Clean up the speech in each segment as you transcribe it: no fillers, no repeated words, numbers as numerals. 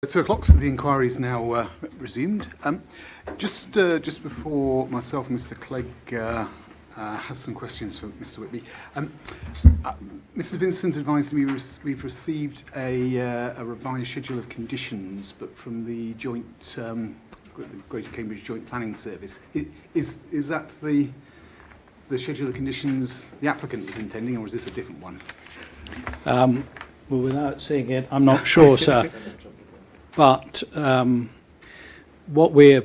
2 o'clock, so the inquiry is now resumed. Just before myself and Mr. Clegg have some questions for Mr. Whitby. Mrs. Vincent advised me we've received a revised schedule of conditions, but from the joint Greater Cambridge Joint Planning Service. Is that the schedule of conditions the applicant was intending, or is this a different one? Well, without seeing it, I'm not sure, sir. But what we're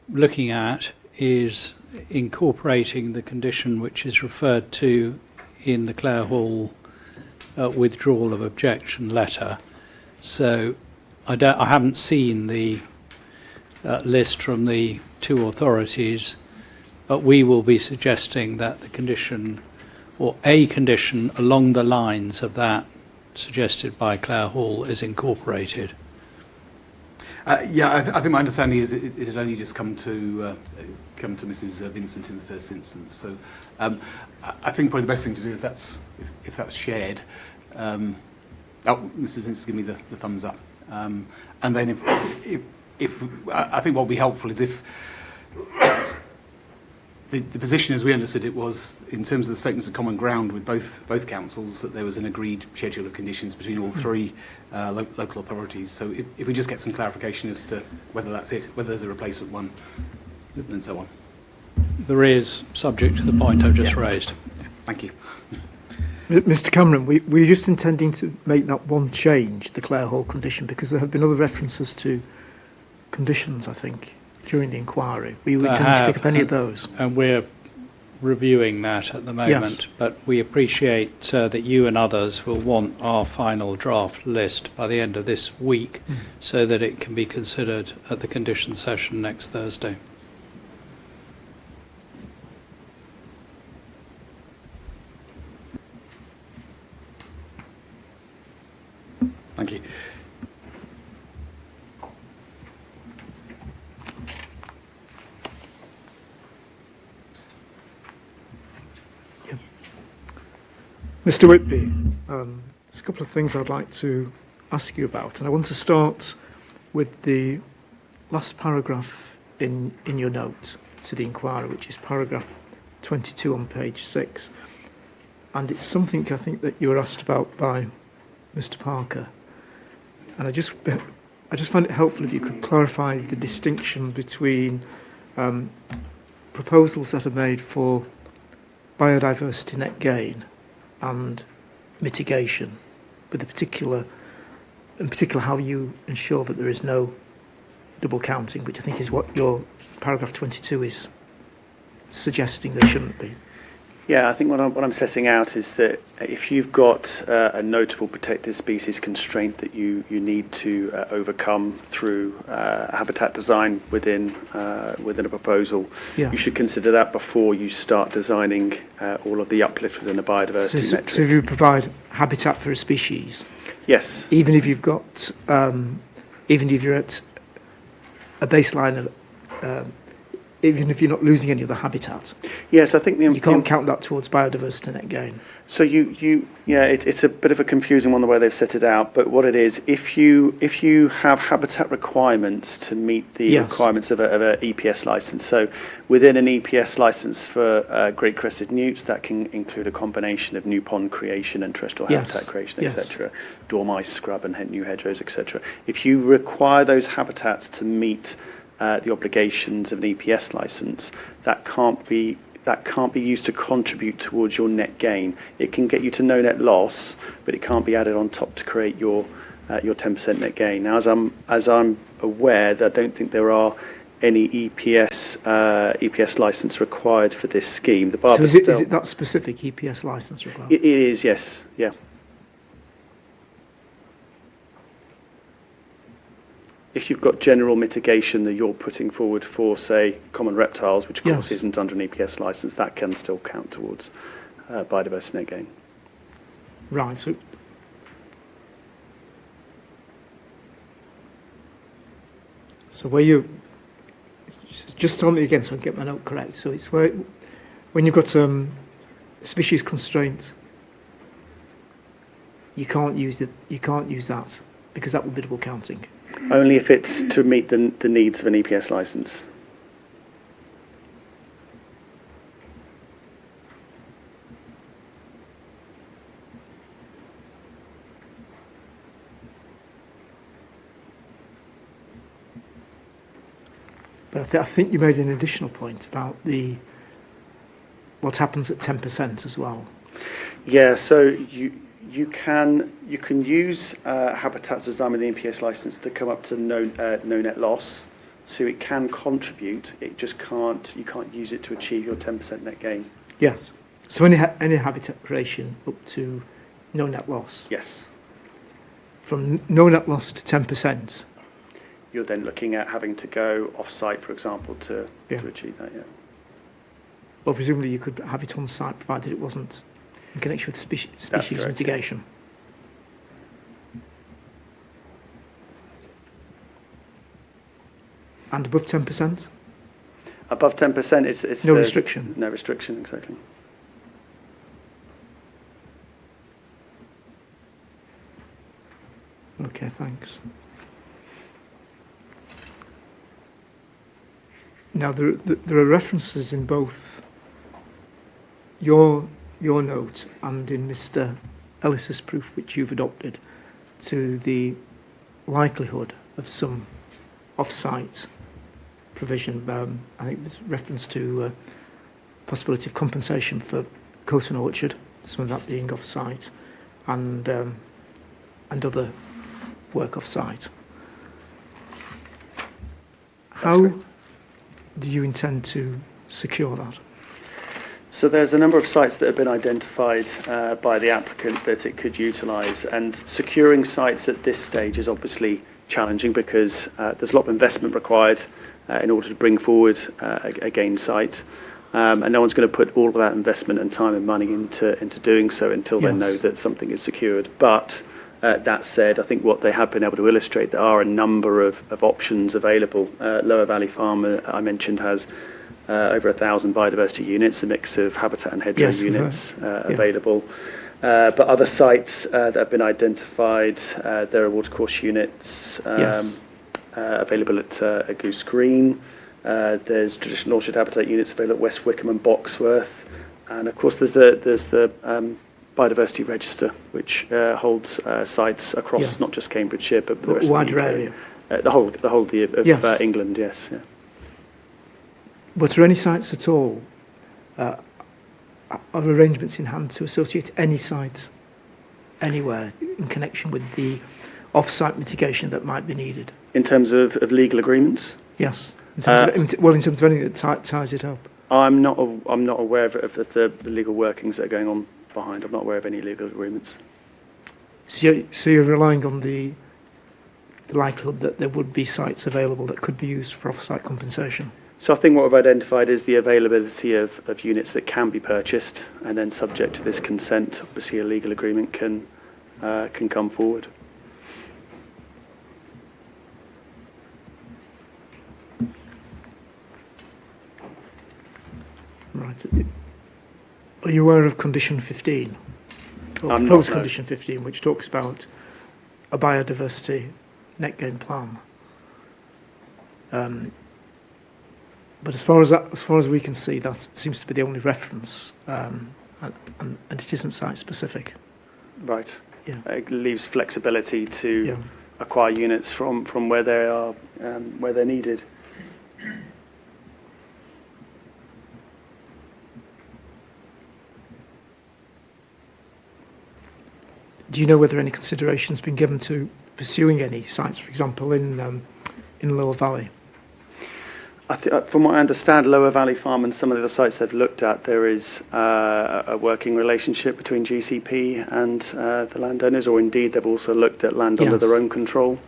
looking at is incorporating the condition which is referred to in the Clare Hall withdrawal of objection letter. So I haven't seen the list from the two authorities, but we will be suggesting that the condition, or a condition along the lines of that suggested by Clare Hall, is incorporated. I think my understanding is it had only just come to Mrs. Vincent in the first instance. So I think probably the best thing to do if that's shared. Mrs. Vincent, give me the thumbs up. And then if I think what would be helpful is if the position, as we understood it, was in terms of the statements of common ground with both councils, that there was an agreed schedule of conditions between all three local authorities. So if we just get some clarification as to whether that's it, whether there's a replacement one, and so on. There is, subject to the point I've just raised. Thank you. Mr. Cameron, we're just intending to make that one change, the Clare Hall condition, because there have been other references to conditions, I think, during the inquiry. We intend to pick up any of those. And we're reviewing that at the moment, yes. But we appreciate that you and others will want our final draft list by the end of this week, so that it can be considered at the condition session next Thursday. Thank you. Mr. Whitby, there's a couple of things I'd like to ask you about, and I want to start with the last paragraph in your note to the inquiry, which is paragraph 22 on page 6, and it's something I think that you were asked about by Mr. Parker, and I just find it helpful if you could clarify the distinction between proposals that are made for biodiversity net gain and mitigation, with in particular how you ensure that there is no double counting, which I think is what your paragraph 22 is suggesting there shouldn't be. Yeah, I think what I'm setting out is that if you've got a notable protected species constraint that you need to overcome through habitat design within a proposal, yeah, you should consider that before you start designing all of the uplift within the biodiversity metric. So if you provide habitat for a species, yes, even if you've got, even if you're at a baseline of, even if you're not losing any of the habitat. Yes, I think you can't count that towards biodiversity net gain. So it's a bit of a confusing one the way they've set it out. But what it is, if you have habitat requirements to meet the yes, requirements of a EPS license, so within an EPS license for great crested newts, that can include a combination of new pond creation and terrestrial yes, habitat creation, yes, etc., dormice, scrub, and new hedgerows, etc. If you require those habitats to meet the obligations of an EPS license, that can't be used to contribute towards your net gain. It can get you to no net loss, but it can't be added on top to create your 10% net gain. Now, as I'm aware, that I don't think there are any EPS license required for this scheme. So is it that specific EPS license required? It is, yes, yeah. If you've got general mitigation that you're putting forward for, say, common reptiles, which of course yes, isn't under an EPS license, that can still count towards biodiversity net gain. Right. So where you just tell me again so I get my note correct. So it's where when you've got species constraint, you can't use that because that would be double counting. Only if it's to meet the needs of an EPS licence. But I think you made an additional point about what happens at 10% as well. Yeah, so you can use habitats designed with the EPS licence to come up to no net loss. So it can contribute. It just you can't use it to achieve your 10% net gain. Yes. So any habitat creation up to no net loss. Yes. From no net loss to 10%. You're then looking at having to go off-site, for example, to achieve that, yeah. Well, presumably you could have it on site provided it wasn't in connection with species correct, mitigation. Yeah. And above 10%? Above 10%, it's no restriction? No restriction, exactly. Okay, thanks. Now, there are references in both your note and in Mr. Ellis's proof, which you've adopted, to the likelihood of some off-site provision. I think there's reference to possibility of compensation for coat and orchard, some of that being off-site, and other work off-site. How do you intend to secure that? So there's a number of sites that have been identified by the applicant that it could utilise, and securing sites at this stage is obviously challenging because there's a lot of investment required in order to bring forward a gain site, and no one's going to put all of that investment and time and money into doing so until they know that something is secured. But that said, I think what they have been able to illustrate, there are a number of options available. Lower Valley Farm, I mentioned, has over 1,000 biodiversity units, a mix of habitat and hedgerow units available. But other sites that have been identified, there are watercourse units available at Goose Green. There's traditional orchard habitat units available at West Wickham and Boxworth. And of course, there's the biodiversity register, which holds sites across not just Cambridgeshire, but the rest of the UK. Area. The whole of England, yes. Yeah. But are any sites at all, are arrangements in hand to associate any sites anywhere in connection with the off-site mitigation that might be needed? In terms of legal agreements? Yes. In terms of anything that ties it up. I'm not aware of the legal workings that are going on behind. I'm not aware of any legal agreements. So you're relying on the likelihood that there would be sites available that could be used for off-site compensation? So I think what we've identified is the availability of units that can be purchased, and then subject to this consent, obviously a legal agreement can come forward. Right. Are you aware of condition 15? Or proposed condition 15, which talks about a biodiversity net gain plan? But as far as we can see, that seems to be the only reference, and it isn't site specific. Right. Yeah. It leaves flexibility to acquire units from where they are, where they're needed. Do you know whether any consideration has been given to pursuing any sites, for example, in Lower Valley? From what I understand, Lower Valley Farm and some of the other sites they've looked at, there is a working relationship between GCP and the landowners, or indeed they've also looked at land under their own control.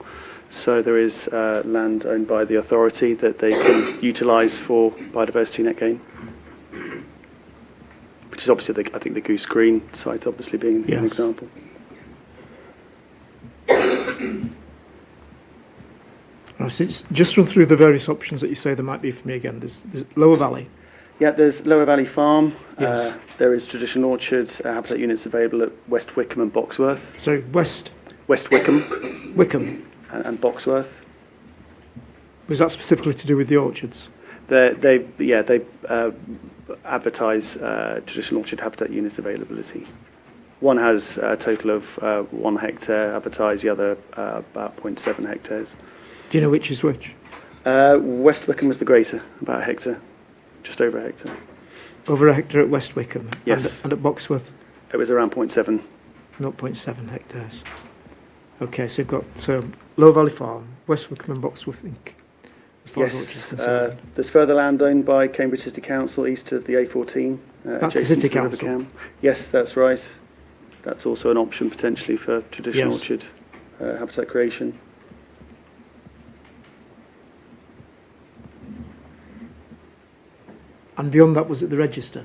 So there is land owned by the authority that they can utilise for biodiversity net gain, which is obviously, I think, the Goose Green site obviously being an example. Right, so just run through the various options that you say there might be for me again. There's Lower Valley. Yeah, there's Lower Valley Farm. Yes. There is traditional orchards, habitat units available at West Wickham and Boxworth. Sorry, West Wickham. Wickham. and Boxworth. Was that specifically to do with the orchards? They advertise traditional orchard habitat unit availability. One has a total of 1 hectare advertised, the other about 0.7 hectares. Do you know which is which? West Wickham was the greater, about a hectare, just over a hectare. Over a hectare at West Wickham? Yes. And at Boxworth? It was around 0.7. 0.7 hectares. Okay, so you've got Lower Valley Farm, West Wickham and Boxworth, I think, as far as orchards Yes, concerned. there's further land owned by Cambridge City Council east of the A14. That's the adjacent City to the River Council? Cam. Yes, that's right. That's also an option potentially for traditional Yes. orchard habitat creation. And beyond that, was it the register?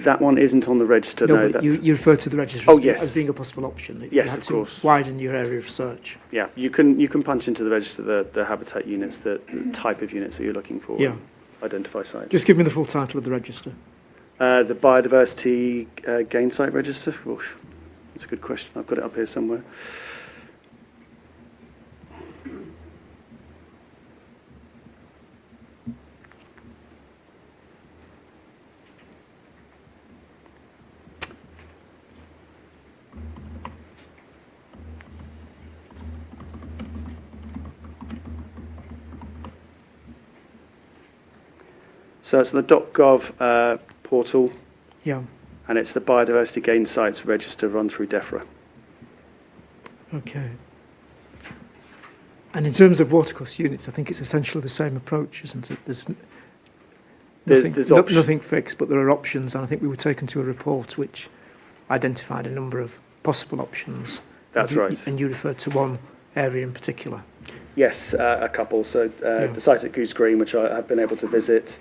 That one isn't on the register, no. But That's, you referred to the register Oh, as, yes. as being a possible option. You Yes, had of to course. widen your area of search. yeah, you can punch into the register the habitat units, the type of units that you're looking for. Yeah. Identify sites. Just give me the full title of the register. The biodiversity gain site register. Whoosh, that's a good question. I've got it up here somewhere. So it's the .gov portal, Yeah. and it's the biodiversity gain sites register run through DEFRA. Okay. And in terms of watercourse units, I think it's essentially the same approach, isn't it? There's nothing fixed, but there are options, and I think we were taken to a report which identified a number of possible options. That's right. And you referred to one area in particular. Yes, a couple. So the site at Goose Green, which I have been able to visit,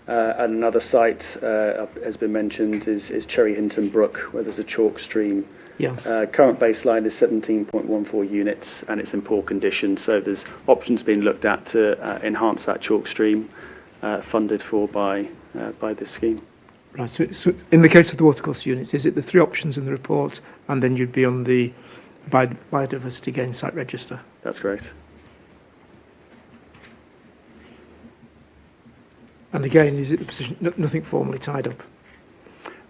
and another site has been mentioned is Cherry Hinton Brook, where there's a chalk stream. Yes. Current baseline is 17.14 units, and it's in poor condition. So there's options being looked at to enhance that chalk stream, funded for by this scheme. Right. So in the case of the watercourse units, is it the 3 options in the report, and then you'd be on the biodiversity gain site register? That's correct. And again, is it the position? Nothing formally tied up.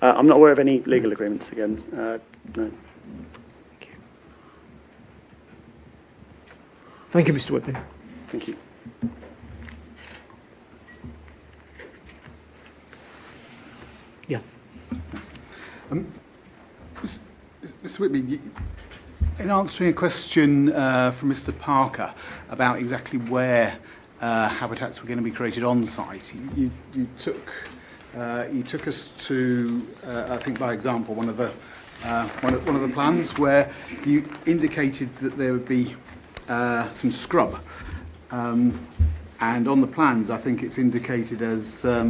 I'm not aware of any legal agreements again. No. Thank you. Thank you, Mr. Whitby. Thank you. Yeah. Mr. Whitby, in answering a question from Mr. Parker about exactly where habitats were going to be created on site, you took us to, I think by example, one of the plans where you indicated that there would be some scrub, and on the plans I think it's indicated as sort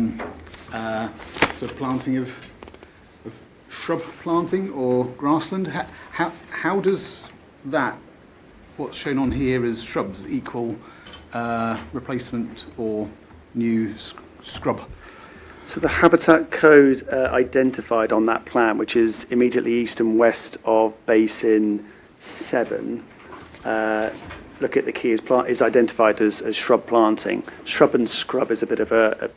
of planting of shrub planting or grassland. How does that, what's shown on here as shrubs, equal replacement or new scrub? So the habitat code identified on that plan, which is immediately east and west of Basin 7, look at the key is identified as shrub planting. Shrub and scrub is a bit of a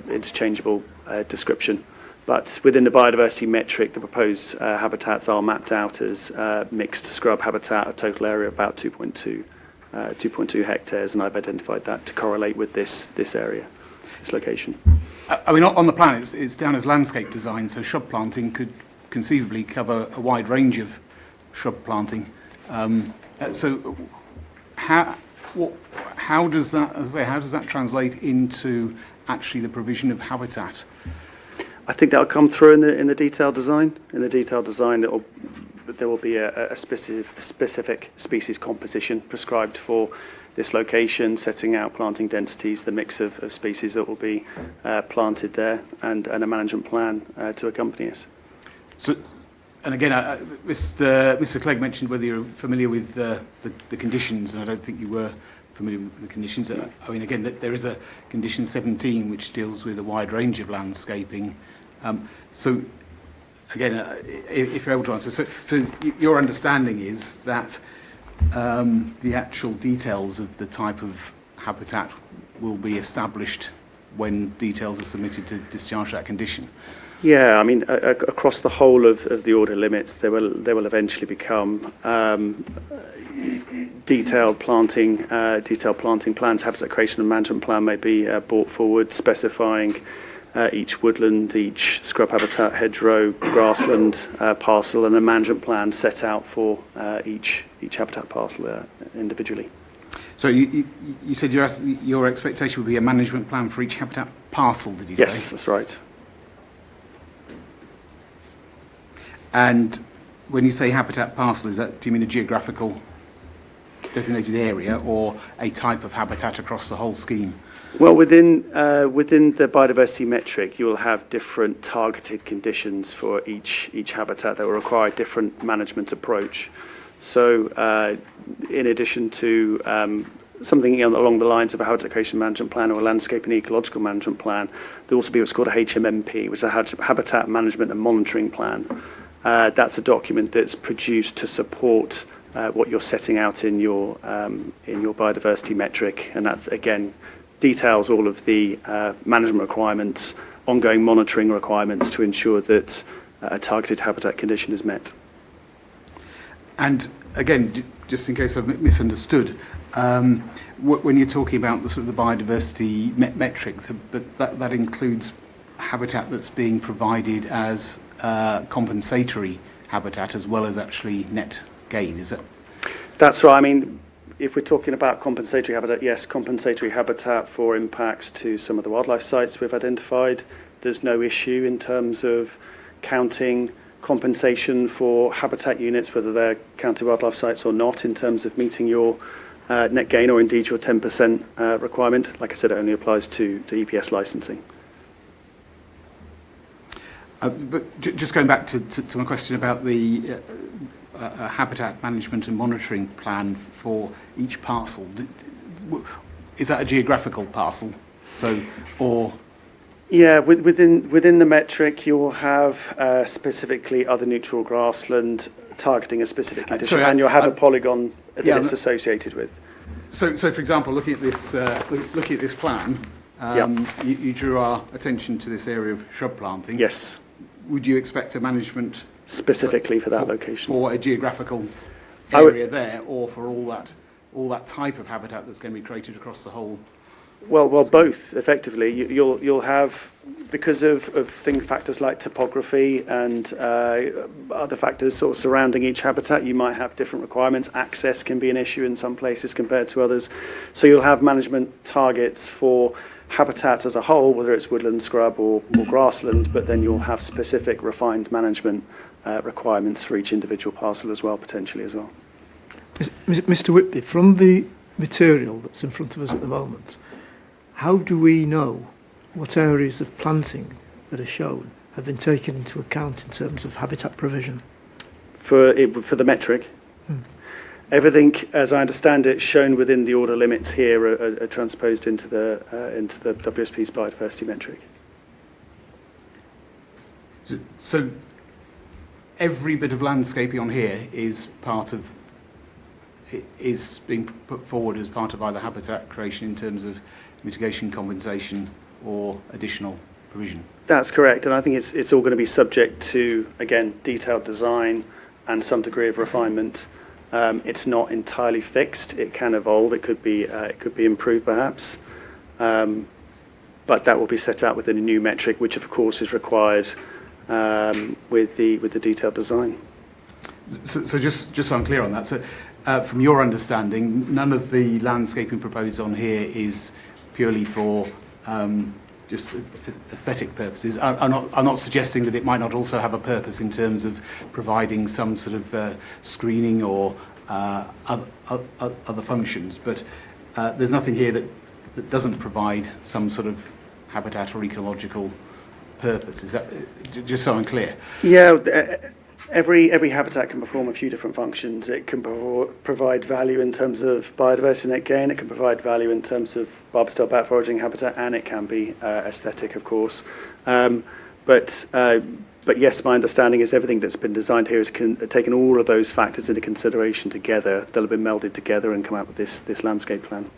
interchangeable description, but within the biodiversity metric, the proposed habitats are mapped out as mixed scrub habitat, a total area of about 2.2 hectares, and I've identified that to correlate with this area, this location. I mean, on the plan, it's down as landscape design, so shrub planting could conceivably cover a wide range of shrub planting. So, how does that translate into actually the provision of habitat? I think that'll come through in the detailed design. In the detailed design, there will be a specific species composition prescribed for this location, setting out planting densities, the mix of species that will be planted there, and a management plan to accompany it. So, and again, Mr. Clegg mentioned whether you're familiar with the conditions, and I don't think you were familiar with the conditions. I mean, again, there is a condition 17 which deals with a wide range of landscaping. So, again, if you're able to answer, so your understanding is that the actual details of the type of habitat will be established when details are submitted to discharge that condition? Yeah, I mean, across the whole of the order limits, there will eventually become detailed planting plans. Habitat creation and management plan may be brought forward, specifying each woodland, each scrub habitat, hedgerow, grassland parcel, and a management plan set out for each habitat parcel individually. So you said your expectation would be a management plan for each habitat parcel, did you say? Yes, that's right. And when you say habitat parcel, do you mean a geographical designated area or a type of habitat across the whole scheme? Well, within the biodiversity metric, you'll have different targeted conditions for each habitat that will require a different management approach. So, in addition to something along the lines of a habitat creation management plan or a landscape and ecological management plan, there'll also be what's called a HMMP, which is a habitat management and monitoring plan. That's a document that's produced to support what you're setting out in your biodiversity metric, and that's again details all of the management requirements, ongoing monitoring requirements to ensure that a targeted habitat condition is met. And again, just in case I've misunderstood, when you're talking about the sort of the biodiversity metric, that includes habitat that's being provided as compensatory habitat as well as actually net gain, is it? That's right. I mean, if we're talking about compensatory habitat, yes, compensatory habitat for impacts to some of the wildlife sites we've identified. There's no issue in terms of counting compensation for habitat units, whether they're county wildlife sites or not, in terms of meeting your net gain or indeed your 10% requirement. Like I said, it only applies to EPS licensing. But just going back to my question about the habitat management and monitoring plan for each parcel, is that a geographical parcel? So, or yeah, within the metric, you'll have specifically other neutral grassland targeting a specific condition, and you'll have a polygon that it's associated with. So for example, looking at this plan, you drew our attention to this area of shrub planting. Yes. Would you expect a management specifically for that location, for a geographical area there, or for all that type of habitat that's going to be created across the whole? Well, both. Effectively, you'll have, because of factors like topography and other factors sort of surrounding each habitat, you might have different requirements. Access can be an issue in some places compared to others. So you'll have management targets for habitats as a whole, whether it's woodland, scrub or grassland, but then you'll have specific refined management requirements for each individual parcel as well, potentially as well. Mr. Whitby, from the material that's in front of us at the moment, how do we know what areas of planting that are shown have been taken into account in terms of habitat provision? For the metric? Everything, as I understand it, shown within the order limits here are transposed into the WSP's biodiversity metric. So every bit of landscaping on here is being put forward as part of either habitat creation in terms of mitigation, compensation, or additional provision. That's correct, and I think it's all going to be subject to, again, detailed design and some degree of refinement. It's not entirely fixed. It can evolve. It could be improved, perhaps, but that will be set out within a new metric, which of course is required with the detailed design. So just so I'm clear on that. So from your understanding, none of the landscaping proposed on here is purely for just aesthetic purposes. I'm not suggesting that it might not also have a purpose in terms of providing some sort of screening or other functions, but there's nothing here that doesn't provide some sort of habitat or ecological purpose. Is that just so I'm clear? Yeah. Every habitat can perform a few different functions. It can provide value in terms of biodiversity net gain. It can provide value in terms of barbed-tailed bat foraging habitat, and it can be aesthetic, of course. But yes, my understanding is everything that's been designed here has taken all of those factors into consideration together. They'll have been melded together and come out with this landscape plan.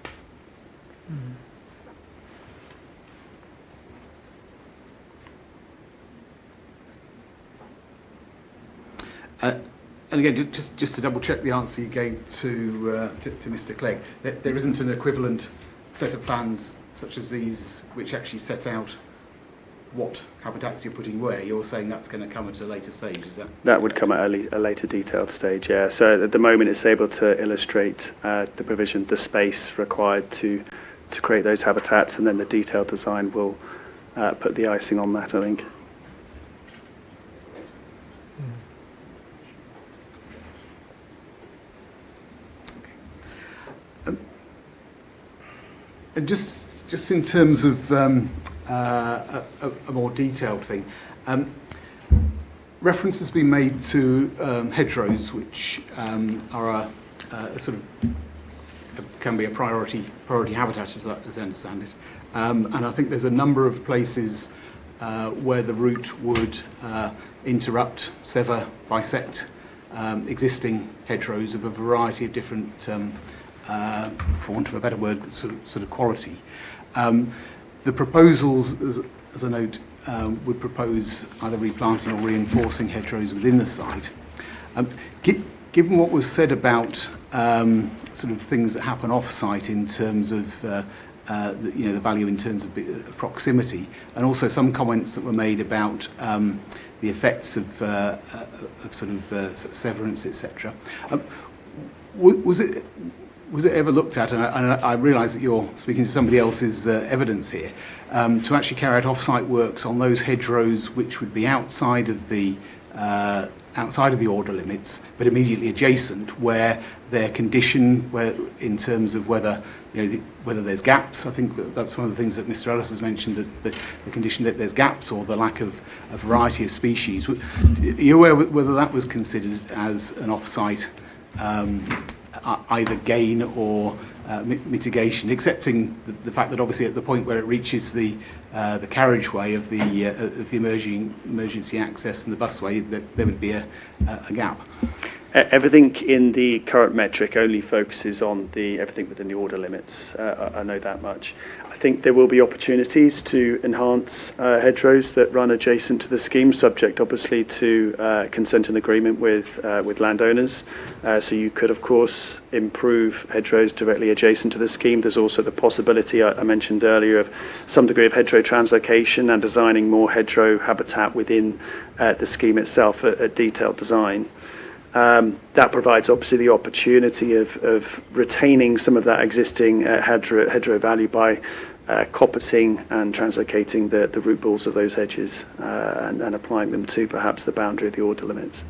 And again, just to double check the answer you gave to Mr. Clegg, there isn't an equivalent set of plans such as these which actually set out what habitats you're putting where. You're saying that's going to come at a later stage, is that? That would come at a later detailed stage, yeah. So at the moment it's able to illustrate the provision, the space required to create those habitats, and then the detailed design will put the icing on that, I think. And just in terms of a more detailed thing, reference has been made to hedgerows, which are a sort of can be a priority habitat, as I understand it. And I think there's a number of places where the route would interrupt, sever, bisect existing hedgerows of a variety of different for want of a better word, sort of quality. The proposals, as I note, would propose either replanting or reinforcing hedgerows within the site. Given what was said about sort of things that happen off-site in terms of the value in terms of proximity, and also some comments that were made about the effects of sort of severance, etc. Was it ever looked at, and I realise that you're speaking to somebody else's evidence here, to actually carry out off-site works on those hedgerows which would be outside of the order limits, but immediately adjacent, where their condition, where in terms of whether whether there's gaps. I think that's one of the things that Mr. Ellis has mentioned, that the condition that there's gaps or the lack of a variety of species. Are you aware whether that was considered as an off-site either gain or mitigation, accepting the fact that obviously at the point where it reaches the carriageway of the emergency access and the busway, that there would be a gap? Everything in the current metric only focuses on everything within the order limits. I know that much. I think there will be opportunities to enhance hedgerows that run adjacent to the scheme, subject obviously to consent and agreement with landowners. So you could, of course, improve hedgerows directly adjacent to the scheme. There's also the possibility I mentioned earlier of some degree of hedgerow translocation and designing more hedgerow habitat within the scheme itself at detailed design. That provides obviously the opportunity of retaining some of that existing hedgerow value by coppeting and translocating the root balls of those hedges and applying them to perhaps the boundary of the order limits.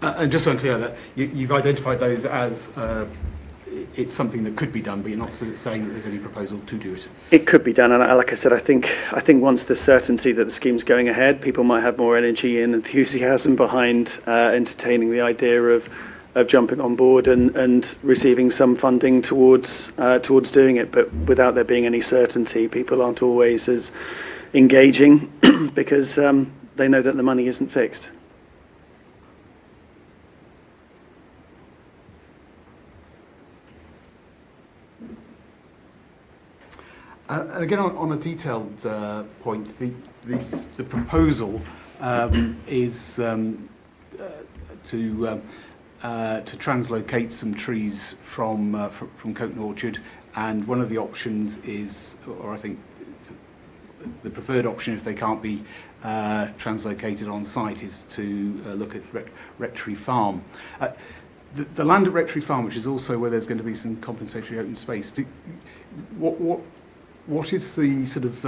And just so I'm clear that you've identified those as it's something that could be done, but you're not saying that there's any proposal to do it. It could be done, and like I said, I think once there's certainty that the scheme's going ahead, people might have more energy and enthusiasm behind entertaining the idea of jumping on board and receiving some funding towards doing it. But without there being any certainty, people aren't always as engaging because they know that the money isn't fixed. And again, on a detailed point, the proposal is to translocate some trees from Coton Orchard, and one of the options is, or I think the preferred option if they can't be translocated on site, is to look at Rectory Farm. The land at Rectory Farm, which is also where there's going to be some compensatory open space, what is the sort of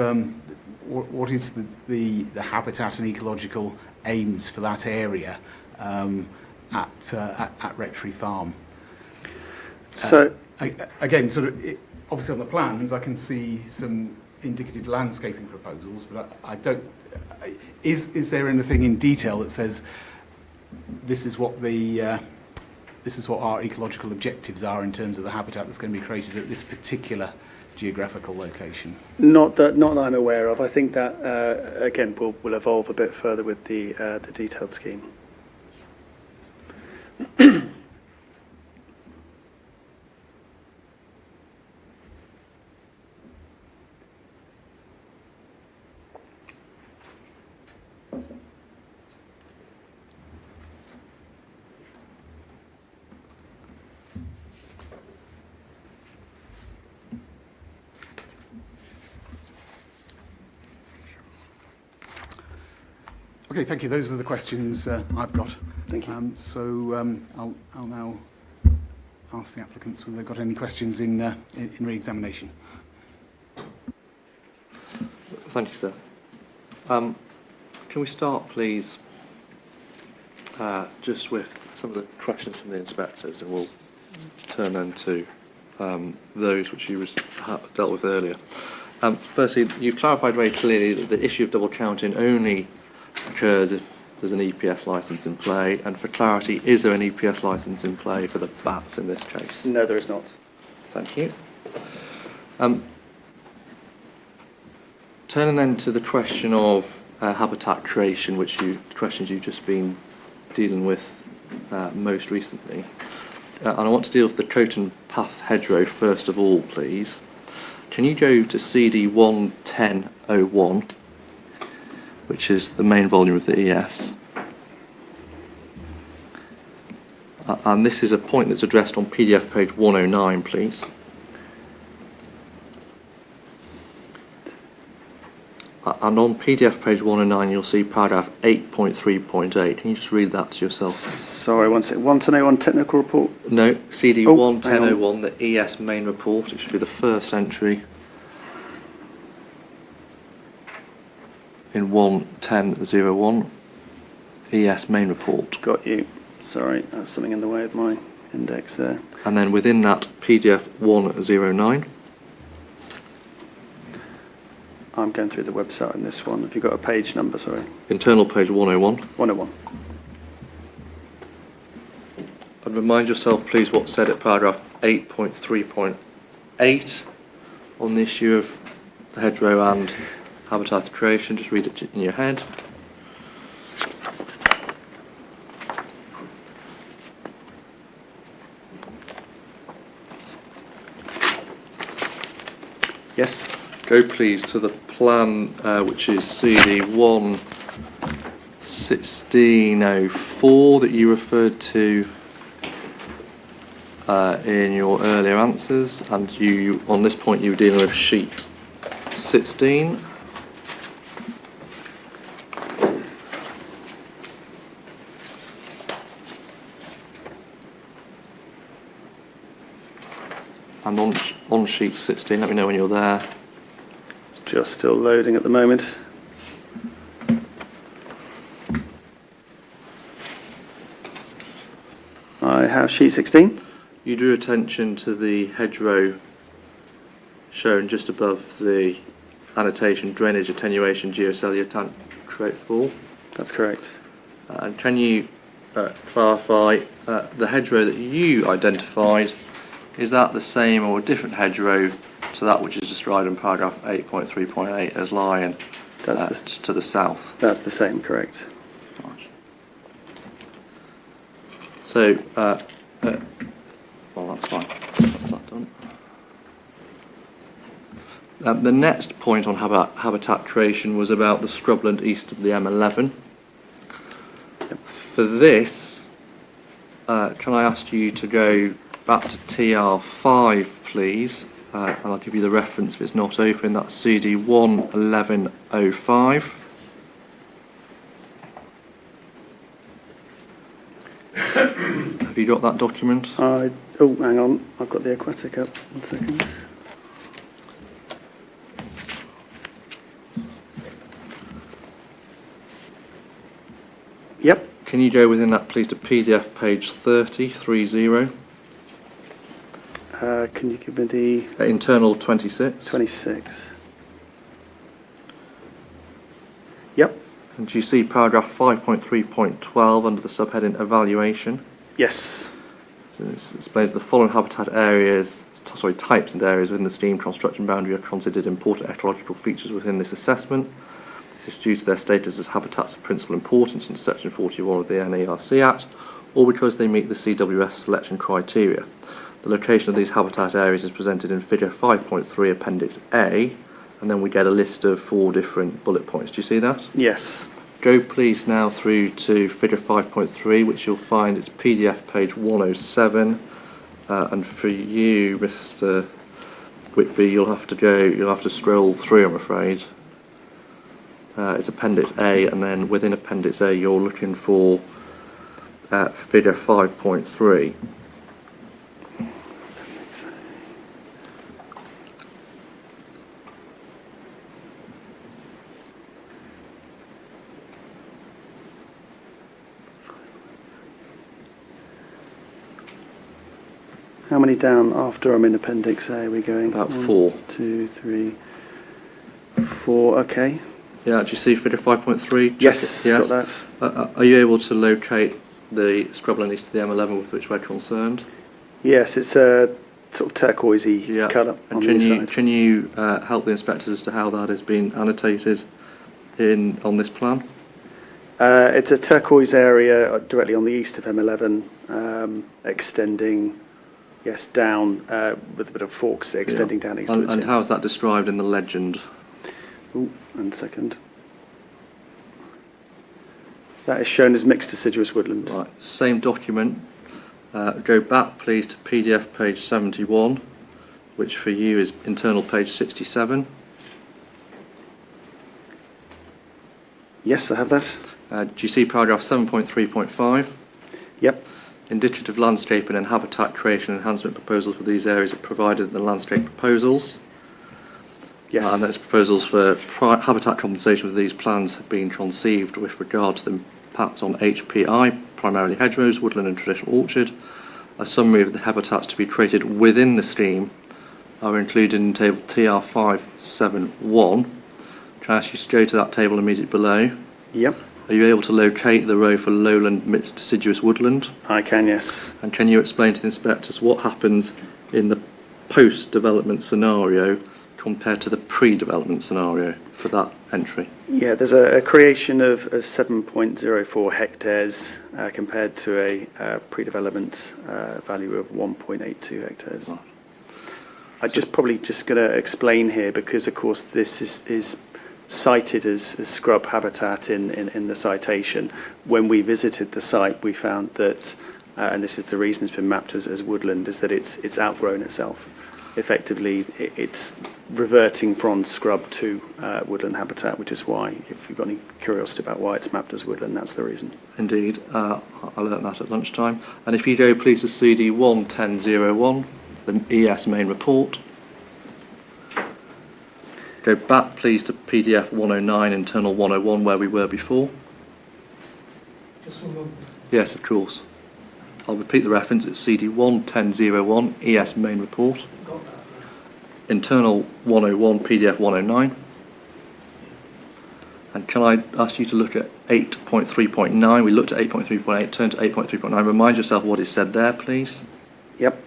what is the habitat and ecological aims for that area at Rectory Farm? So again, sort of obviously on the plans, I can see some indicative landscaping proposals, but I don't. Is there anything in detail that says this is what our ecological objectives are in terms of the habitat that's going to be created at this particular geographical location? Not that I'm aware of. I think that, again, will evolve a bit further with the detailed scheme. Okay, thank you. Those are the questions I've got. Thank you. I'll now ask the applicants whether they've got any questions in re-examination. Thank you, sir. Can we start, please, just with some of the questions from the inspectors, and we'll turn then to those which you dealt with earlier. Firstly, you've clarified very clearly that the issue of double counting only occurs if there's an EPS licence in play, and for clarity, is there an EPS licence in play for the bats in this case? No, there is not. Thank you. Turning then to the question of habitat creation, questions you've just been dealing with most recently. And I want to deal with the Croton Path hedgerow first of all, please. Can you go to CD 11001, which is the main volume of the ES? And this is a point that's addressed on PDF page 109, please. And on PDF page 109, you'll see paragraph 8.3.8. Can you just read that to yourself? Sorry, one sec. 11001 technical report. No, CD Oh, 11001, the ES main report. It should be the first entry in 11001, ES main report. Got you. Sorry, that's something in the way of my index there. And then within that, PDF 109. I'm going through the website on this one. Have you got a page number? Sorry. Internal page 101. 101. And remind yourself, please, what's said at paragraph 8.3.8 on the issue of the hedgerow and habitat creation. Just read it in your head. Yes. Go please to the plan, which is CD 11604 that you referred to in your earlier answers, and you on this point you were dealing with sheet 16. And on sheet 16, let me know when you're there. Just still loading at the moment. I have sheet 16. You drew attention to the hedgerow shown just above the annotation drainage attenuation geocellular tank create fall. That's correct. And can you clarify the hedgerow that you identified, is that the same or a different hedgerow to that which is described in paragraph 8.3.8 as lying to the south? That's the same, correct. So, well, that's fine. That's that done. The next point on habitat creation was about the scrubland east of the M11. Yep. For this, can I ask you to go back to TR5, please? And I'll give you the reference if it's not open. That's CD 11105. Have you got that document? Oh, hang on. I've got the aquatic up. 1 second. Yep. Can you go within that, please, to PDF page 30. Can you give me the Internal 26. 26? Yep. And do you see paragraph 5.3.12 under the subheading evaluation? Yes. It's So it explains the following types and areas within the scheme construction boundary are considered important ecological features within this assessment. This is due to their status as habitats of principal importance under Section 41 of the NERC Act, or because they meet the CWS selection criteria. The location of these habitat areas is presented in Figure 5.3 Appendix A, and then we get a list of 4 different bullet points. Do you see that? Yes. Go please now through to Figure 5.3, which you'll find it's PDF page 107, and for you, Mr. Whitby, you'll have to scroll through, I'm afraid. It's Appendix A, and then within Appendix A, you're looking for Figure 5.3. How many down after I'm in Appendix A are we going? About 4. 2, 3, 4, okay. Yeah, do you see Figure 5.3? Yes, got that. Are you able to locate the scrubland east of the M11 with which we're concerned? Yes, it's a sort of turquoisey Yeah. colour And on can the you side. can you help the inspectors as to how that has been annotated on this plan? It's a turquoise area directly on the east of M11, extending, yes, down with a bit of forks extending down eastwards. And yeah. how is that described in the legend? Ooh, 1 second. That is shown as mixed deciduous woodland. Right, same document. Go back, please, to PDF page 71, which for you is internal page 67. Yes, I have that. Do you see paragraph 7.3.5? Yep. Indicative landscaping and habitat creation enhancement proposals for these areas are provided in the landscape proposals. Yes. And those proposals for habitat compensation for these plans have been conceived with regard to the impact on HPI, primarily hedgerows, woodland and traditional orchard. A summary of the habitats to be created within the scheme are included in table TR571. Can I ask you to go to that table immediately below? Yep, Are you able to locate the row for lowland mixed deciduous woodland? I can, yes. And can you explain to the inspectors what happens in the post-development scenario compared to the pre-development scenario for that entry? Yeah, there's a creation of 7.04 hectares compared to a pre-development value of 1.82 hectares. Right. I'm probably just going to explain here because, of course, this is cited as scrub habitat in the citation. When we visited the site, we found that, and this is the reason it's been mapped as woodland, is that it's outgrown itself. Effectively, it's reverting from scrub to woodland habitat, which is why, if you've got any curiosity about why it's mapped as woodland, that's the reason. Indeed, I learnt that at lunchtime. And if you go please to CD 11001, the ES main report. Go back please to PDF 109, internal 101, where we were before. Just one moment. Yes, of course. I'll repeat the reference, it's CD 11001, ES main report. Got that. Internal 101, PDF 109. And can I ask you to look at 8.3.9? We looked at 8.3.8, turn to 8.3.9. Remind yourself what is said there, please. Yep.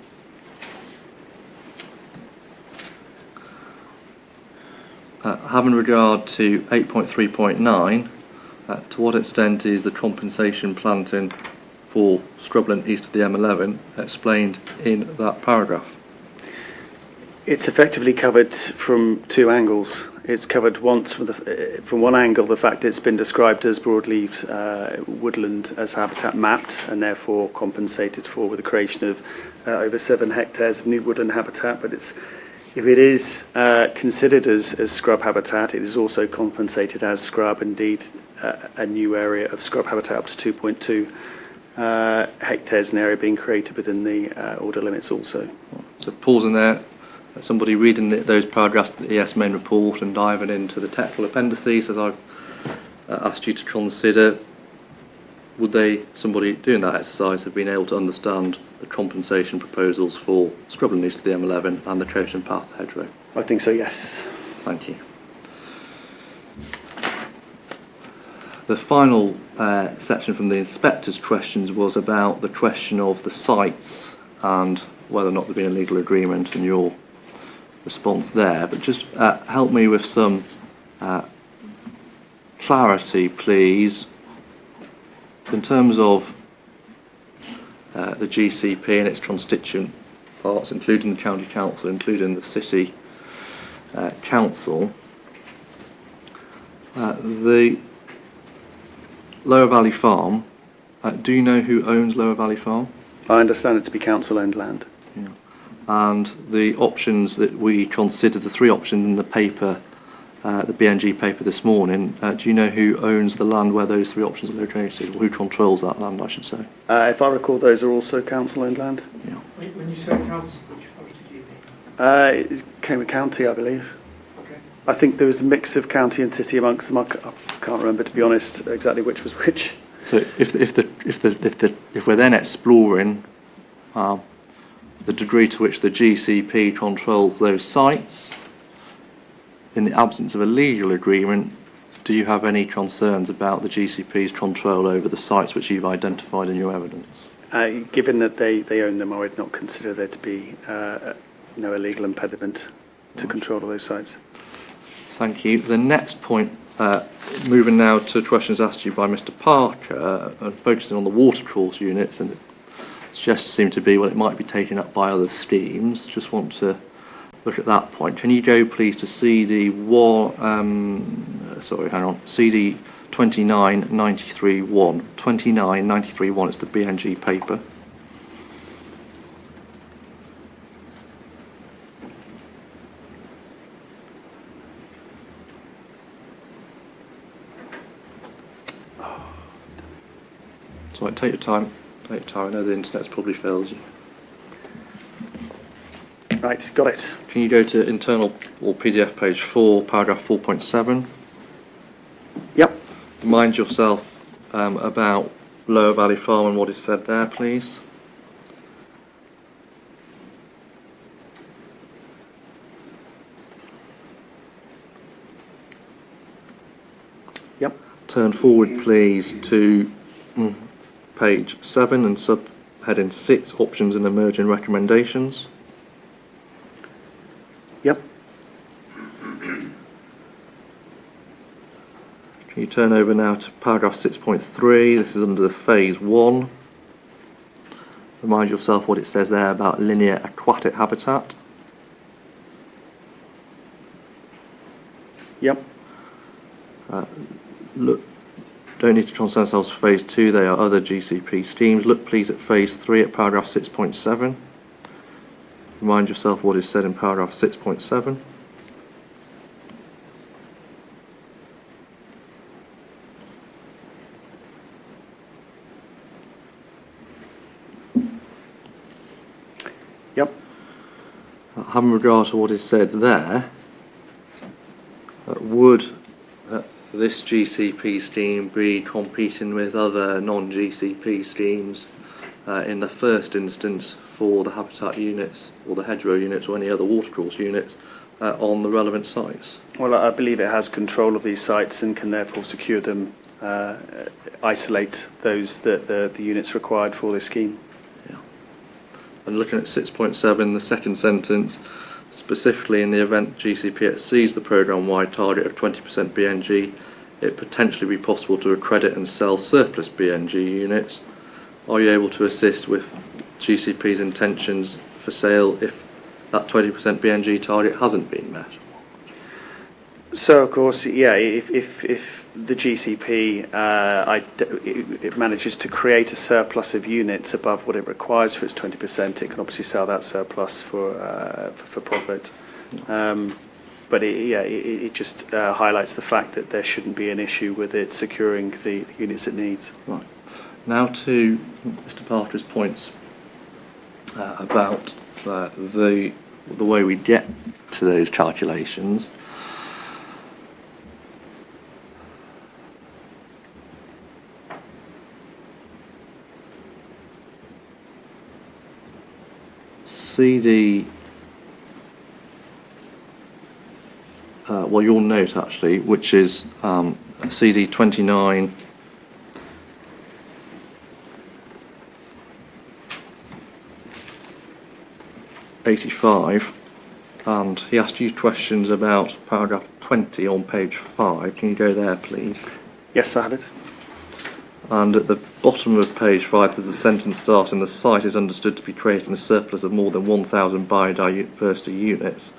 Having regard to 8.3.9, to what extent is the compensation planting for scrubland east of the M11 explained in that paragraph? It's effectively covered from 2 angles. It's covered once from one angle, the fact it's been described as broadleaf woodland as habitat mapped and therefore compensated for with the creation of over 7 hectares of new woodland habitat. But if it is considered as scrub habitat, it is also compensated as scrub. Indeed, a new area of scrub habitat up to 2.2 hectares an area being created within the order limits also. So pausing there, somebody reading those paragraphs of the ES main report and diving into the technical appendices, as I've asked you to consider, would somebody doing that exercise have been able to understand the compensation proposals for scrubland east of the M11 and the Coton Path hedgerow? I think so, yes. Thank you. The final section from the inspector's questions was about the question of the sites and whether or not there's been a legal agreement and your response there. But just help me with some clarity, please, in terms of the GCP and its constituent parts, including the County Council, including the City Council. The Lower Valley Farm, do you know who owns Lower Valley Farm? I understand it to be council-owned land. Yeah. And the options that we considered, the three options in the paper, the BNG paper this morning, do you know who owns the land where those three options are located, or who controls that land, I should say? If I recall, those are also council-owned land. Yeah. When you say council, which county do you mean? It came a county, I believe. Okay. I think there was a mix of county and city amongst them. I can't remember, to be honest, exactly which was which. So if we're then exploring the degree to which the GCP controls those sites, in the absence of a legal agreement, do you have any concerns about the GCP's control over the sites which you've identified in your evidence? Given that they own them, I would not consider there to be no illegal impediment to control of those sites. Thank you. The next point, moving now to questions asked you by Mr. Parker, and focusing on the watercourse units, and it just seemed to be, well, it might be taken up by other schemes. Just want to look at that point. Can you go, please, to CD CD 2993.1. 2993.1, it's the BNG paper. So take your time. Take your time. I know the internet's probably failed you. Right, got it. Can you go to internal or PDF page 4, paragraph 4.7? Yep. Remind yourself about Lower Valley Farm and what is said there, please. Yep. Turn forward, please, to page 7 and subheading 6, options and emerging recommendations. Yep. Can you turn over now to paragraph 6.3? This is under the phase 1. Remind yourself what it says there about linear aquatic habitat. Yep. Look, don't need to concern ourselves with phase 2, there are other GCP schemes. Look please at phase 3 at paragraph 6.7. Remind yourself what is said in paragraph 6.7. Yep. Having regard to what is said there, would this GCP scheme be competing with other non-GCP schemes in the first instance for the habitat units or the hedgerow units or any other watercourse units on the relevant sites? Well, I believe it has control of these sites and can therefore secure them, isolate those that the units required for this scheme. Yeah. And looking at 6.7, the second sentence, specifically in the event GCP exceeds the programme-wide target of 20% BNG, it potentially be possible to accredit and sell surplus BNG units. Are you able to assist with GCP's intentions for sale if that 20% BNG target hasn't been met? So, of course, yeah, if the GCP it manages to create a surplus of units above what it requires for its 20%, it can obviously sell that surplus for profit. But it just highlights the fact that there shouldn't be an issue with it securing the units it needs. Right. Now to Mr. Parker's points about the way we get to those calculations. CD, well, your note actually, which is CD 29. 85, and he asked you questions about paragraph 20 on page 5. Can you go there, please? Yes, I have it. And at the bottom of page 5, there's a sentence starting, the site is understood to be creating a surplus of more than 1,000 biodiversity units,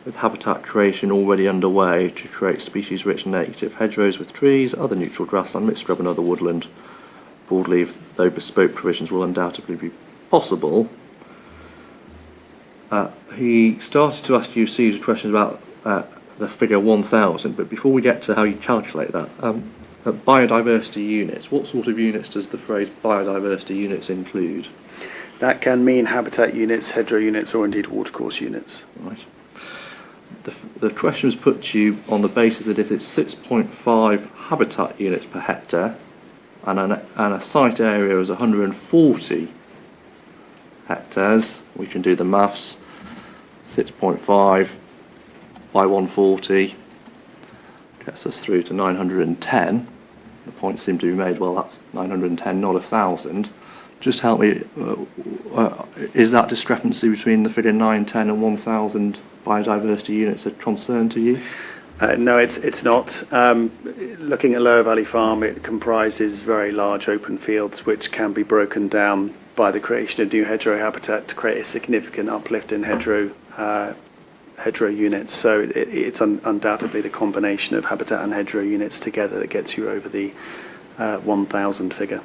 with habitat creation already underway to create species-rich native hedgerows with trees, other neutral grassland, mixed scrub and other woodland. Broadly, though bespoke provisions will undoubtedly be possible. He started to ask you a series of questions about the figure 1,000, but before we get to how you calculate that, biodiversity units, what sort of units does the phrase biodiversity units include? That can mean habitat units, hedgerow units, or indeed watercourse units. Right. The question was put to you on the basis that if it's 6.5 habitat units per hectare and a site area is 140 hectares, we can do the maths. 6.5 by 140 gets us through to 910. The point seemed to be made, well, that's 910, not 1,000. Just help me, is that discrepancy between the figure 910 and 1,000 biodiversity units a concern to you? No, it's not. Looking at Lower Valley Farm, it comprises very large open fields which can be broken down by the creation of new hedgerow habitat to create a significant uplift in hedgerow units. So it's undoubtedly the combination of habitat and hedgerow units together that gets you over the 1,000 figure.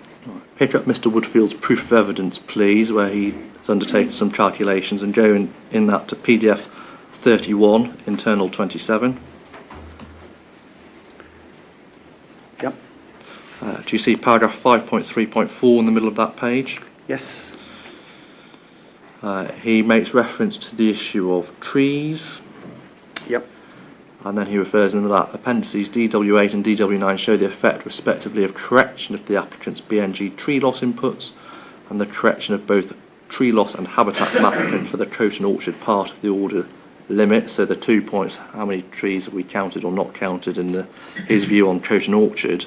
Pick up Mr. Woodfield's proof of evidence, please, where he has undertaken some calculations, and go in that to PDF 31, internal 27. Yep. Do you see paragraph 5.3.4 in the middle of that page? Yes. He makes reference to the issue of trees. Yep. And then he refers in that appendices DW8 and DW9 show the effect respectively of correction of the applicant's BNG tree loss inputs and the correction of both tree loss and habitat mapping for the Coton Orchard part of the order limit. So the 2 points, how many trees have we counted or not counted in his view on Coton Orchard.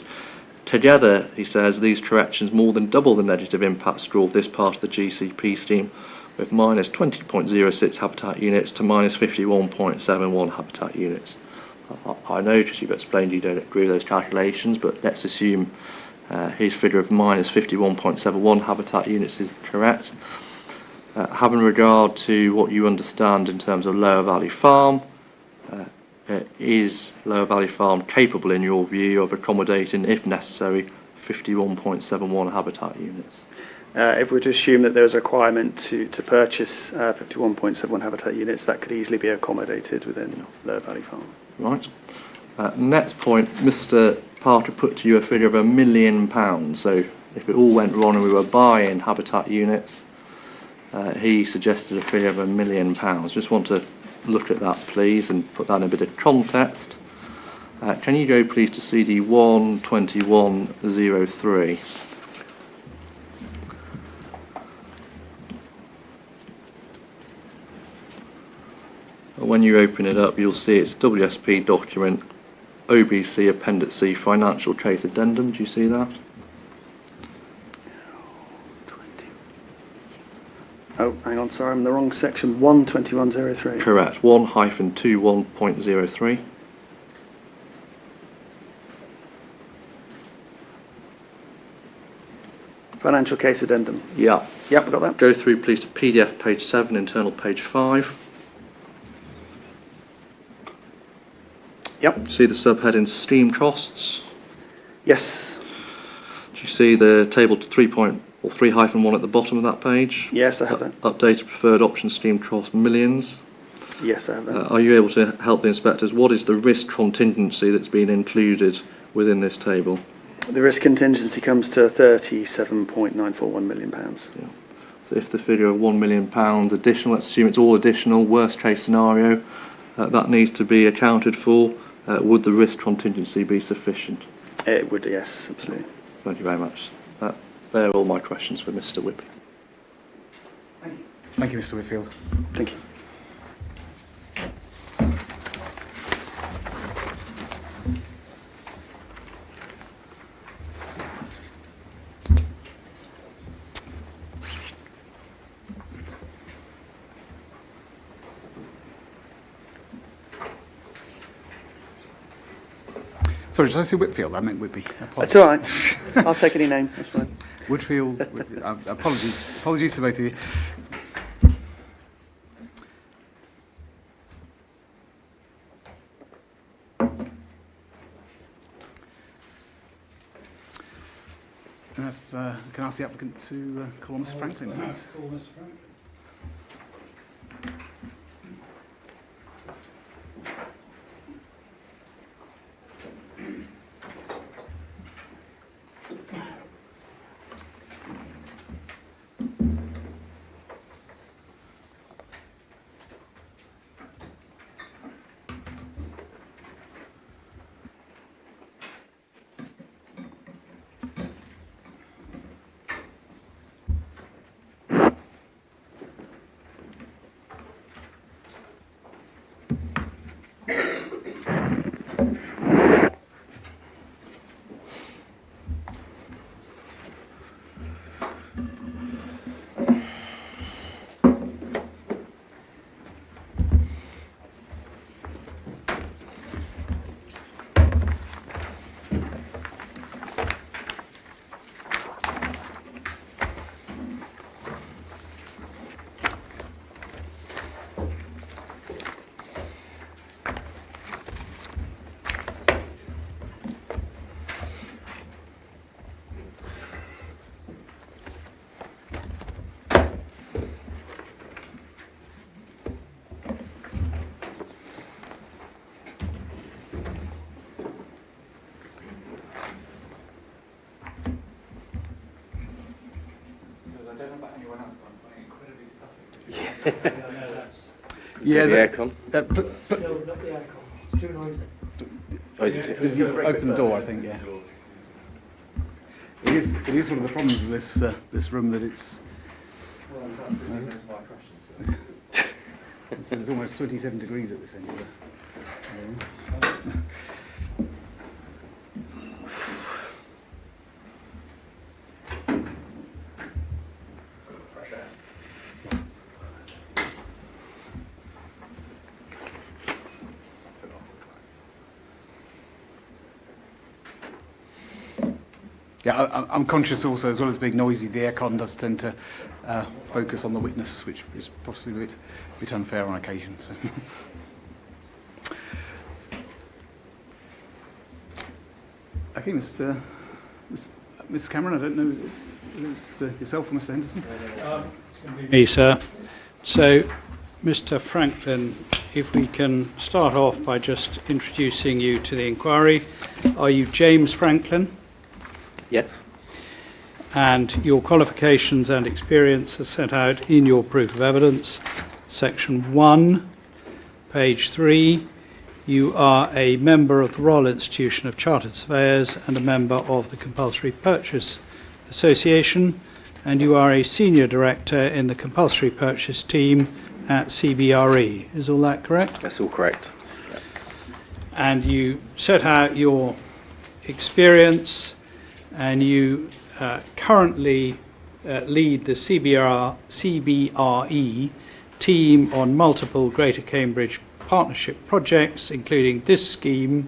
Together, he says, these corrections more than double the negative impact score of this part of the GCP scheme, with minus 20.06 habitat units to minus 51.71 habitat units. I know, because you've explained you don't agree with those calculations, but let's assume his figure of minus 51.71 habitat units is correct. Having regard to what you understand in terms of Lower Valley Farm, is Lower Valley Farm capable, in your view, of accommodating, if necessary, 51.71 habitat units? If we were to assume that there was a requirement to purchase 51.71 habitat units, that could easily be accommodated within Lower Valley Farm. Right. Next point, Mr. Parker put to you a figure of £1 million. So if it all went wrong and we were buying habitat units, he suggested a figure of £1 million. Just want to look at that, please, and put that in a bit of context. Can you go, please, to CD 12103? When you open it up, you'll see it's a WSP document, OBC Appendix C, Financial Case Addendum. Do you see that? Oh, hang on, sorry, I'm in the wrong section. 12103. Correct. 1-21.03. Financial case addendum. Yeah. Yep, we got that. Go through, please, to PDF page 7, internal page 5. Yep. See the subheading scheme costs? Yes. Do you see the table to 3.1 at the bottom of that page? Yes, I have that. Updated preferred option scheme cost millions. Yes, I have that. Are you able to help the inspectors? What is the risk contingency that's been included within this table? The risk contingency comes to £37.941 million. Yeah. So if the figure of £1 million additional, let's assume it's all additional, worst case scenario, that needs to be accounted for. Would the risk contingency be sufficient? It would, yes, absolutely. Thank you very much. They're all my questions for Mr. Whippy. Thank you, Mr. Whitfield. Thank you. Sorry, did I say Whitfield? I meant Whitby. That's all right. I'll take any name. That's fine. Woodfield. Apologies to both of you. And if, can I ask the applicant to call on Mr. Franklin, please? Call Mr. Franklin. Yeah, the aircon. No, not the aircon. It's too noisy. Oh, is it? There's an open door, I think. Yeah. It is one of the problems of this room that it's it's almost 27 degrees at this end of the room. Yeah, I'm conscious also, as well as being noisy, the aircon does tend to focus on the witness, which is possibly a bit unfair on occasion. So. Okay, Mr. Cameron, I don't know if it's yourself or Mr. Henderson. It's going to be me, sir. So, Mr. Franklin, if we can start off by just introducing you to the inquiry. Are you James Franklin? Yes. And your qualifications and experience are set out in your proof of evidence, section 1, page 3. You are a member of the Royal Institution of Chartered Surveyors and a member of the Compulsory Purchase Association, and you are a senior director in the Compulsory Purchase team at CBRE. Is all that correct? That's all correct. Yeah. And you set out your experience, and you currently lead the CBRE team on multiple Greater Cambridge partnership projects, including this scheme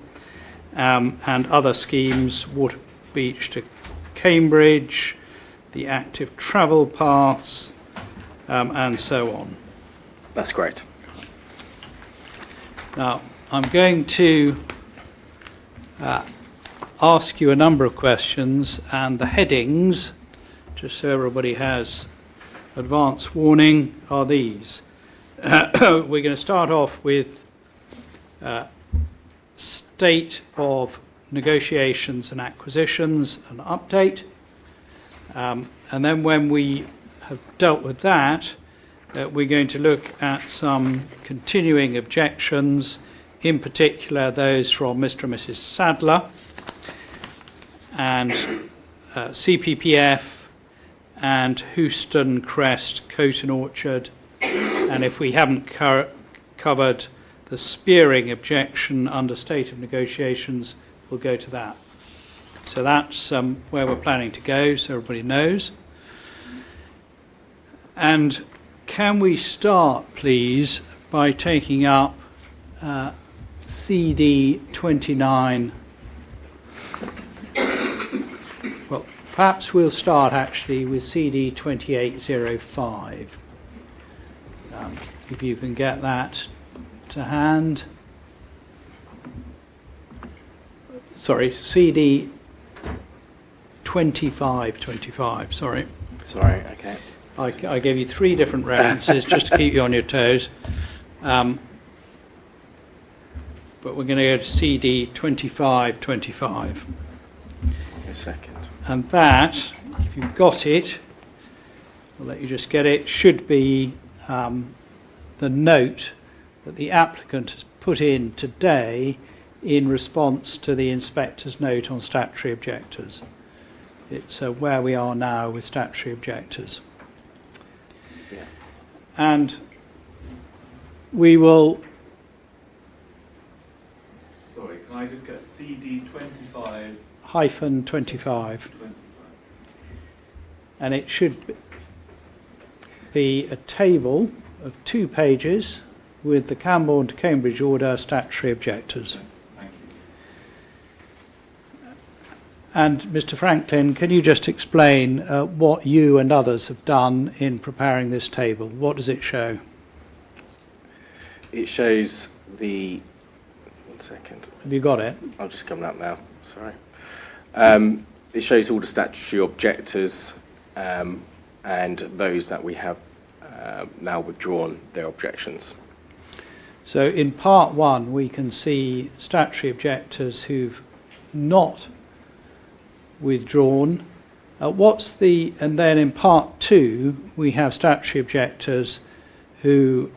and other schemes, Water Beach to Cambridge, the active travel paths, and so on. That's great. Now, I'm going to ask you a number of questions, and the headings, just so everybody has advance warning, are these. We're going to start off with state of negotiations and acquisitions, an update. And then when we have dealt with that, we're going to look at some continuing objections, in particular those from Mr. and Mrs. Sadler, and CPPF, and Houston, Crest, Coat and Orchard. And if we haven't covered the spearing objection under state of negotiations, we'll go to that. So that's where we're planning to go, so everybody knows. And can we start, please, by taking up CD 29 Well, perhaps we'll start actually with CD 2805. If you can get that to hand. Sorry, CD 2525, sorry. Sorry, okay. I gave you 3 different references just to keep you on your toes. But we're going to go to CD 2525. A second. And that, if you've got it, I'll let you just get it, should be the note that the applicant has put in today in response to the inspector's note on statutory objectors. It's where we are now with statutory objectors. Yeah. And we will... Sorry, can I just get CD 25? -25. 25. And it should be a table of 2 pages with the Cambourne to Cambridge order statutory objectors. Thank you. And Mr. Franklin, can you just explain what you and others have done in preparing this table? What does it show? It shows the... One second. Have you got it? I'll just come up now. Sorry. It shows all the statutory objectors and those that we have now withdrawn their objections. So in part 1 we can see statutory objectors who've not withdrawn. And then in part 2 we have statutory objectors who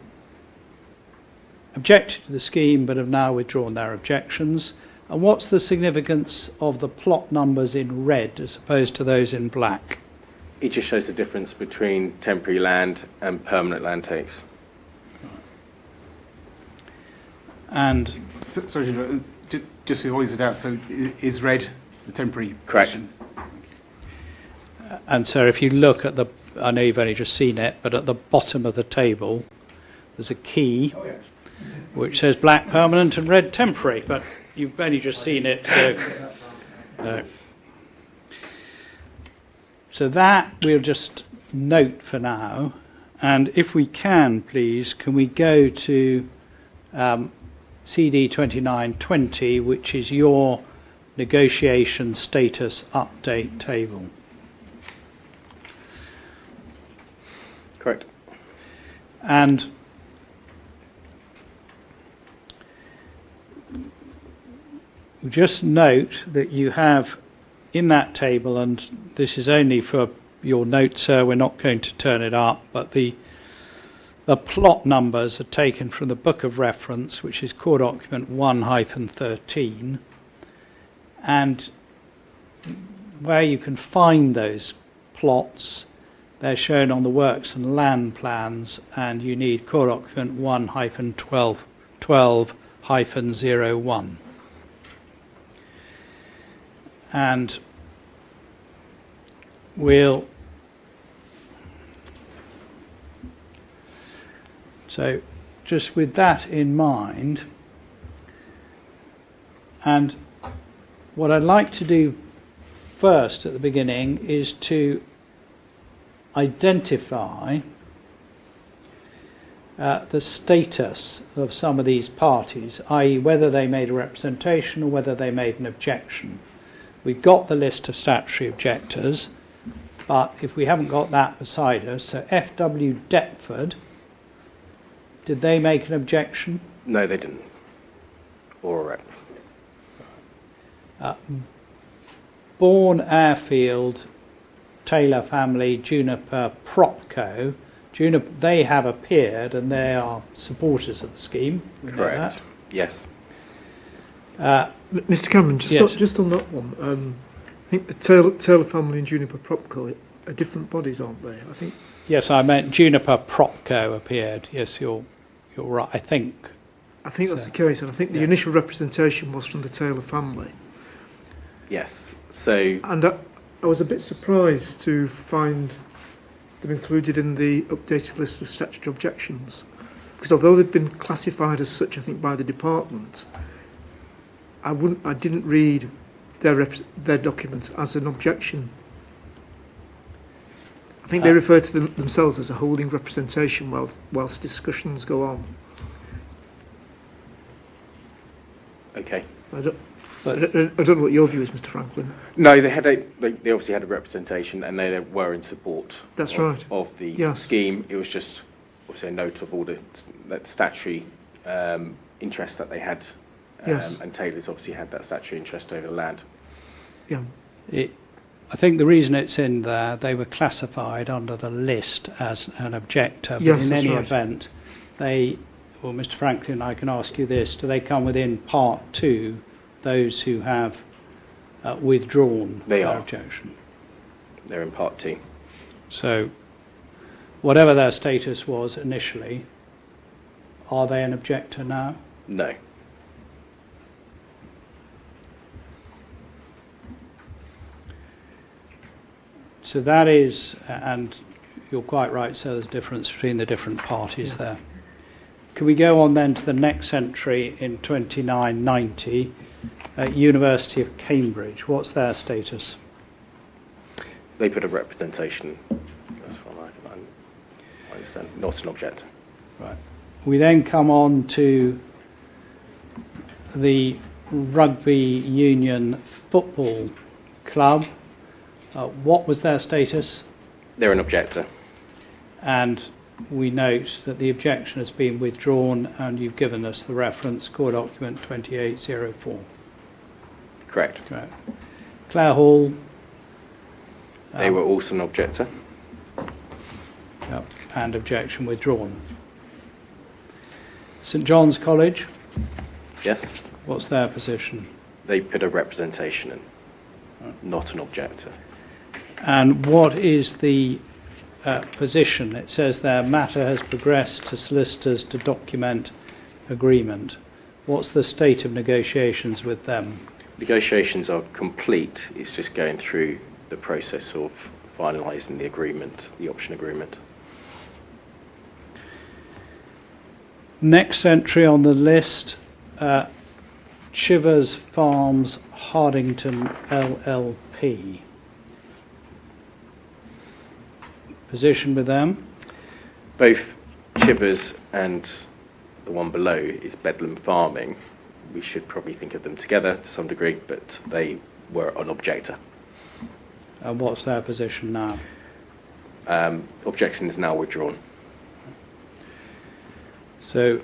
objected to the scheme but have now withdrawn their objections. And what's the significance of the plot numbers in red as opposed to those in black? It just shows the difference between temporary land and permanent land takes. And Sorry, to interrupt, just to avoid a doubt, so is red the temporary Correct. possession? And so if you look at the, I know you've only just seen it, but at the bottom of the table, there's a key which says black permanent and red temporary, but you've only just seen it, so... So that we'll just note for now. And if we can, please, can we go to CD 2920, which is your negotiation status update table. Correct. And just note that you have in that table, and this is only for your note, sir, we're not going to turn it up, but the plot numbers are taken from the book of reference, which is core document 1-13, and where you can find those plots, they're shown on the works and land plans, and you need core document 1-12-01. And we'll, so just with that in mind, and what I'd like to do first at the beginning is to identify the status of some of these parties, i.e. whether they made a representation or whether they made an objection. We've got the list of statutory objectors, but if we haven't got that beside us, so F.W. Deptford, did they make an objection? No, they didn't. All right. Bourne Airfield, Taylor family, Juniper Propco, they have appeared and they are supporters of the scheme. We know Correct. Yes. Mr. Cameron, Yes. just on that one, I think the Taylor family and Juniper Propco are different bodies, aren't they? I think. Yes, I meant Juniper Propco appeared. Yes, you're right. I think That's the case, and I think the initial representation was from the Taylor family. Yes. So And I was a bit surprised to find them included in the updated list of statutory objections, because although they've been classified as such, I think, by the department, I didn't read their documents as an objection. I think they refer to themselves as a holding representation whilst discussions go on. Okay. I don't know what your view is, Mr. Franklin. No, they obviously had a representation, and they were in support. That's right. Of the Yes. scheme. It was just obviously a note of all the statutory interests that they had, Yes. and Taylor's obviously had that statutory interest over the land. Yeah. I think the reason it's in there, they were classified under the list as an objector. But Yes, in that's any right. event, Mr. Franklin, I can ask you this: do they come within Part 2? Those who have withdrawn their objection. They're in Part 2. So, whatever their status was initially, are they an objector now? No. So that is, and you're quite right, so there's a difference between the different parties there. Can we go on then to the next entry in 2990, University of Cambridge? What's their status? They put a representation, that's what I understand, not an objector. Right. We then come on to the Rugby Union Football Club. What was their status? They're an objector. And we note that the objection has been withdrawn, and you've given us the reference, core document 2804. Correct. Correct. Clare Hall. They were also an objector. Yep, and objection withdrawn. St John's College, Yes. what's their position? They put a representation in, not an objector. And what is the position? It says their matter has progressed to solicitors to document agreement. What's the state of negotiations with them? Negotiations are complete. It's just going through the process of finalising the agreement, the option agreement. Next entry on the list, Chivers Farms Hardington LLP. Position with them? Both Chivers and the one below is Bedlam Farming. We should probably think of them together to some degree, but they were an objector. And what's their position now? Objection is now withdrawn. So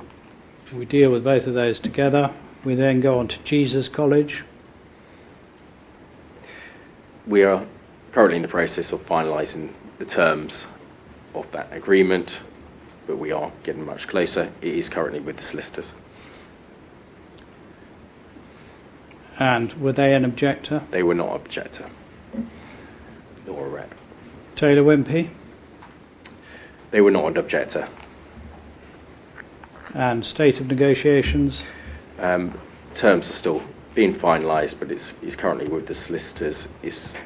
we deal with both of those together. We then go on to Jesus College. We are currently in the process of finalising the terms of that agreement, but we are getting much closer. It is currently with the solicitors. And were they an objector? They were not an objector, nor a rep. Taylor Wimpey? They were not an objector. And state of negotiations? Terms are still being finalised, but it's currently with the solicitors. It's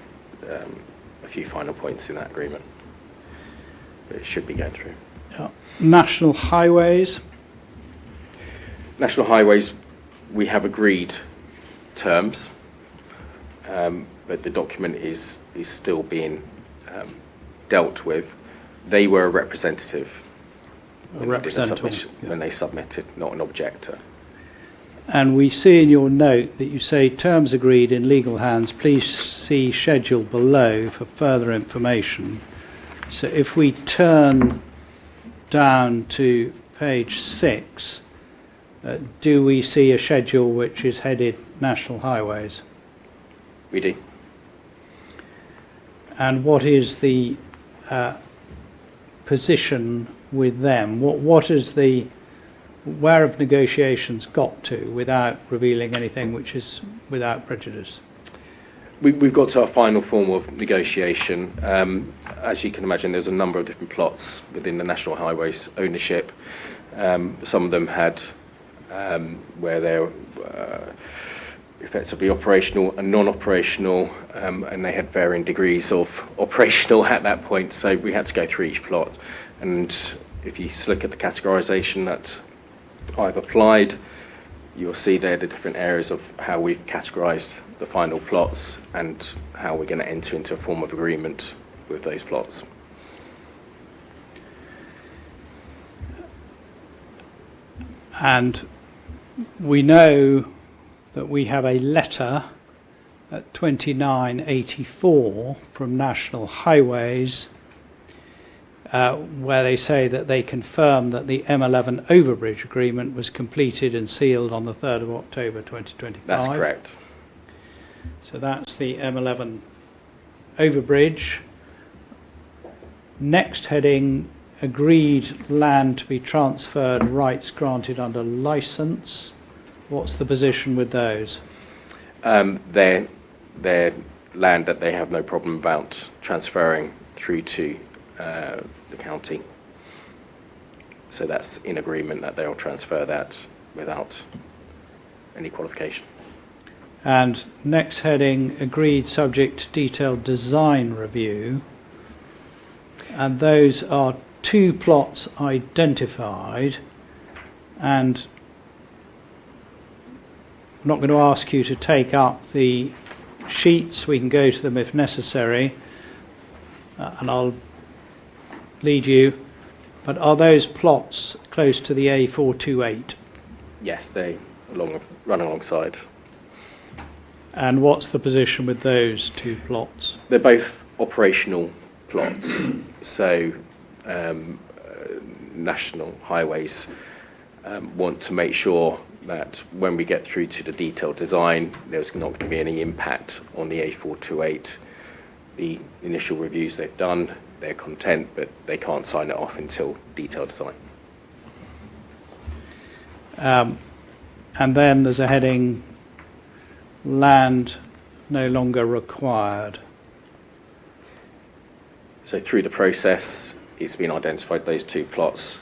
a few final points in that agreement, but it should be going through. Yeah. National Highways? National Highways, we have agreed terms, but the document is still being dealt with. They were a representative. When they submitted, not an objector. And we see in your note that you say terms agreed in legal hands. Please see schedule below for further information. So if we turn down to page 6, do we see a schedule which is headed National Highways? We do. And what is the position with them? What is where have negotiations got to without revealing anything which is without prejudice? We've got to our final form of negotiation. As you can imagine, there's a number of different plots within the National Highways ownership. Some of them had where they're effectively operational and non-operational, and they had varying degrees of operational at that point, so we had to go through each plot. And if you look at the categorisation that I've applied, you'll see there the different areas of how we've categorised the final plots and how we're going to enter into a form of agreement with those plots. And we know that we have a letter at 2984 from National Highways where they say that they confirm that the M11 overbridge agreement was completed and sealed on the 3rd of October 2025. That's correct. So that's the M11 overbridge. Next heading, agreed land to be transferred, rights granted under licence. What's the position with those? They're land that they have no problem about transferring through to the county. So that's in agreement that they'll transfer that without any qualification. And next heading, agreed subject to detailed design review. And those are 2 plots identified, and I'm not going to ask you to take up the sheets, we can go to them if necessary, and I'll lead you, but are those plots close to the A428? Yes, they run alongside. And what's the position with those 2 plots? They're both operational plots, so National Highways want to make sure that when we get through to the detailed design, there's not going to be any impact on the A428. The initial reviews they've done, they're content, but they can't sign it off until detailed design. And then there's a heading, land no longer required. So through the process, it's been identified those 2 plots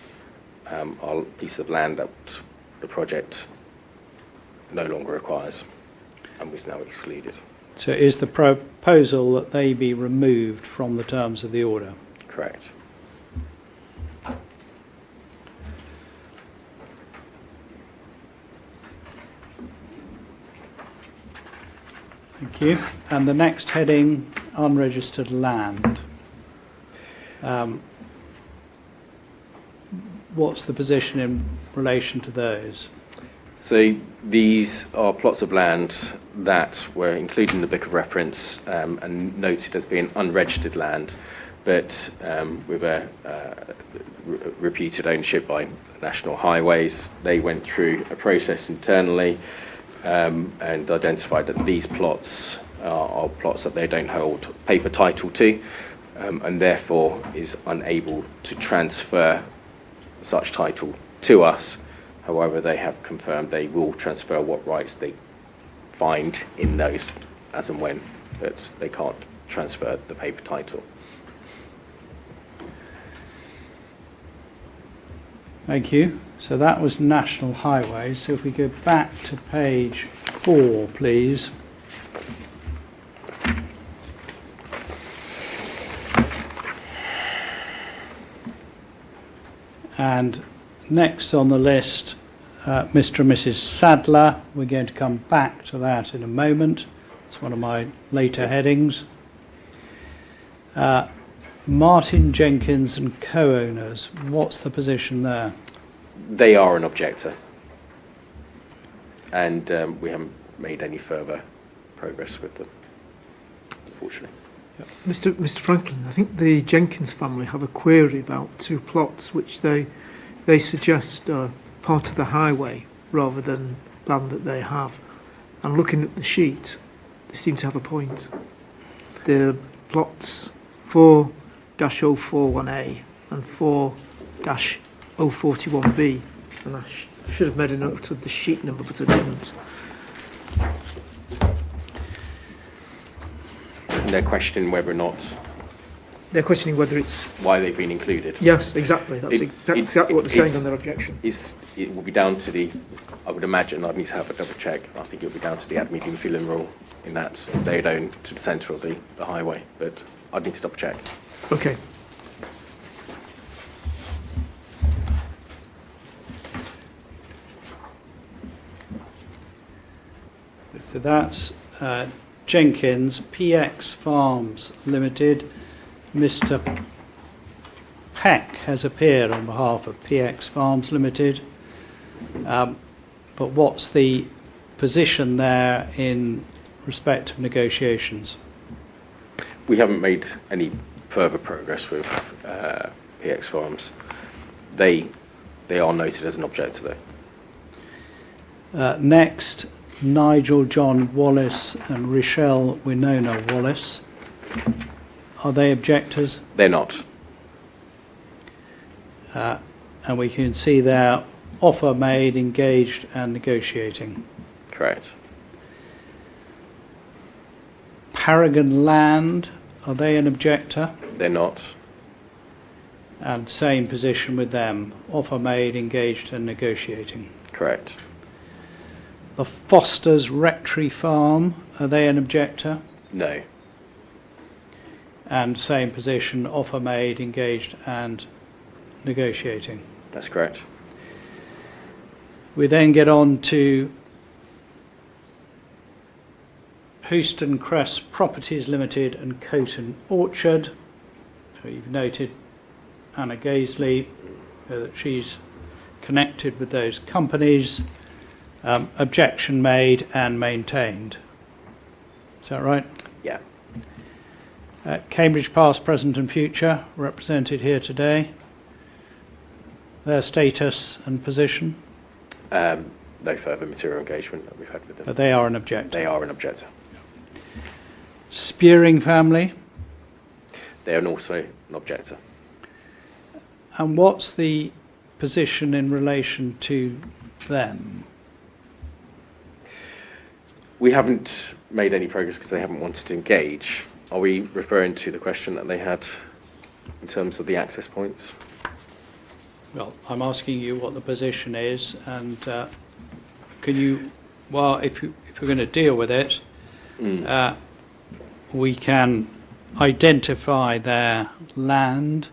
are pieces of land that the project no longer requires, and we've now excluded. So is the proposal that they be removed from the terms of the order? Correct. Thank you. And the next heading, unregistered land. What's the position in relation to those? So these are plots of land that were included in the book of reference and noted as being unregistered land, but with a reputed ownership by National Highways. They went through a process internally and identified that these plots are plots that they don't hold paper title to, and therefore is unable to transfer such title to us. However, they have confirmed they will transfer what rights they find in those as and when, but they can't transfer the paper title. Thank you. So that was National Highways. So if we go back to page 4, please. And next on the list, Mr. and Mrs. Sadler. We're going to come back to that in a moment. It's one of my later headings. Martin Jenkins and co-owners. What's the position there? They are an objector, and we haven't made any further progress with them, unfortunately. Mr. Franklin, I think the Jenkins family have a query about 2 plots which they suggest are part of the highway rather than land that they have. And looking at the sheet, they seem to have a point. The plots 4-041A and 4-041B. And I should have made a note of the sheet number, but I didn't. And they're questioning whether or not They're questioning whether it's... why they've been included. Yes, exactly. That's exactly what they're saying on their objection. It will be down to the, I would imagine, I'd need to have a double check. I think it will be down to the ad medium feeling rule in that they'd own to the centre of the highway, but I'd need to double check. Okay. So that's Jenkins, PX Farms Limited. Mr. Peck has appeared on behalf of PX Farms Limited. But what's the position there in respect of negotiations? We haven't made any further progress with PX Farms. They are noted as an objector, though. Next, Nigel John Wallace and Rochelle Winona Wallace. Are they objectors? They're not. And we can see there offer made, engaged and negotiating. Correct. Paragon Land, are they an objector? They're not. And same position with them, offer made, engaged and negotiating. Correct. The Foster's Rectory Farm, are they an objector? No. And same position, offer made, engaged and negotiating. That's correct. We then get on to Houston Crest Properties Limited and Coton Orchard. So you've noted Anna Gaisley, that she's connected with those companies. Objection made and maintained. Is that right? Yeah. Cambridge Past, Present and Future, represented here today. Their status and position? No further material engagement that we've had with them. But they are an objector. They are an objector. Spearing family. They are also an objector. And what's the position in relation to them? We haven't made any progress because they haven't wanted to engage. Are we referring to the question that they had in terms of the access points? Well, I'm asking you what the position is, and can you, well, if we're going to deal with it, we can identify their land,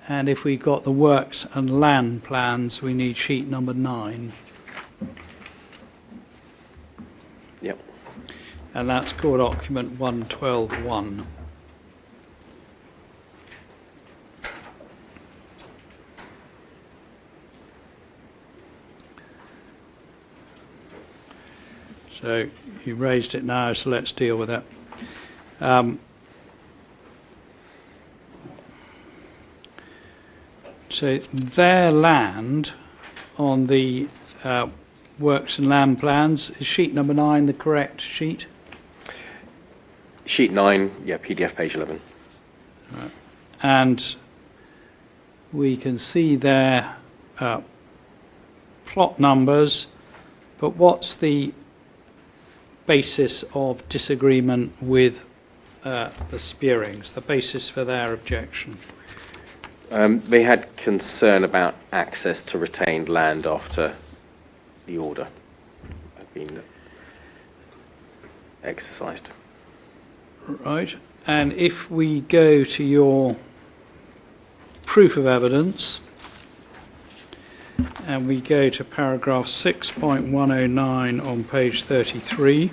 and if we got the works and land plans, we need sheet number 9. Yep. And that's called document 112.1. So you raised it now, so let's deal with it. So their land on the works and land plans, is sheet number 9 the correct sheet? Sheet 9, yeah, PDF page 11. Right. And we can see their plot numbers, but what's the basis of disagreement with the Spearings, the basis for their objection? They had concern about access to retained land after the order had been exercised. Right, and if we go to your proof of evidence and we go to paragraph 6.109 on page 33,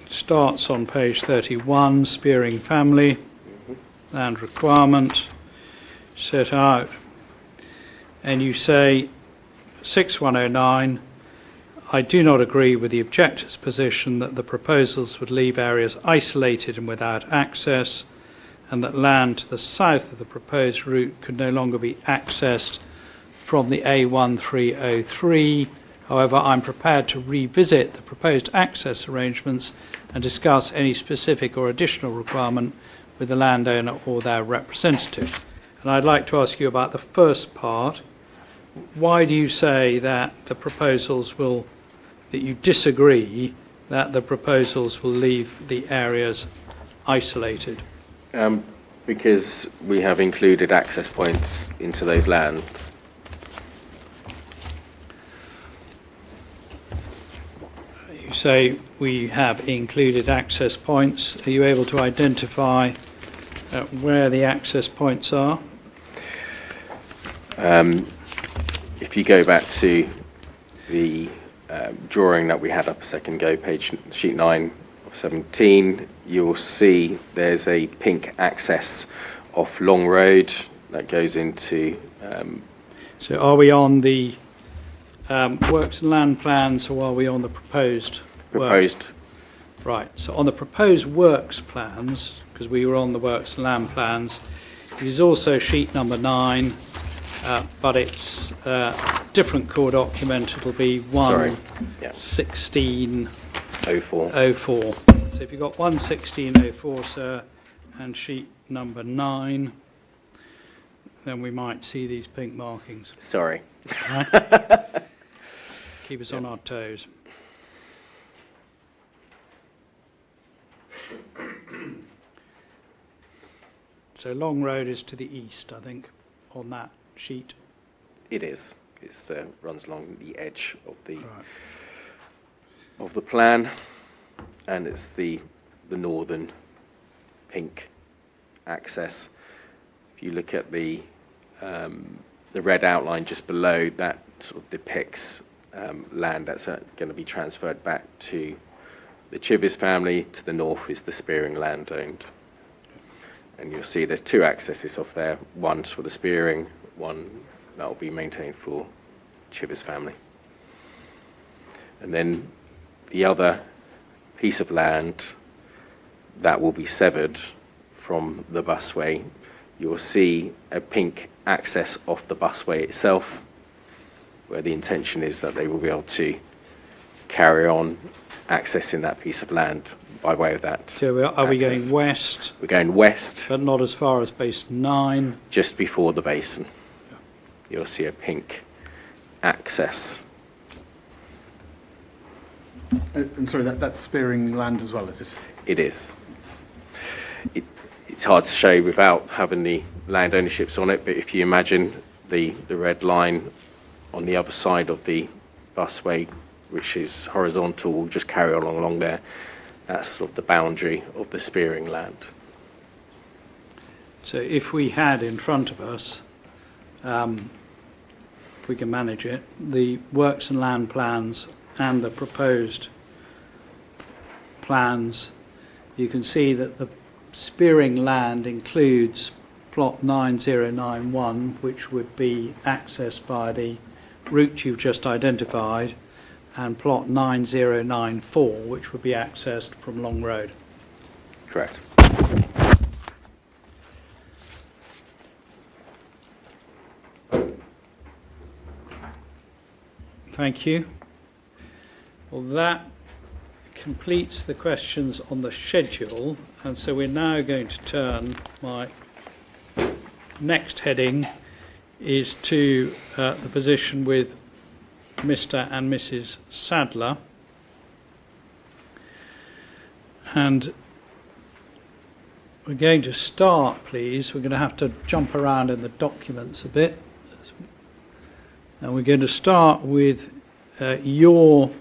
starts on page 31, Spearing family, land requirement set out, and you say 6109, I do not agree with the objector's position that the proposals would leave areas isolated and without access, and that land to the south of the proposed route could no longer be accessed from the A1303. However, I'm prepared to revisit the proposed access arrangements and discuss any specific or additional requirement with the landowner or their representative. And I'd like to ask you about the first part. Why do you say that the proposals will, that you disagree that the proposals will leave the areas isolated? Because we have included access points into those lands. You say we have included access points. Are you able to identify where the access points are? If you go back to the drawing that we had up a second ago, sheet 9 of 17, you'll see there's a pink access off Long Road that goes into. So are we on the works and land plans, or are we on the proposed? Proposed. Right, so on the proposed works plans, because we were on the works and land plans, it is also sheet number 9, but it's a different core document. It'll be Sorry. Yeah. 1604. So if you've got 11604, sir, and sheet number 9, then we might see these pink markings. Sorry. Right? Keep us on our toes. So Long Road is to the east, I think, on that sheet. It is. It runs along the edge of the Right. of the plan, and it's the northern pink access. If you look at the red outline just below, that sort of depicts land that's going to be transferred back to the Chivis family. To the north is the Spearing land owned. And you'll see there's 2 accesses off there, one for the Spearing, one that will be maintained for Chivis family. And then the other piece of land that will be severed from the busway, you'll see a pink access off the busway itself, where the intention is that they will be able to carry on accessing that piece of land by way of that. So are we access. going west, We're going west, but not as far as basin 9? just before the basin. You'll see a pink access. And sorry, that's Spearing land as well, is it? It is. It's hard to show without having the land ownerships on it, but if you imagine the red line on the other side of the busway, which is horizontal, will just carry on along there. That's sort of the boundary of the Spearing land. So if we had in front of us, if we can manage it, the works and land plans and the proposed plans, you can see that the Spearing land includes plot 9091, which would be accessed by the route you've just identified, and plot 9094, which would be accessed from Long Road. Correct. Thank you. Well, that completes the questions on the schedule, and so we're now going to turn, my next heading is to the position with Mr. and Mrs. Sadler. And we're going to start, please. We're going to have to jump around in the documents a bit. And we're going to start with the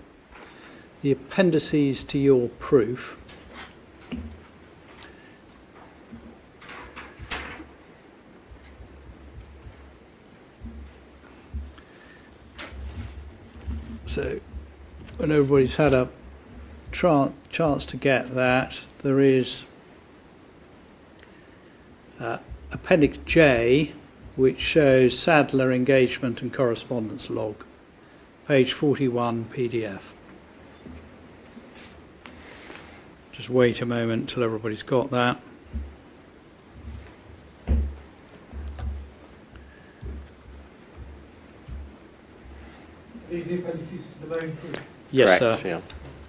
appendices to your proof. So when everybody's had a chance to get that, there is Appendix J, which shows Sadler engagement and correspondence log, page 41 PDF. Just wait a moment till everybody's got that. These are the appendices to the main proof. Yes, Correct, sir. yeah.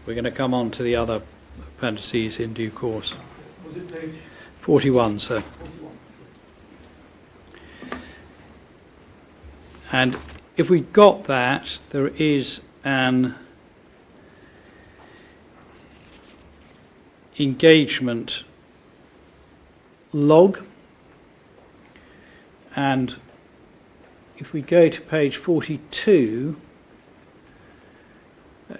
We're going to come on to the other appendices in due course. Was it page 41, sir. 41? And if we got that, there is an engagement log, and if we go to page 42,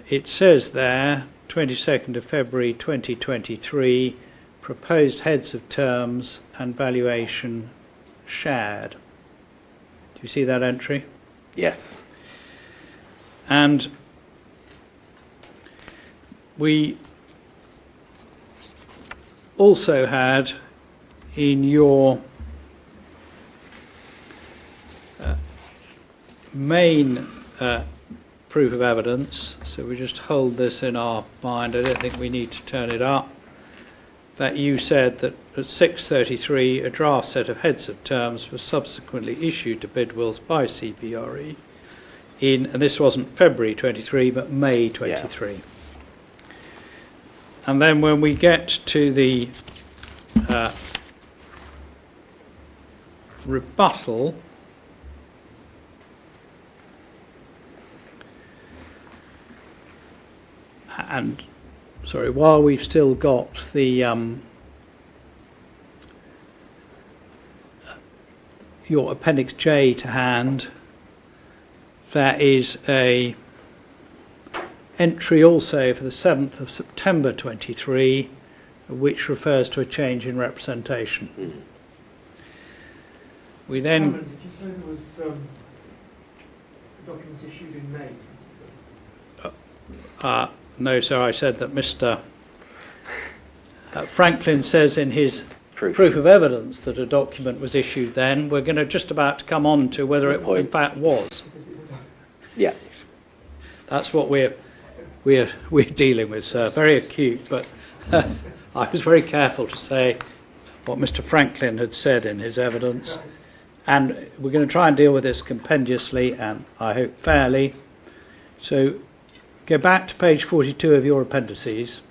it says there 22nd of February 2023, proposed heads of terms and valuation shared. Do you see that entry? Yes. And we also had in your main proof of evidence, so we just hold this in our mind, I don't think we need to turn it up, that you said that at 6:33 a draft set of heads of terms was subsequently issued to Bidwills by CPRE and this wasn't February 23 but May 23. Yeah. And then when we get to the rebuttal, and sorry, while we've still got the your Appendix J to hand, there is a entry also for the 7th of September 23, which refers to a change in representation. Mm. We then... Did you say there was a document issued in May? No, sir, I said that Mr. Franklin says in his proof of evidence that a document was issued then. We're going to just about to come on to whether it in fact was. Yeah. That's what we're dealing with, sir. Very acute, but I was very careful to say what Mr. Franklin had said in his evidence. And we're going to try and deal with this compendiously and I hope fairly. So go back to page 42 of your appendices.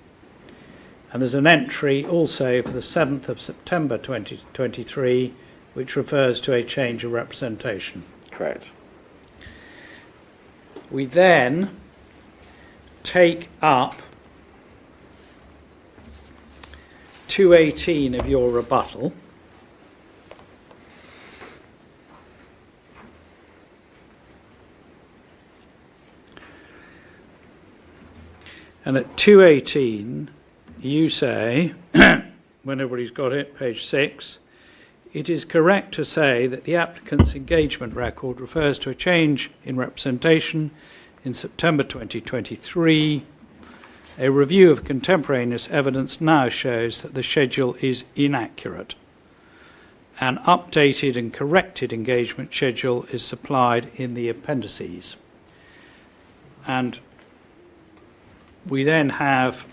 And there's an entry also for the 7th of September 2023, which refers to a change of representation. Correct. We then take up 218 of your rebuttal. And at 218, you say, when everybody's got it, page 6, it is correct to say that the applicant's engagement record refers to a change in representation in September 2023. A review of contemporaneous evidence now shows that the schedule is inaccurate. An updated and corrected engagement schedule is supplied in the appendices. And we then have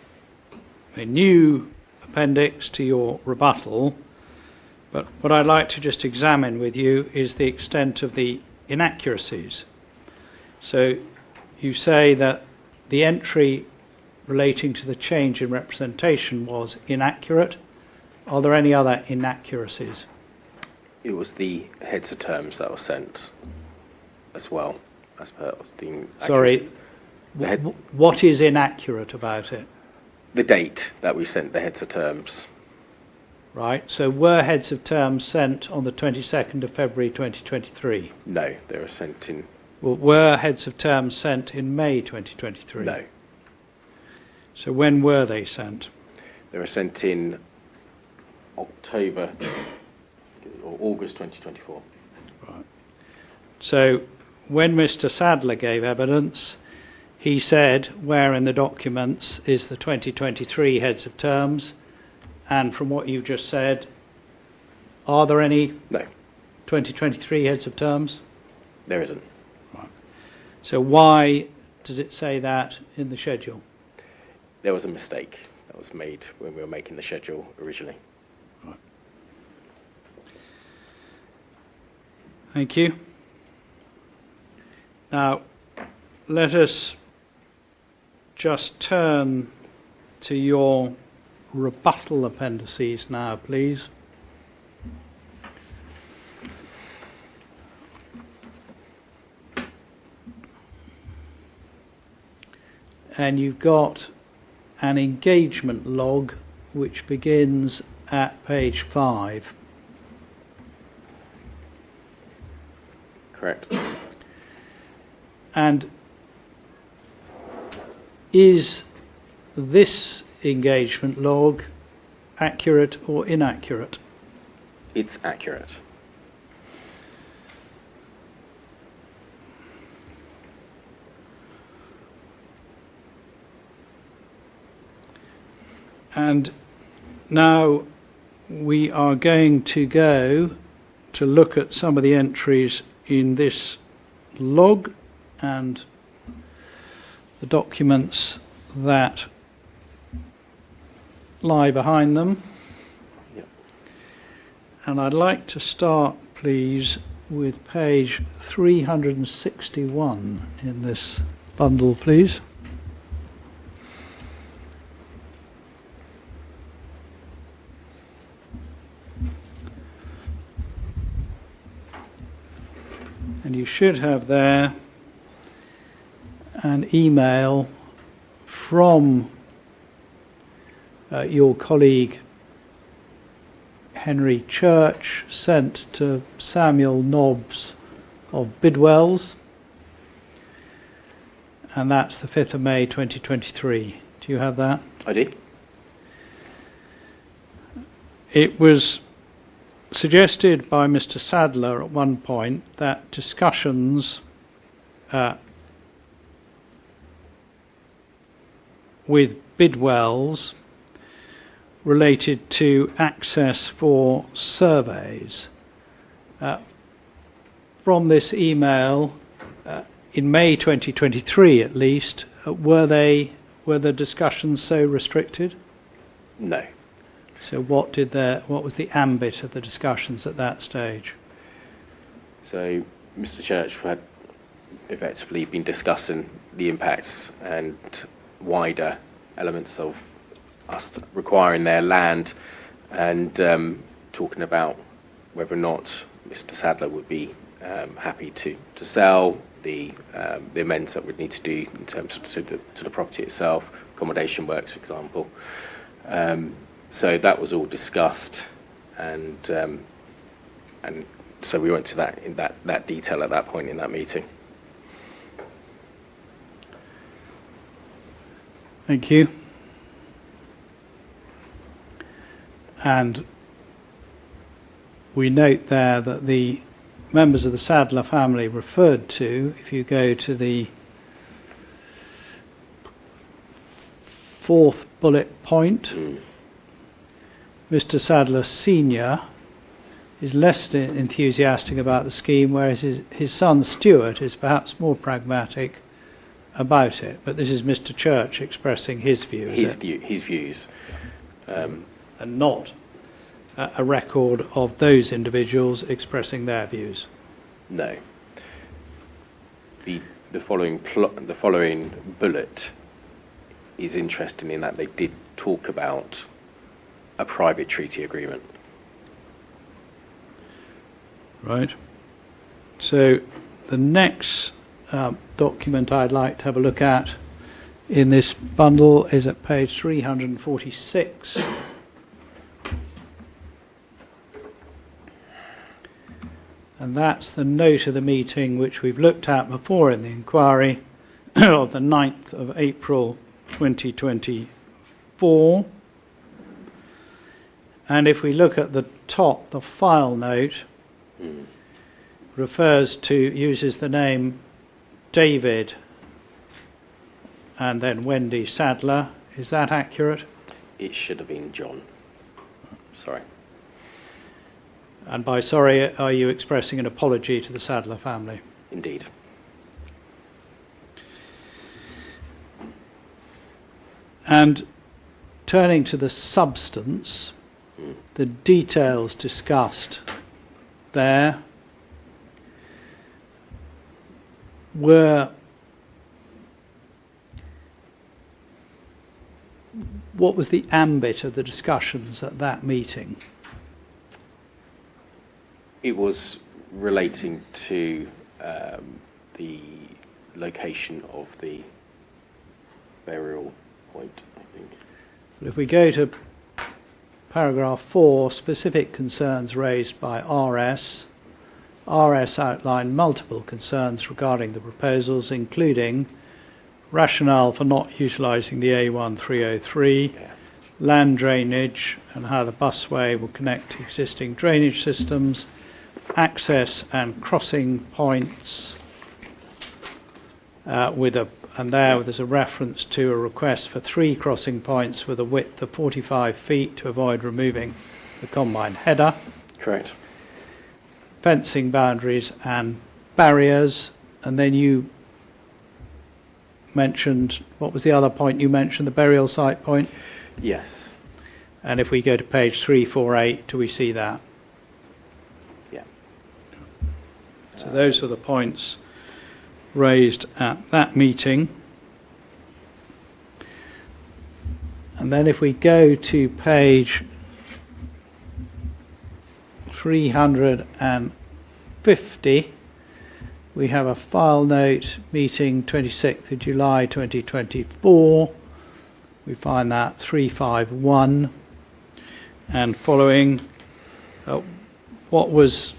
a new appendix to your rebuttal, but what I'd like to just examine with you is the extent of the inaccuracies. So you say that the entry relating to the change in representation was inaccurate. Are there any other inaccuracies? It was the heads of terms that were sent as well, as per the Sorry, what is inaccurate about it? The date that we sent the heads of terms. Right, so were heads of terms sent on the 22nd of February 2023? No, they were sent in... Well, were heads of terms sent in May 2023? No. So when were they sent? They were sent in October or August 2024. Right. So when Mr. Sadler gave evidence, he said where in the documents is the 2023 heads of terms, and from what you've just said, are there any No. 2023 heads of terms? There isn't. Right. So why does it say that in the schedule? There was a mistake that was made when we were making the schedule originally. Right. Thank you. Now, let us just turn to your rebuttal appendices now, please. And you've got an engagement log which begins at page 5. Correct. And is this engagement log accurate or inaccurate? It's accurate. And now we are going to go to look at some of the entries in this log and the documents that lie behind them. Yep. And I'd like to start, please, with page 361 in this bundle, please. And you should have there an email from your colleague Henry Church, sent to Samuel Nobbs of Bidwells, and that's the 5th of May 2023. Do you have that? I do. It was suggested by Mr. Sadler at one point that discussions with Bidwells related to access for surveys. From this email, in May 2023 at least, were the discussions so restricted? No. So what was the ambit of the discussions at that stage? So Mr. Church had effectively been discussing the impacts and wider elements of us requiring their land, and talking about whether or not Mr. Sadler would be happy to sell, the amends that we'd need to do in terms of to the property itself, accommodation works, for example. So that was all discussed, and so we went to that in that detail at that point in that meeting. Thank you. And we note there that the members of the Sadler family referred to, if you go to the 4th bullet point, Mr. Sadler Senior is less enthusiastic about the scheme, whereas his son Stuart is perhaps more pragmatic about it. But this is Mr. Church expressing his view, His views. and not a record of those individuals expressing their views. No. The following bullet is interesting in that they did talk about a private treaty agreement. Right. So the next document I'd like to have a look at in this bundle is at page 346. And that's the note of the meeting which we've looked at before in the inquiry of the 9th of April 2024. And if we look at the top, the file note uses the name David and then Wendy Sadler. Is that accurate? It should have been John. Sorry. And by sorry, are you expressing an apology to the Sadler family? Indeed. And turning to the substance, the details discussed there were what was the ambit of the discussions at that meeting? It was relating to the location of the burial point, I think. But if we go to paragraph 4, specific concerns raised by RS outlined multiple concerns regarding the proposals, including rationale for not utilising the A1303, land drainage and how the busway will connect to existing drainage systems, access and crossing points with a and there's a reference to a request for 3 crossing points with a width of 45 feet to avoid removing the combine header, Correct. fencing boundaries and barriers. And then you mentioned, what was the other point you mentioned, the burial site point? Yes. And if we go to page 348, do we see that? Yeah. So those are the points raised at that meeting. And then if we go to page 350, we have a file note meeting 26th of July 2024. We find that 351 and following. What was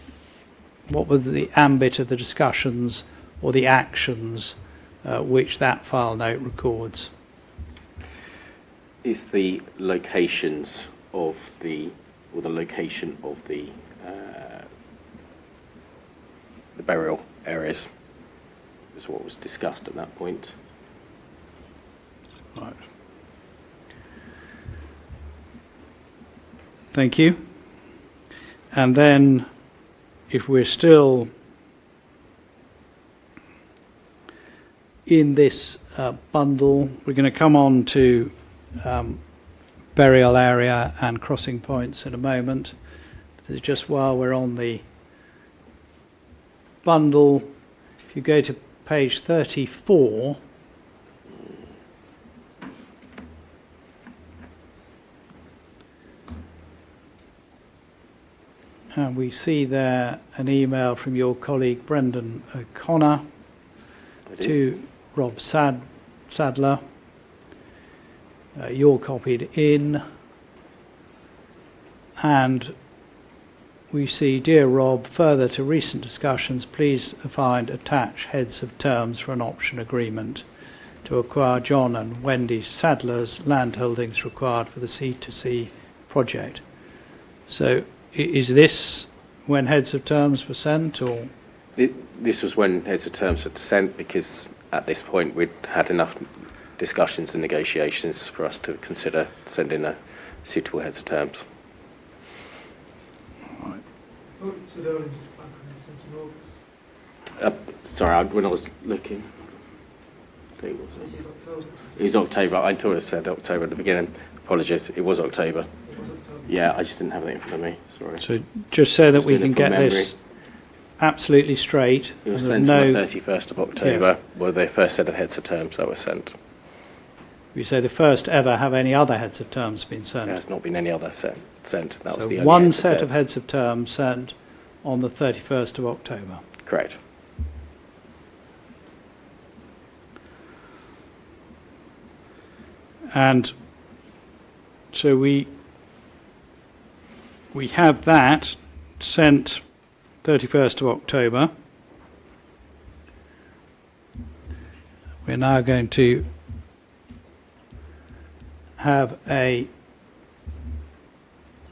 the ambit of the discussions or the actions which that file note records? Is the locations of the location of the burial areas is what was discussed at that point. Right. Thank you. And then if we're still in this bundle, we're going to come on to burial area and crossing points in a moment. This is just while we're on the bundle. If you go to page 34, and we see there an email from your colleague Brendan O'Connor to Rob Sadler. You're copied in, and we see, dear Rob, further to recent discussions, please find attached heads of terms for an option agreement to acquire John and Wendy Sadler's land holdings required for the C2C project. So is this when heads of terms were sent, or? This was when heads of terms were sent, because at this point we'd had enough discussions and negotiations for us to consider sending a suitable heads of terms. Sorry, when I was looking, it was October. I thought it said October at the beginning. Apologies, it was October. Yeah, I just didn't have that in front of me. Sorry. So just so that Just we doing can it from get memory. this absolutely straight. It was and sent on no, the 31st of October, were the first set of heads of terms that were sent. we say the first ever, have any other heads of terms been sent? There has not been any other sent. That was So the only one heads set of terms. heads of terms sent on the 31st of October. Correct. And so we have that sent 31st of October. We're now going to have and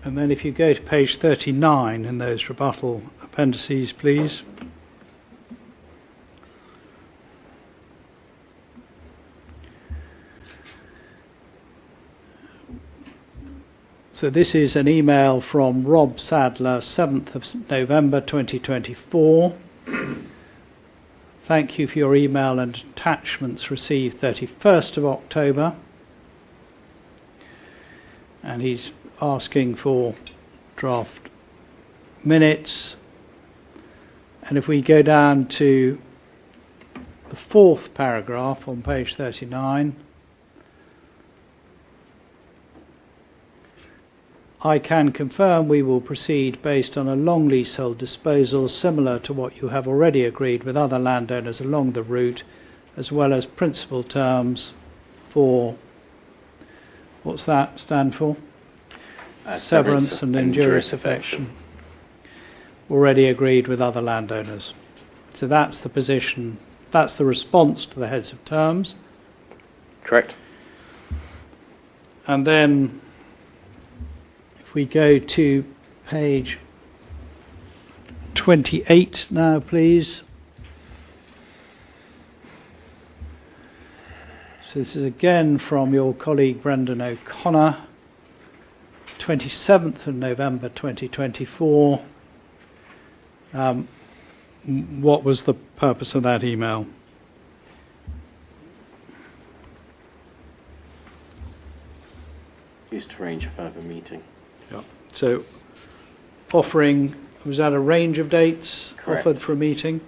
then if you go to page 39 in those rebuttal appendices, please. So this is an email from Rob Sadler, 7th of November 2024. Thank you for your email and attachments received 31st of October. And he's asking for draft minutes. And if we go down to the 4th paragraph on page 39, I can confirm we will proceed based on a long leasehold disposal similar to what you have already agreed with other landowners along the route, as well as principal terms for, what's that stand for? Severance and injurious affection. Already agreed with other landowners. So that's the position, that's the response to the heads of terms. Correct. And then if we go to page 28 now, please. So this is again from your colleague Brendan O'Connor, 27th of November 2024. What was the purpose of that email? Used to arrange a further meeting. Yeah. So offering, was that a range of dates Correct. offered for a meeting?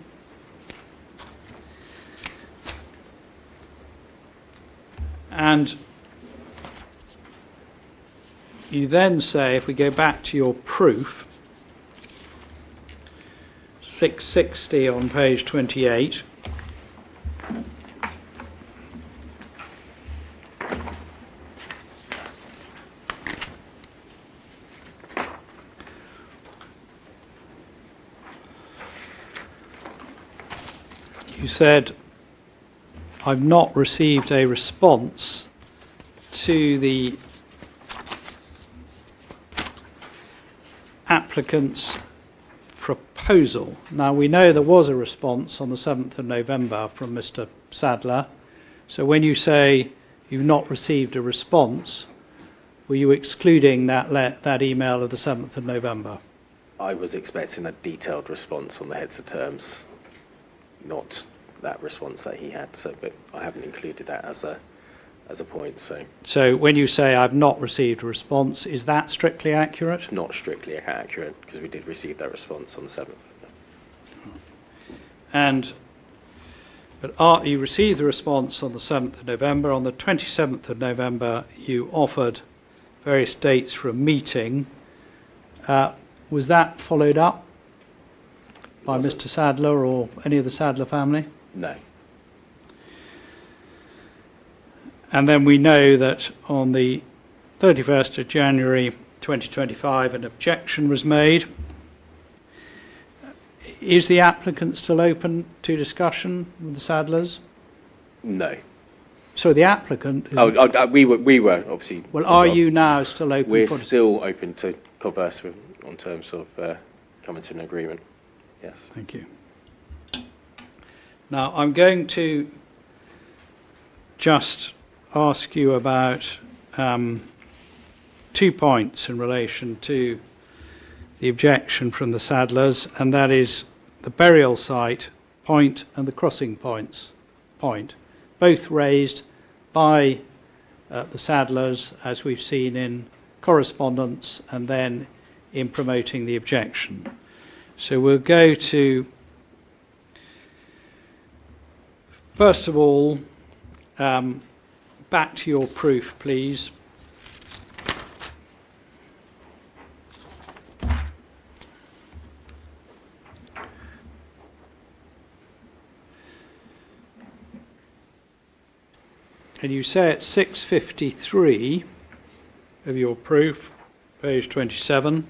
And you then say, if we go back to your proof, 660 on page 28, you said, I've not received a response to the applicant's proposal. Now, we know there was a response on the 7th of November from Mr. Sadler. So when you say you've not received a response, were you excluding that email of the 7th of November? I was expecting a detailed response on the heads of terms, not that response that he had. So, but I haven't included that as a point. So when you say I've not received a response, is that strictly accurate? It's not strictly accurate because we did receive that response on the 7th. But you received the response on the 7th of November. On the 27th of November, you offered various dates for a meeting. Was that followed up by Mr. Sadler or any of the Sadler family? No. And then we know that on the 31st of January 2025, an objection was made. Is the applicant still open to discussion with the Sadlers? No. So the applicant... We were obviously... Well, are you now still open? We're still open to converse with on terms of coming to an agreement. Yes. Thank you. Now, I'm going to just ask you about 2 points in relation to the objection from the Sadlers, and that is the burial site point and the crossing point, both raised by the Sadlers, as we've seen in correspondence and then in promoting the objection. So we'll go to, first of all, back to your proof, please. And you say at 653 of your proof, page 27,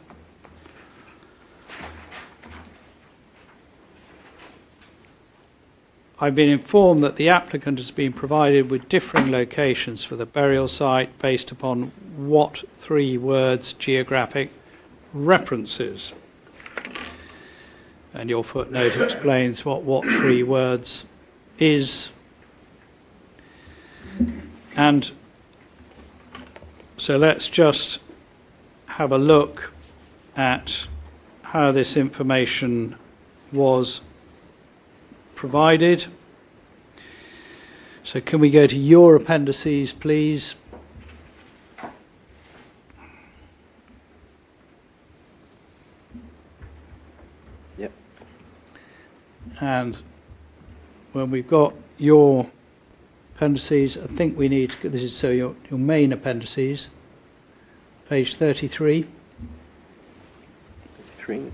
I've been informed that the applicant has been provided with differing locations for the burial site based upon what 3 words geographic references. And your footnote explains what 3 words is. And so let's just have a look at how this information was provided. So can we go to your appendices, please? Yep. And when we've got your appendices, I think we need to, this is so your main appendices, page 33. 3.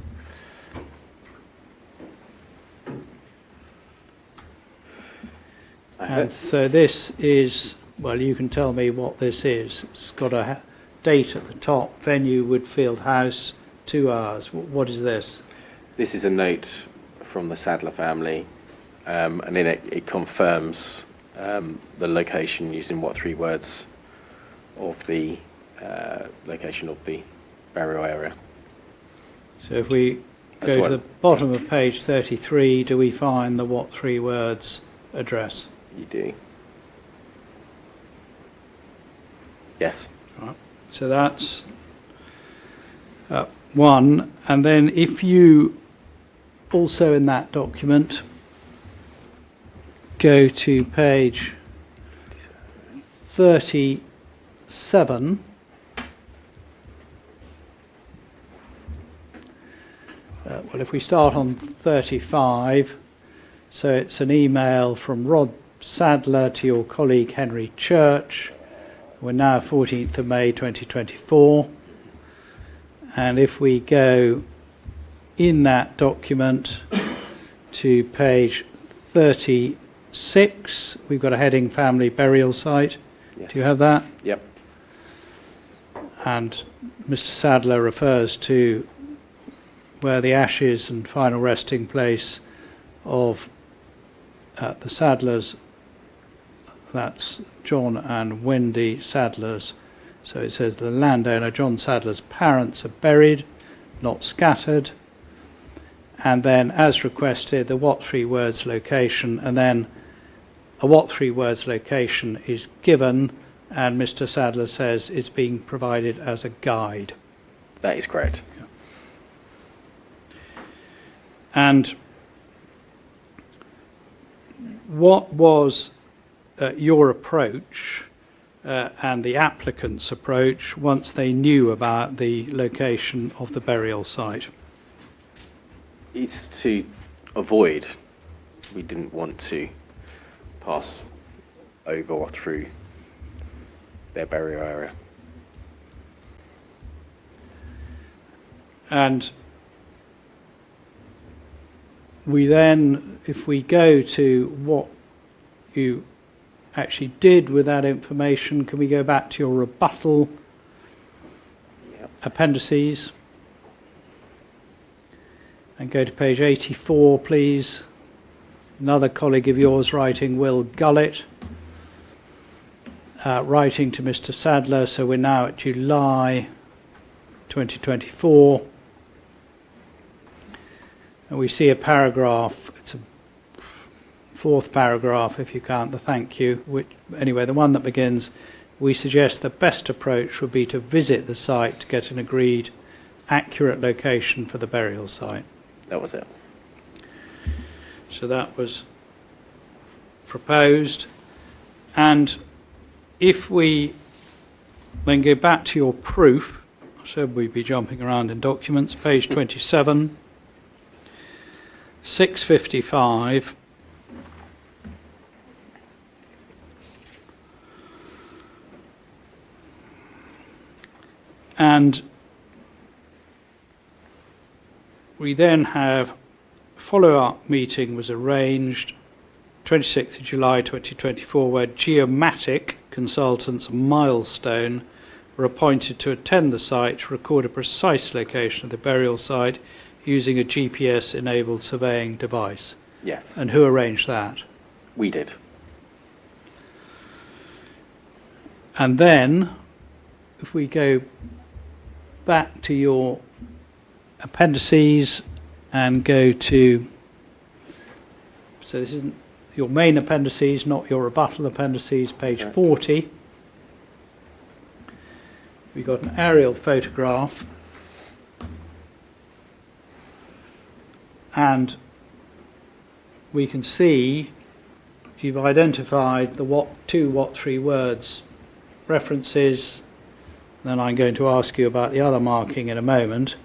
And so this is, well, you can tell me what this is. It's got a date at the top, venue Woodfield House, 2 hours. What is this? This is a note from the Sadler family, and in it confirms the location using what 3 words of the location of the burial area. So if we As go well. to the bottom of page 33, do we find the what 3 words address? You do. Yes. So that's one. And then if you also in that document go to page 37, well, if we start on 35, so it's an email from Rod Sadler to your colleague Henry Church. We're now 14th of May 2024. And if we go in that document to page 36, we've got a heading family burial site. Yes. Do you have that? Yep. And Mr. Sadler refers to where the ashes and final resting place of the Sadlers, that's John and Wendy Sadlers. So it says the landowner John Sadler's parents are buried, not scattered. And then, as requested, the what three words location, and then a what three words location is given, and Mr. Sadler says it's being provided as a guide. That is correct. And what was your approach and the applicant's approach once they knew about the location of the burial site? It's to avoid, we didn't want to pass over or through their burial area. And we then, if we go to what you actually did with that information, can we go back to your rebuttal appendices and go to page 84, please? Another colleague of yours writing, Will Gullett, writing to Mr. Sadler, so we're now at July 2024. And we see a paragraph, it's a fourth paragraph if you count the thank you, which, anyway, the one that begins, we suggest the best approach would be to visit the site to get an agreed accurate location for the burial site. That was it. So that was proposed. And if we then go back to your proof, so we'd be jumping around in documents, page 27, 655, and we then have follow-up meeting was arranged 26th of July 2024, where Geomatic consultants Milestone were appointed to attend the site to record a precise location of the burial site using a GPS-enabled surveying device. Yes. And who arranged that? We did. And then, if we go back to your appendices and go to, so this isn't your main appendices, not your rebuttal appendices, page 40. We've got an aerial photograph, and we can see you've identified the what three words references. Then I'm going to ask you about the other marking in a moment.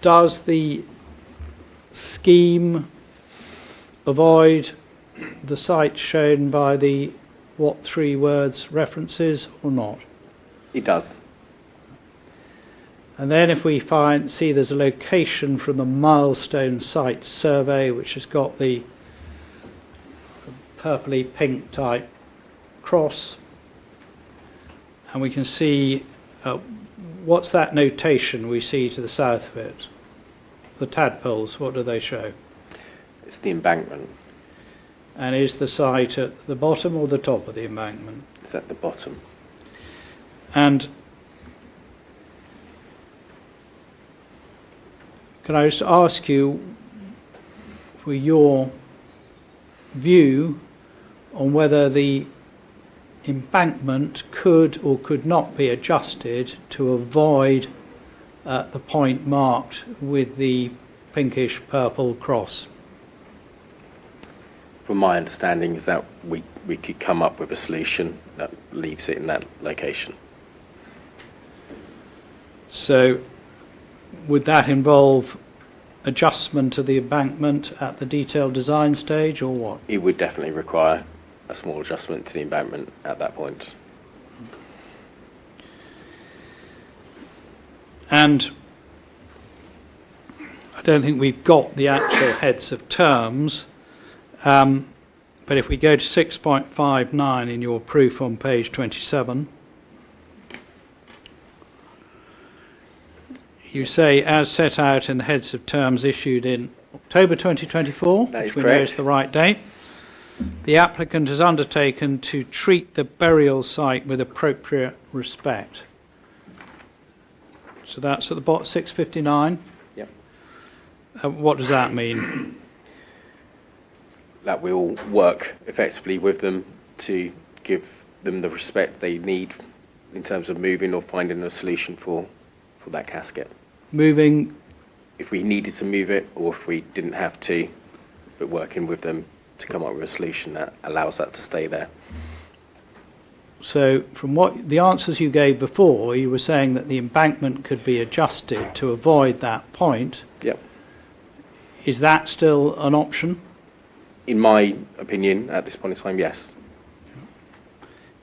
Does the scheme avoid the site shown by the what three words references or not? It does. And then if we see there's a location from the Milestone site survey, which has got the purpley pink type cross, and we can see what's that notation we see to the south of it? The tadpoles, what do they show? It's the embankment. And is the site at the bottom or the top of the embankment? It's at the bottom. And can I just ask you for your view on whether the embankment could or could not be adjusted to avoid the point marked with the pinkish purple cross? From my understanding is that we could come up with a solution that leaves it in that location. So would that involve adjustment of the embankment at the detailed design stage, or what? It would definitely require a small adjustment to the embankment at that point. And I don't think we've got the actual heads of terms, but if we go to 6.59 in your proof on page 27, you say, as set out in the heads of terms issued in October 2024, that is which we know is correct. the right date, the applicant has undertaken to treat the burial site with appropriate respect. So that's at the bottom, 659. Yep. What does that mean? That we'll work effectively with them to give them the respect they need in terms of moving or finding a solution for that casket. Moving, If we needed to move it or if we didn't have to, but working with them to come up with a solution that allows that to stay there. so from what the answers you gave before, you were saying that the embankment could be adjusted to avoid that point. Yep. Is that still an option? In my opinion, at this point in time, yes.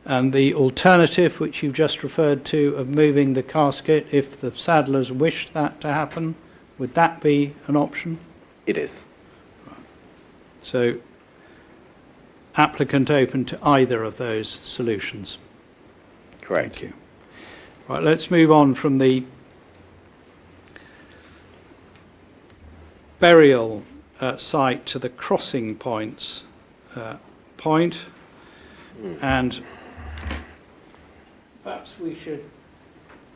And the alternative, which you've just referred to, of moving the casket, if the saddlers wished that to happen, would that be an option? It is. So, applicant open to either of those solutions? Correct. Thank you. Right, let's move on from the burial site to the crossing points point. And perhaps we should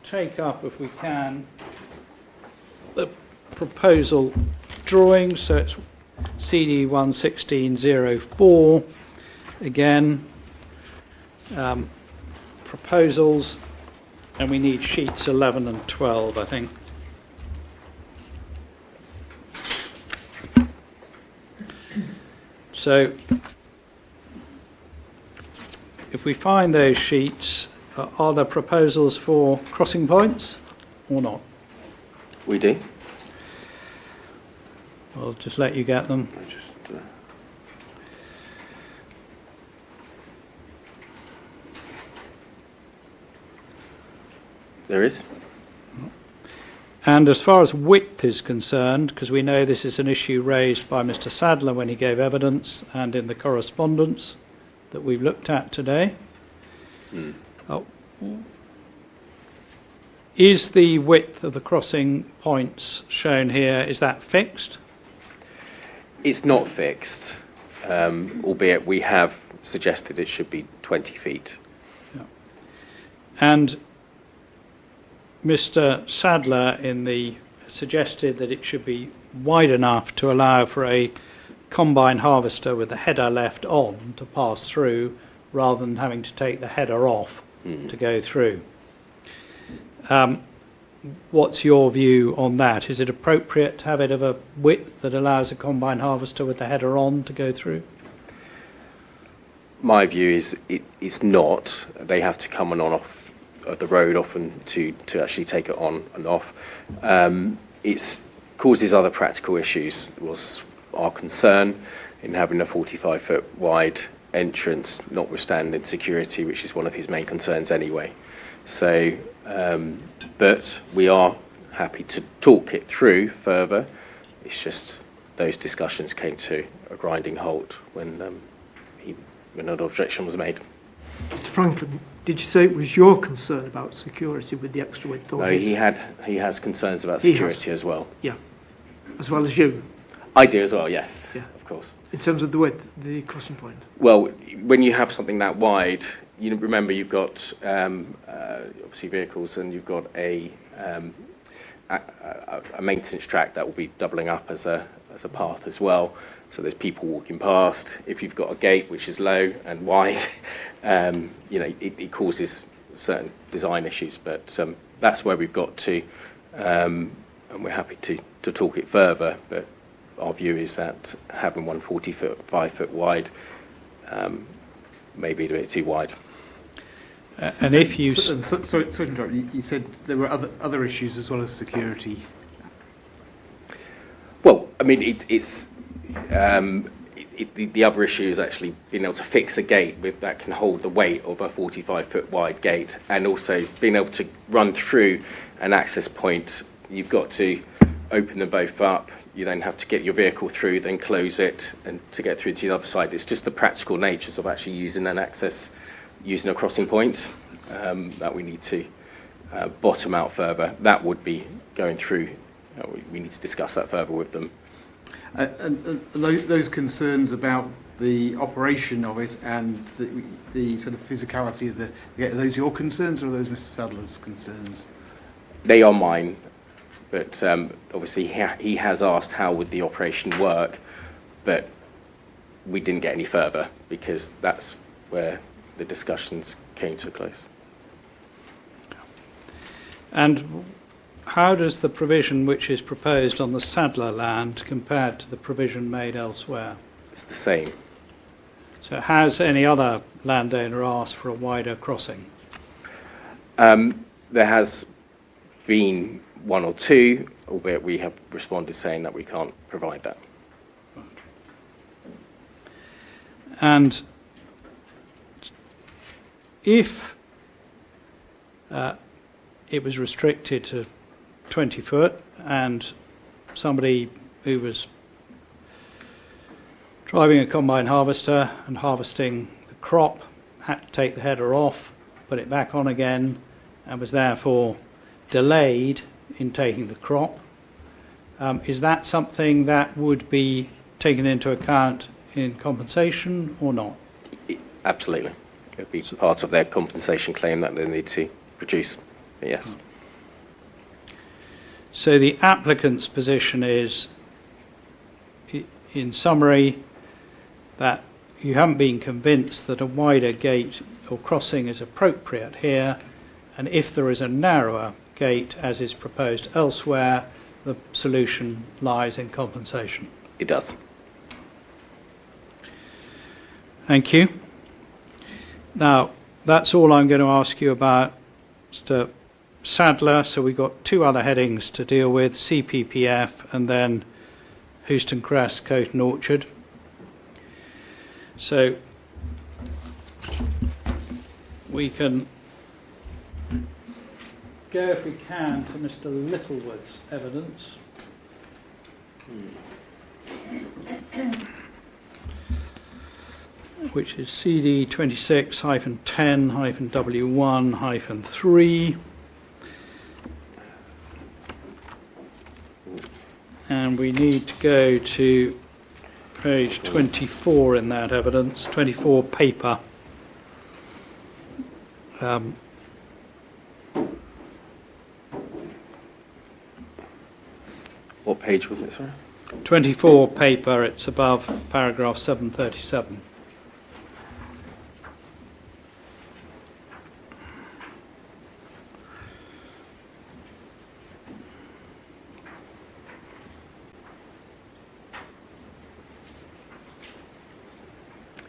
take up, if we can, the proposal drawing. So it's CD 11604. Again, proposals, and we need sheets 11 and 12, I think. So if we find those sheets, are there proposals for crossing points or not? We do. I'll just let you get them. There is. And as far as width is concerned, because we know this is an issue raised by Mr. Sadler when he gave evidence and in the correspondence that we've looked at today, is the width of the crossing points shown here, is that fixed? It's not fixed, albeit we have suggested it should be 20 feet. And Mr. Sadler suggested that it should be wide enough to allow for a combine harvester with the header left on to pass through, rather than having to take the header off to go through. What's your view on that? Is it appropriate to have it of a width that allows a combine harvester with the header on to go through? My view is it's not. They have to come on and off the road often to actually take it on and off. It causes other practical issues, was our concern in having a 45-foot wide entrance, notwithstanding security, which is one of his main concerns anyway. So, but we are happy to talk it through further. It's just those discussions came to a grinding halt when an objection was made. Mr. Franklin, did you say it was your concern about security with the extra width? No, he has concerns about He security has. as well. Yeah, as well as you, I do as well, yes, Yeah. of course. in terms of the width, the crossing point. Well, when you have something that wide, you remember you've got obviously vehicles, and you've got a maintenance track that will be doubling up as a path as well. So there's people walking past. If you've got a gate which is low and wide, it causes certain design issues. But that's where we've got to, and we're happy to talk it further. But our view is that having one 45-foot wide may be a bit too wide. And if you... Sorry to interrupt. You said there were other issues as well as security. Well, I mean, the other issue is actually being able to fix a gate that can hold the weight of a 45-foot wide gate, and also being able to run through an access point. You've got to open them both up. You then have to get your vehicle through, then close it, and to get through to the other side. It's just the practical natures of actually using an access, using a crossing point that we need to bottom out further. That would be going through. We need to discuss that further with them. And those concerns about the operation of it and the sort of physicality of are those your concerns, or are those Mr. Sadler's concerns? They are mine, but obviously he has asked how would the operation work, but we didn't get any further because that's where the discussions came to a close. And how does the provision which is proposed on the Sadler land compare to the provision made elsewhere? It's the same. So has any other landowner asked for a wider crossing? There has been one or two, albeit we have responded saying that we can't provide that. And if it was restricted to 20 foot and somebody who was driving a combine harvester and harvesting the crop had to take the header off, put it back on again, and was therefore delayed in taking the crop, is that something that would be taken into account in compensation or not? Absolutely. It would be part of their compensation claim that they need to produce. Yes. So the applicant's position is, in summary, that you haven't been convinced that a wider gate or crossing is appropriate here, and if there is a narrower gate as is proposed elsewhere, the solution lies in compensation. It does. Thank you. Now, that's all I'm going to ask you about, Mr. Sadler. So we've got two other headings to deal with, CPPF and then Houston Crest, Coat and Orchard. So we can go, if we can, to Mr. Littlewood's evidence. Which is CD 26-10-W1-3. And we need to go to page 24 in that evidence, 24 paper. What page was it, sorry? 24 paper, it's above paragraph 737.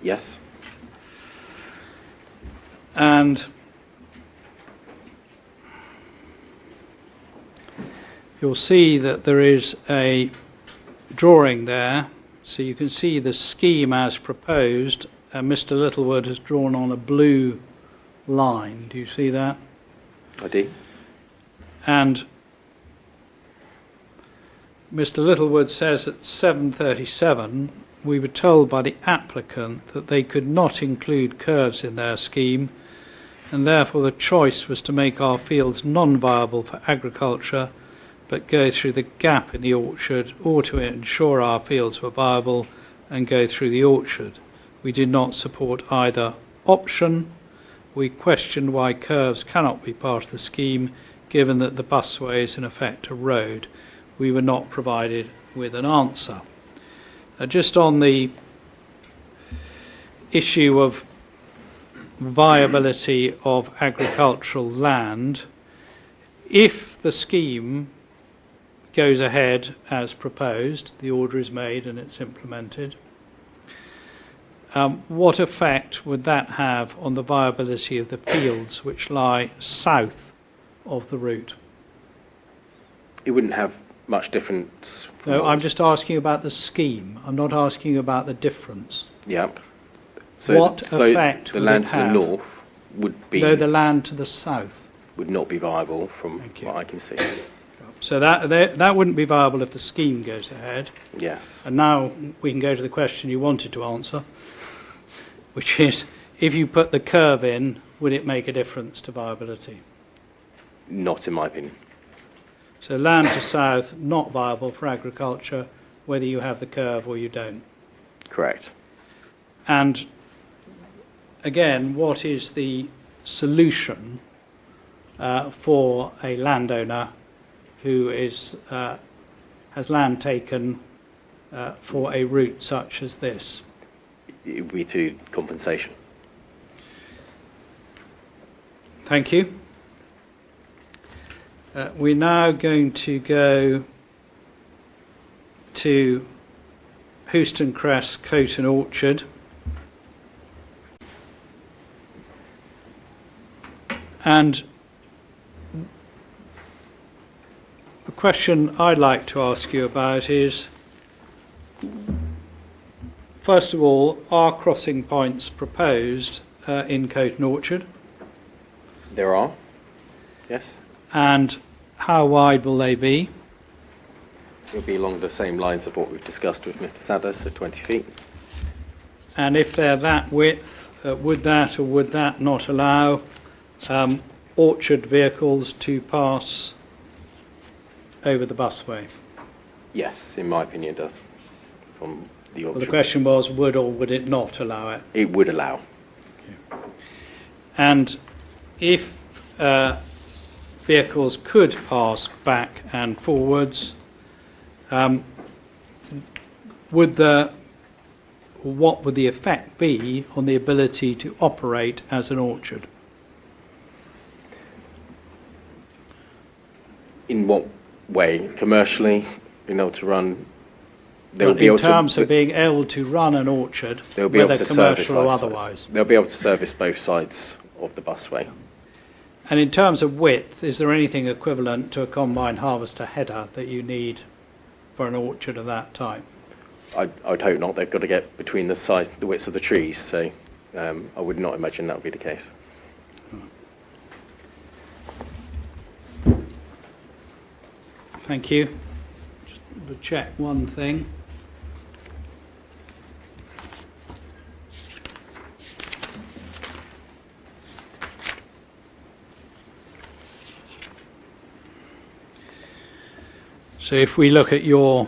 Yes. And you'll see that there is a drawing there, so you can see the scheme as proposed, and Mr. Littlewood has drawn on a blue line. Do you see that? I do. And Mr. Littlewood says at 737, we were told by the applicant that they could not include curves in their scheme, and therefore the choice was to make our fields non-viable for agriculture, but go through the gap in the orchard, or to ensure our fields were viable and go through the orchard. We did not support either option. We questioned why curves cannot be part of the scheme, given that the busway is in effect a road. We were not provided with an answer. Just on the issue of viability of agricultural land, if the scheme goes ahead as proposed, the order is made and it's implemented, what effect would that have on the viability of the fields which lie south of the route? It wouldn't have much difference. No, I'm just asking about the scheme. I'm not asking about the difference. Yep. So What effect the would land it to the have? north would be No, the land to the south. would not be viable from Thank you. what I can see. So that wouldn't be viable if the scheme goes ahead. Yes. And now we can go to the question you wanted to answer, which is, if you put the curve in, would it make a difference to viability? Not in my opinion. So land to south, not viable for agriculture, whether you have the curve or you don't. Correct. And again, what is the solution for a landowner who has land taken for a route such as this? It would be through compensation. Thank you. We're now going to go to Houston Crest, Coat and Orchard. And the question I'd like to ask you about is, first of all, are crossing points proposed in Coat and Orchard? There are. Yes. And how wide will they be? It'll be along the same lines of what we've discussed with Mr. Sadder, so 20 feet. And if they're that width, would that or would that not allow orchard vehicles to pass over the busway? Yes, in my opinion, it does. From the Well, the orchard. question was, would or would it not allow it? It would allow. And if vehicles could pass back and forwards, what would the effect be on the ability to operate as an orchard? In what way? Commercially, being able to run. They'll Well, be able in terms to, of being able to run an orchard, they'll be able whether to service commercial or both otherwise. sides. They'll be able to service both sides of the busway. And in terms of width, is there anything equivalent to a combine harvester header that you need for an orchard of that type? I'd hope not. They've got to get between the widths of the trees, so I would not imagine that would be the case. Thank you. Just to check one thing. So if we look at your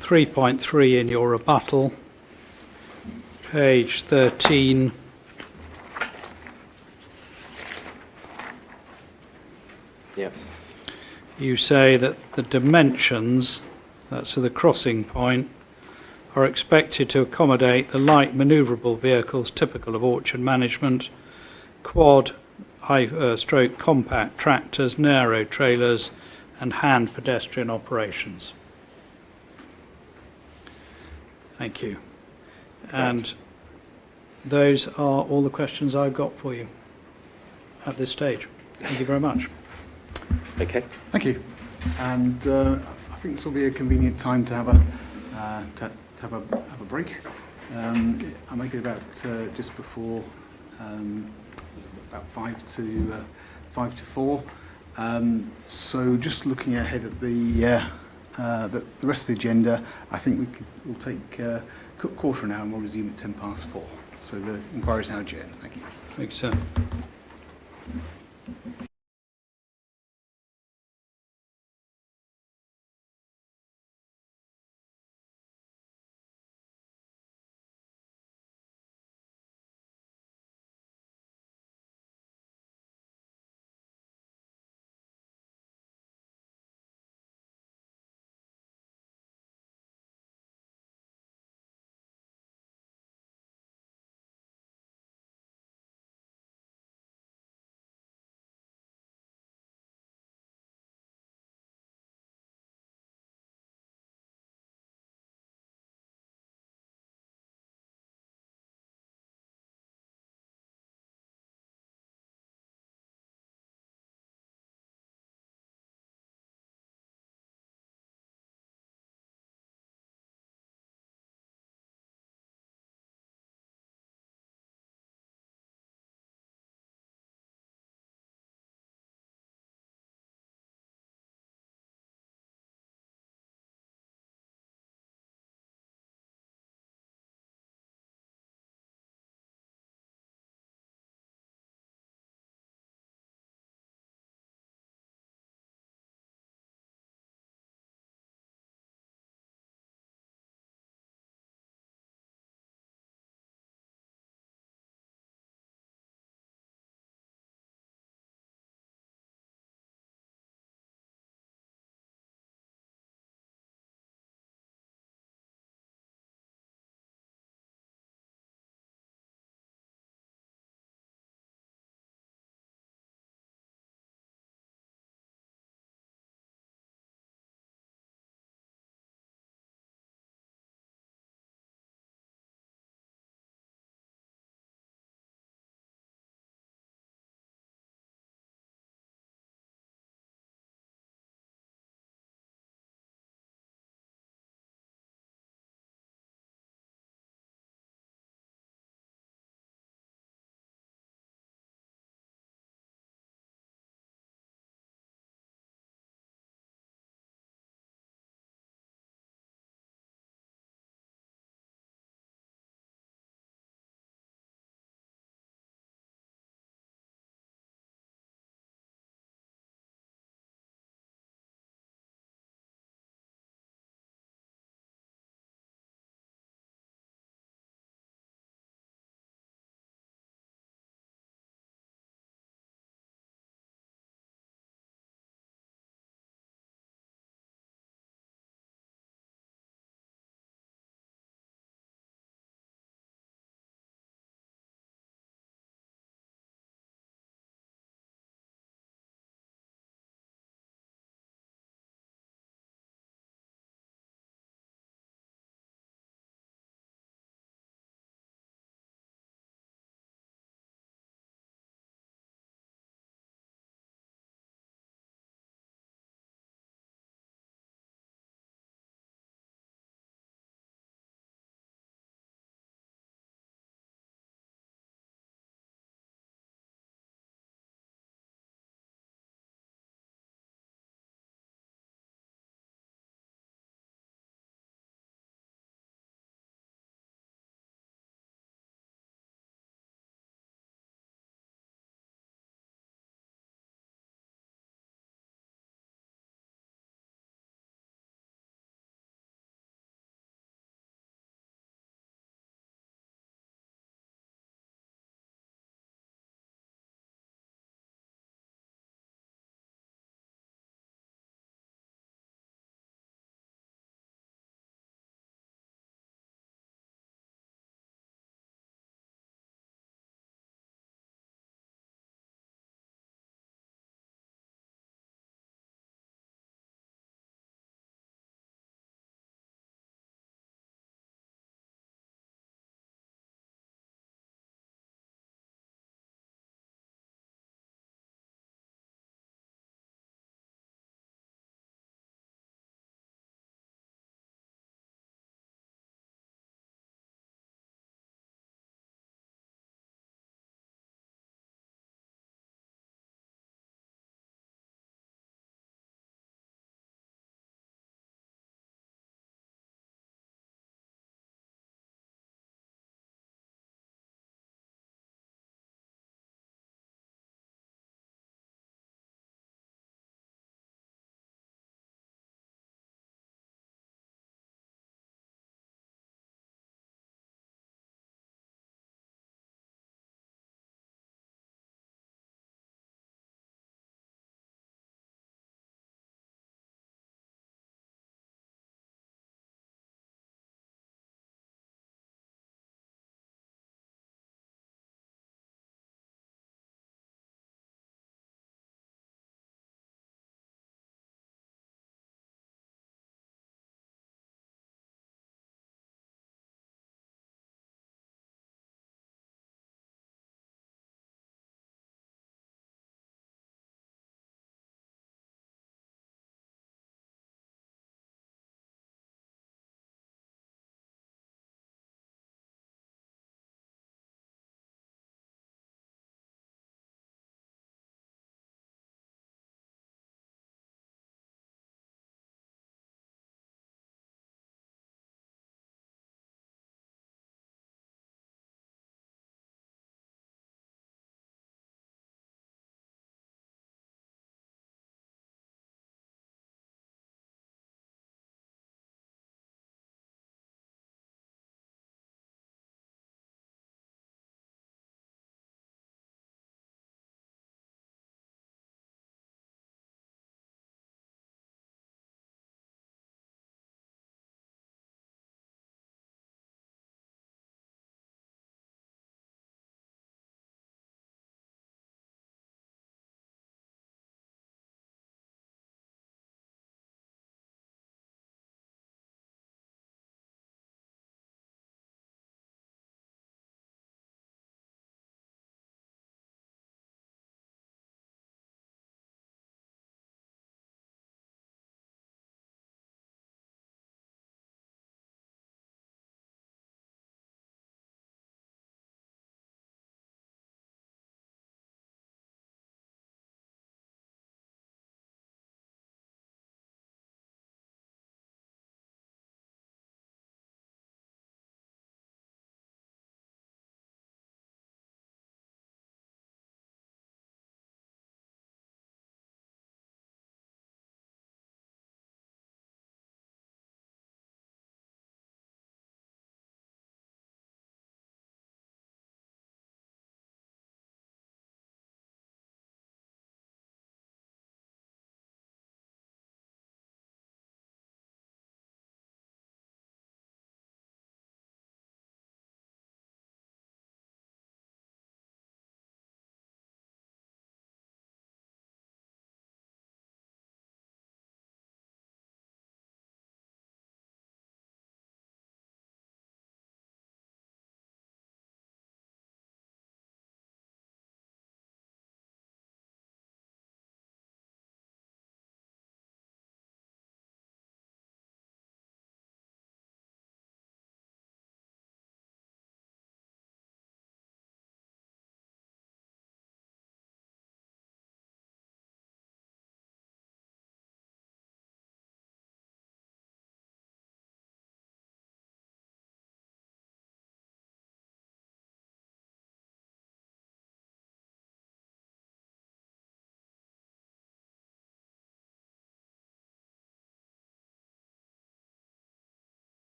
3.3 in your rebuttal, page 13, Yes. you say that the dimensions, that's the crossing point, are expected to accommodate the light manoeuvrable vehicles typical of orchard management, quad, stroke compact tractors, narrow trailers, and hand pedestrian operations. Thank you. And those are all the questions I've got for you at this stage. Thank you very much. Okay. Thank you. And I think this will be a convenient time to have a break. I'll make it about just before about 5 to 4. So just looking ahead at the rest of the agenda, I think we'll take a quarter an hour and we'll resume at 4:10. So the inquiry is now adjourned. Thank you. Thank you, sir.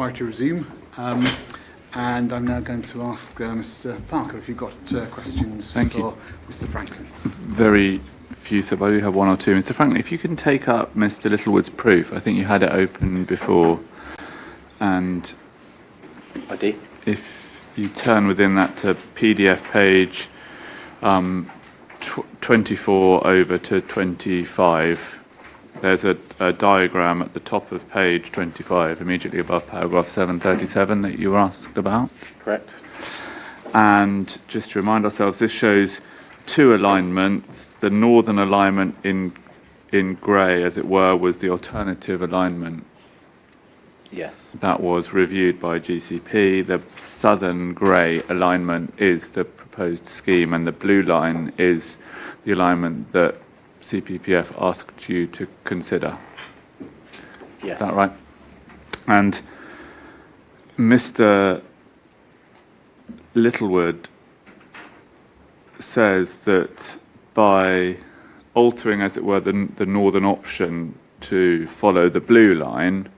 inquiry to resume. And I'm now going to ask Mr. Parker if you've got questions Thank for you. Mr. Franklin. Very few, so I do have one or two. Mr. Franklin, if you can take up Mr. Littlewood's proof, I think you had it open before, and I do. if you turn within that to PDF page 24 over to 25, there's a diagram at the top of page 25, immediately above paragraph 737 that you were asked about. Correct. And just to remind ourselves, this shows two alignments. The northern alignment in grey, as it were, was the alternative alignment Yes. that was reviewed by GCP. The southern grey alignment is the proposed scheme, and the blue line is the alignment that CPPF asked you to consider. Yes. Is that right? And Mr. Littlewood says that by altering, as it were, the northern option to follow the blue line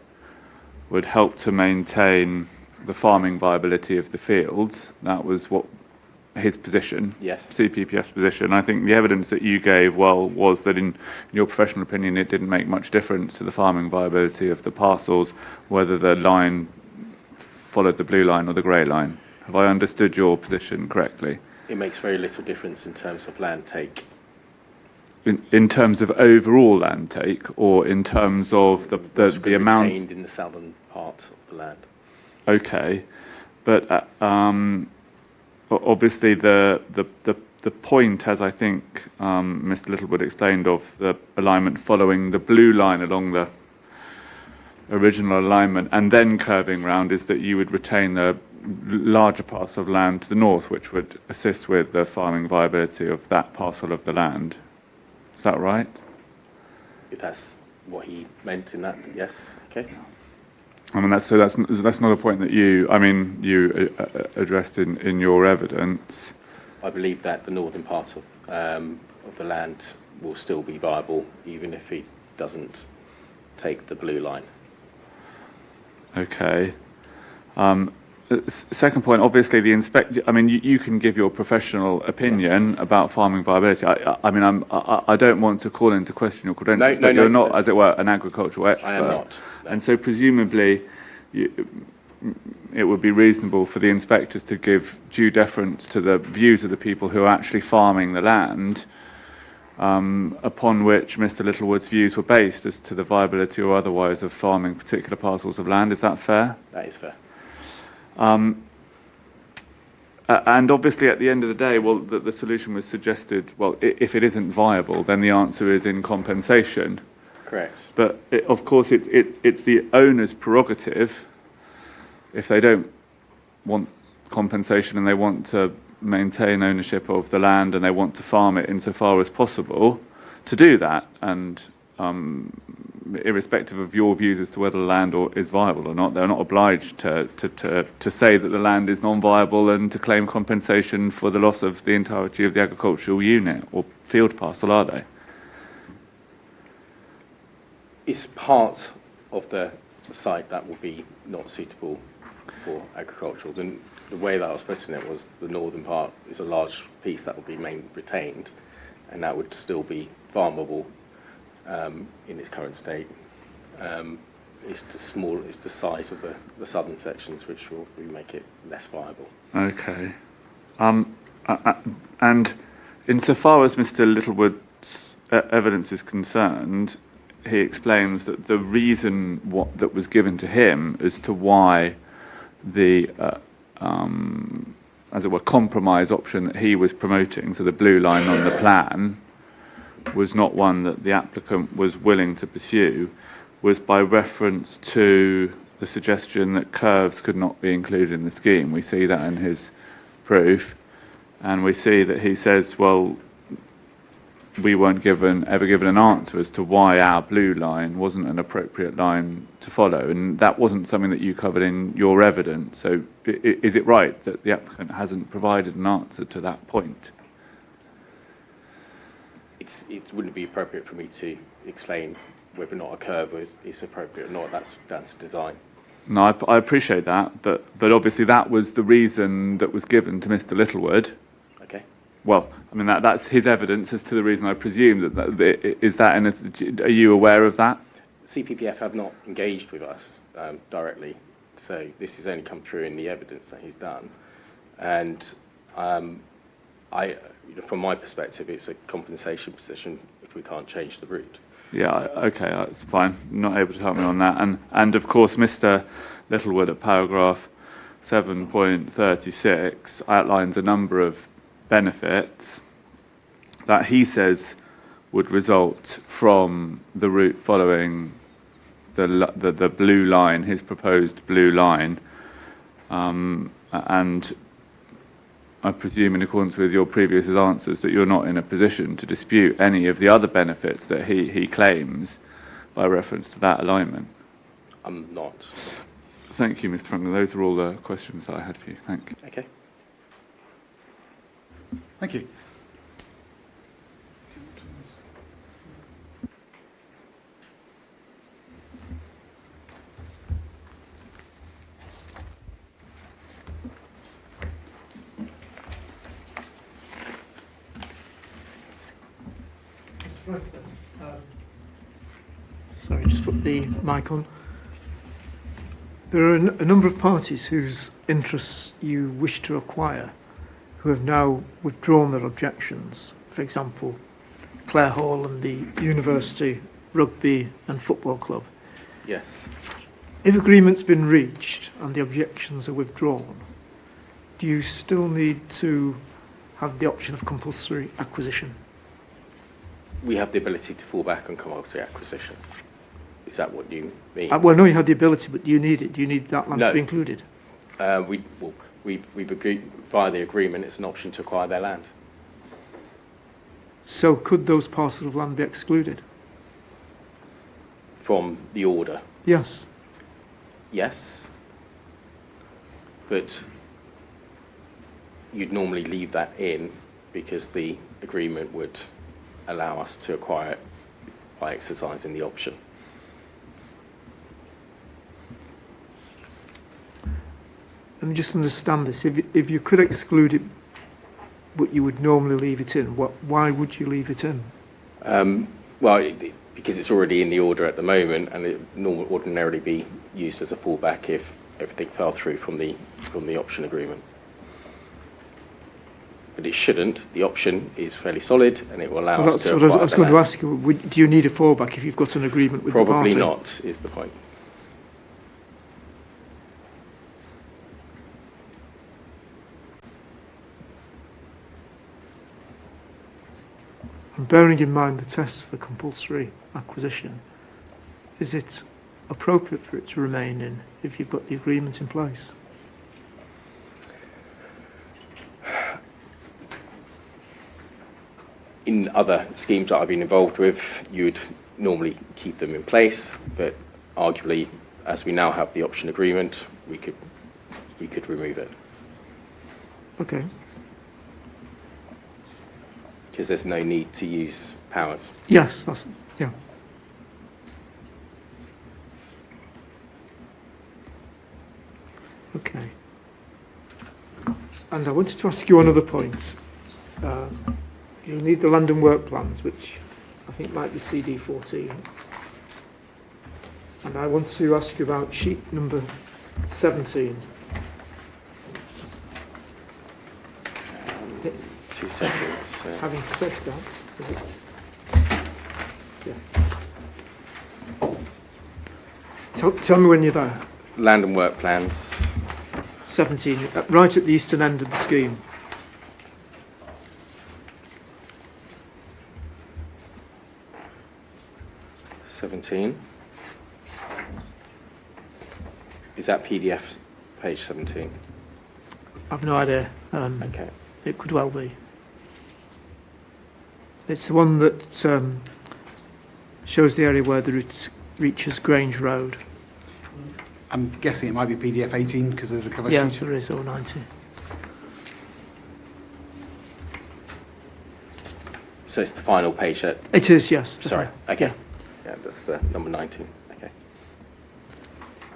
would help to maintain the farming viability of the fields. That was what his position, Yes. CPPF's position. I think the evidence that you gave, well, was that in your professional opinion, it didn't make much difference to the farming viability of the parcels, whether the line followed the blue line or the grey line. Have I understood your position correctly? It makes very little difference in terms of land take. In terms of overall land take, or in terms of the amount? Retained in the southern part of the land. Okay, but obviously the point, as I think Mr. Littlewood explained, of the alignment following the blue line along the original alignment and then curving round is that you would retain the larger parcel of land to the north, which would assist with the farming viability of that parcel of the land. Is that right? If that's what he meant in that, yes. Okay. I mean, that's not a point that you addressed in your evidence. I believe that the northern part of the land will still be viable, even if he doesn't take the blue line. Okay. Second point, obviously the inspector. I mean, you can give your professional opinion Yes. about farming viability. I don't want to call into question your credentials, No, but you're no, not, as it were, an agricultural expert. I am not. No. And so presumably, it would be reasonable for the inspectors to give due deference to the views of the people who are actually farming the land, upon which Mr. Littlewood's views were based as to the viability or otherwise of farming particular parcels of land. Is that fair? That is fair. And obviously, at the end of the day, well, the solution was suggested, well, if it isn't viable, then the answer is in compensation. Correct. But of course, it's the owner's prerogative, if they don't want compensation and they want to maintain ownership of the land and they want to farm it insofar as possible, to do that. And irrespective of your views as to whether the land is viable or not, they're not obliged to say that the land is non-viable and to claim compensation for the loss of the entirety of the agricultural unit or field parcel, are they? It's part of the site that will be not suitable for agricultural. The way that I was posting it was the northern part is a large piece that will be retained, and that would still be farmable in its current state. It's the size of the southern sections which will make it less viable. Okay. And insofar as Mr. Littlewood's evidence is concerned, he explains that the reason that was given to him as to why the, as it were, compromise option that he was promoting, so the blue line on the plan, was not one that the applicant was willing to pursue, was by reference to the suggestion that curves could not be included in the scheme. We see that in his proof, and we see that he says, well, we weren't ever given an answer as to why our blue line wasn't an appropriate line to follow, and that wasn't something that you covered in your evidence. So is it right that the applicant hasn't provided an answer to that point? It wouldn't be appropriate for me to explain whether or not a curve is appropriate or not. That's down to design. No, I appreciate that, but obviously that was the reason that was given to Mr. Littlewood. Okay. Well, I mean that's his evidence as to the reason. I presume is that. Are you aware of that? CPPF have not engaged with us directly, so this has only come through in the evidence that he's done, and from my perspective, it's a compensation position if we can't change the route. Yeah, okay, that's fine. Not able to help me on that. And of course, Mr. Littlewood at paragraph 7.36 outlines a number of benefits that he says would result from the route following the blue line, his proposed blue line, and I presume in accordance with your previous answers that you're not in a position to dispute any of the other benefits that he claims by reference to that alignment. I'm not. Thank you, Mr. Franklin. Those are all the questions that I had for you. Thank you. Okay. Thank you. Sorry, just put the mic on. There are a number of parties whose interests you wish to acquire who have now withdrawn their objections. For example, Clare Hall and the University Rugby and Football Club. Yes. If agreement's been reached and the objections are withdrawn, do you still need to have the option of compulsory acquisition? We have the ability to fall back on compulsory acquisition. Is that what you mean? Well, no, you have the ability, but do you need it? Do you need that land No. to be included? We've agreed via the agreement. It's an option to acquire their land. So could those parcels of land be excluded? From the order, Yes. yes. But you'd normally leave that in because the agreement would allow us to acquire it by exercising the option. Let me just understand this. If you could exclude it, but you would normally leave it in, why would you leave it in? Because it's already in the order at the moment, and it would ordinarily be used as a fallback if everything fell through from the option agreement. But it shouldn't. The option is fairly solid, and it will allow us That's to what acquire I was the going to land. ask you. Do you need a fallback if you've got an agreement with the party? Probably not, is the point. And bearing in mind the test for compulsory acquisition, is it appropriate for it to remain in if you've got the agreement in place? In other schemes that I've been involved with, you would normally keep them in place, but arguably, as we now have the option agreement, we could remove it Okay. because there's no need to use powers. Yes, that's, yeah. Okay. And I wanted to ask you another point. You'll need the land and work plans, which I think might be CD 14. And I want to ask you about sheet number 17. 2 seconds. Having said that, is it? Yeah. Tell me when you're there. Land and work plans. 17, right at the eastern end of the scheme. .17. Is that PDF page 17? I've no idea. Okay. It could well be. It's the one that shows the area where the route reaches Grange Road. I'm guessing it might be PDF 18 because there's a cover Yeah, sheet. there is 090. So it's the final page that... It is, yes. Sorry. Okay. Yeah. Yeah, that's number 19. Okay.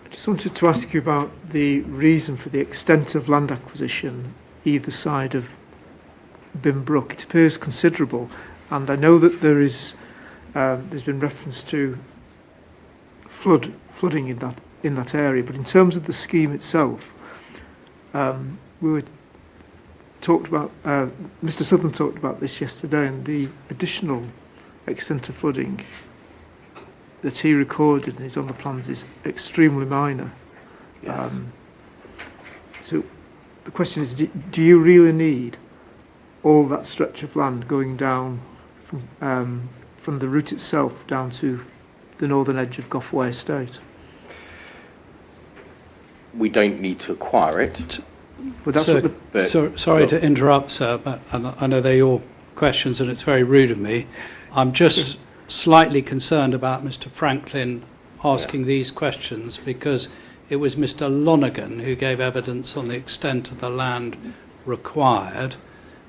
I just just wanted to ask you about the reason for the extent of land acquisition either side of Bimbrook. It appears considerable, and I know that there's been reference to flooding in that area, but in terms of the scheme itself, we were talked about. Mr. Southern talked about this yesterday, and the additional extent of flooding that he recorded and is on the plans is extremely minor. Yes. So the question is, do you really need all that stretch of land going down from the route itself down to the northern edge of Goffway Estate? We don't need to acquire it. But that's So- what the, Sorry to interrupt, sir, but I know they're your questions and it's very rude of me. I'm just slightly concerned about Mr. Franklin asking these questions because it was Mr. Lonergan who gave evidence on the extent of the land required.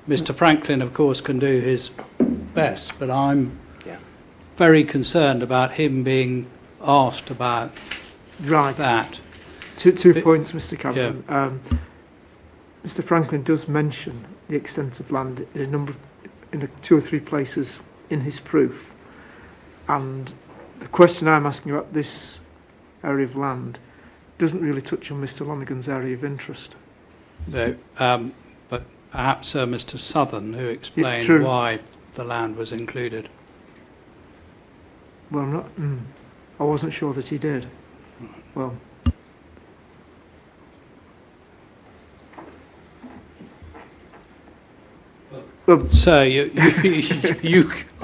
Mr. Franklin, of course, can do his best, but I'm Yeah. very concerned about him being asked about right. that. Two But- points, Mr. Cameron. Mr. Franklin does mention the extent of land in 2 or 3 places in his proof. And the question I'm asking about this area of land doesn't really touch on Mr. Lonergan's area of interest. No, but perhaps Mr. Southern, who explained true. why the land was included. Well, I wasn't sure that he did. Well, So I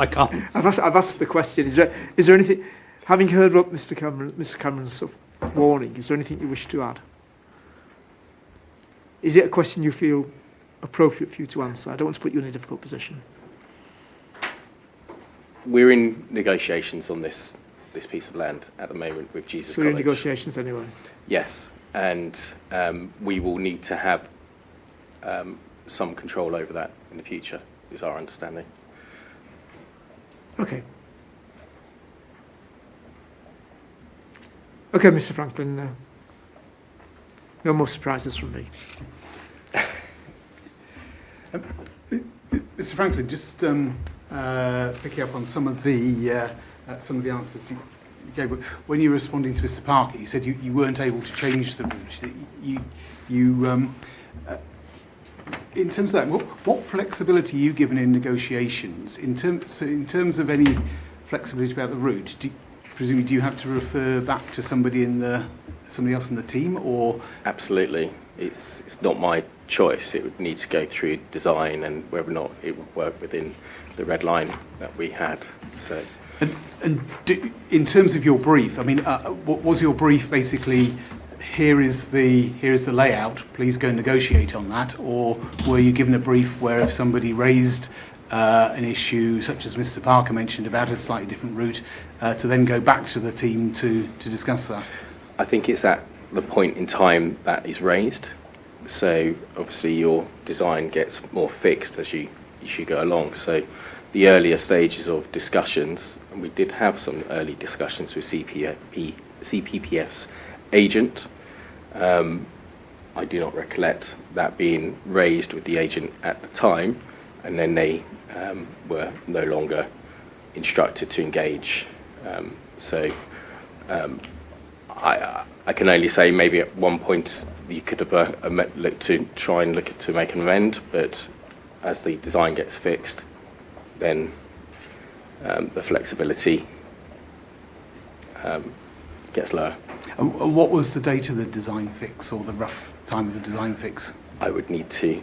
can't. I've asked the question. Is there anything, having heard what Mr. Cameron's sort of warning, is there anything you wish to add? Is it a question you feel appropriate for you to answer? I don't want to put you in a difficult position. We're in negotiations on this piece of land at the moment with Jesus So you're in College. negotiations anyway. Yes, and we will need to have some control over that in the future, is our understanding. Okay. Okay, Mr. Franklin. No more surprises from me. Mr. Franklin, just picking up on some of the answers you gave. When you were responding to Mr. Parker, you said you weren't able to change the route. In terms of that, what flexibility are you given in negotiations? In terms of any flexibility about the route, presumably do you have to refer back to somebody else in the team, or? Absolutely, it's not my choice. It would need to go through design and whether or not it would work within the red line that we had. So. And in terms of your brief, I mean, what was your brief basically? Here is the layout. Please go and negotiate on that. Or were you given a brief where if somebody raised an issue, such as Mr. Parker mentioned about a slightly different route, to then go back to the team to discuss that? I think it's at the point in time that is raised. So obviously your design gets more fixed as you go along. So the earlier stages of discussions, and we did have some early discussions with CPPF's agent. I do not recollect that being raised with the agent at the time, and then they were no longer instructed to engage. I can only say maybe at one point you could have looked to make an amend, but as the design gets fixed, then the flexibility gets lower. And what was the date of the design fix, or the rough time of the design fix? I would need to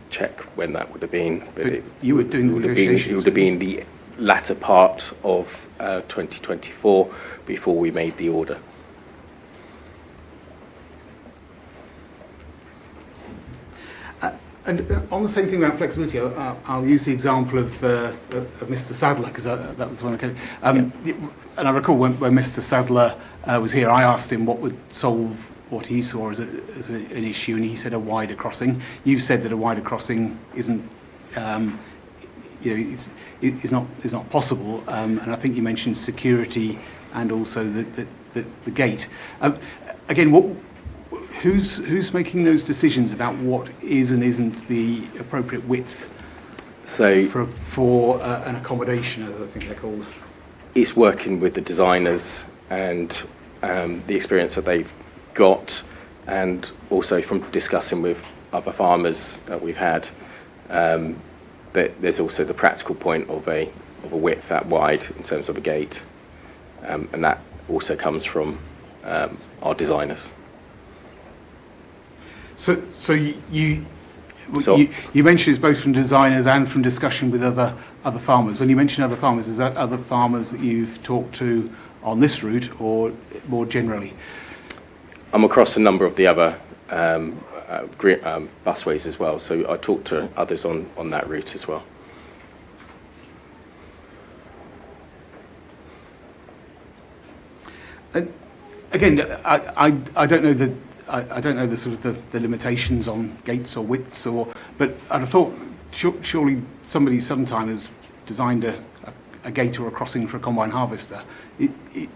check when that would have been. But you were doing the negotiations. It would have been the latter part of 2024 before we made the order. And on the same thing about flexibility, I'll use the example of Mr. Sadler, because that was one that came. And I recall when Mr. Sadler was here, I asked him what would solve what he saw as an issue, and he said a wider crossing. You said that a wider crossing isn't, is not possible. And I think you mentioned security, and also that the gate. Again, who's making those decisions about what is and isn't the appropriate width So for an accommodation, as I think they're called? it's working with the designers and the experience that they've got, and also from discussing with other farmers that we've had, that there's also the practical point of a width that wide in terms of a gate, and that also comes from our designers. So you mentioned it's both from designers and from discussion with other farmers. When you mention other farmers, is that other farmers that you've talked to on this route, or more generally? I'm across a number of the other busways as well, so I talked to others on that route as well. And again, I don't know I don't know the sort of the limitations on gates or widths, but I'd have thought surely somebody sometime has designed a gate or a crossing for a combine harvester.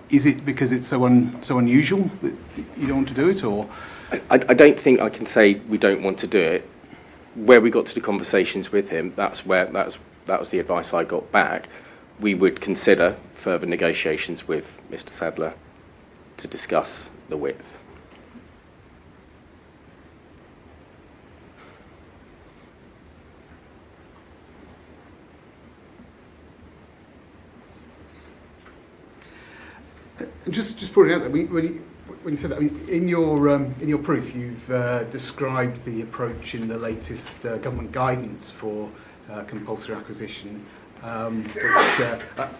Is it because it's so unusual that you don't want to do it, or? I don't think I can say we don't want to do it. Where we got to the conversations with him, that was the advice I got back. We would consider further negotiations with Mr. Sadler to discuss the width. Just putting it out there, when you said that, I mean, in your proof, you've described the approach in the latest government guidance for compulsory acquisition, which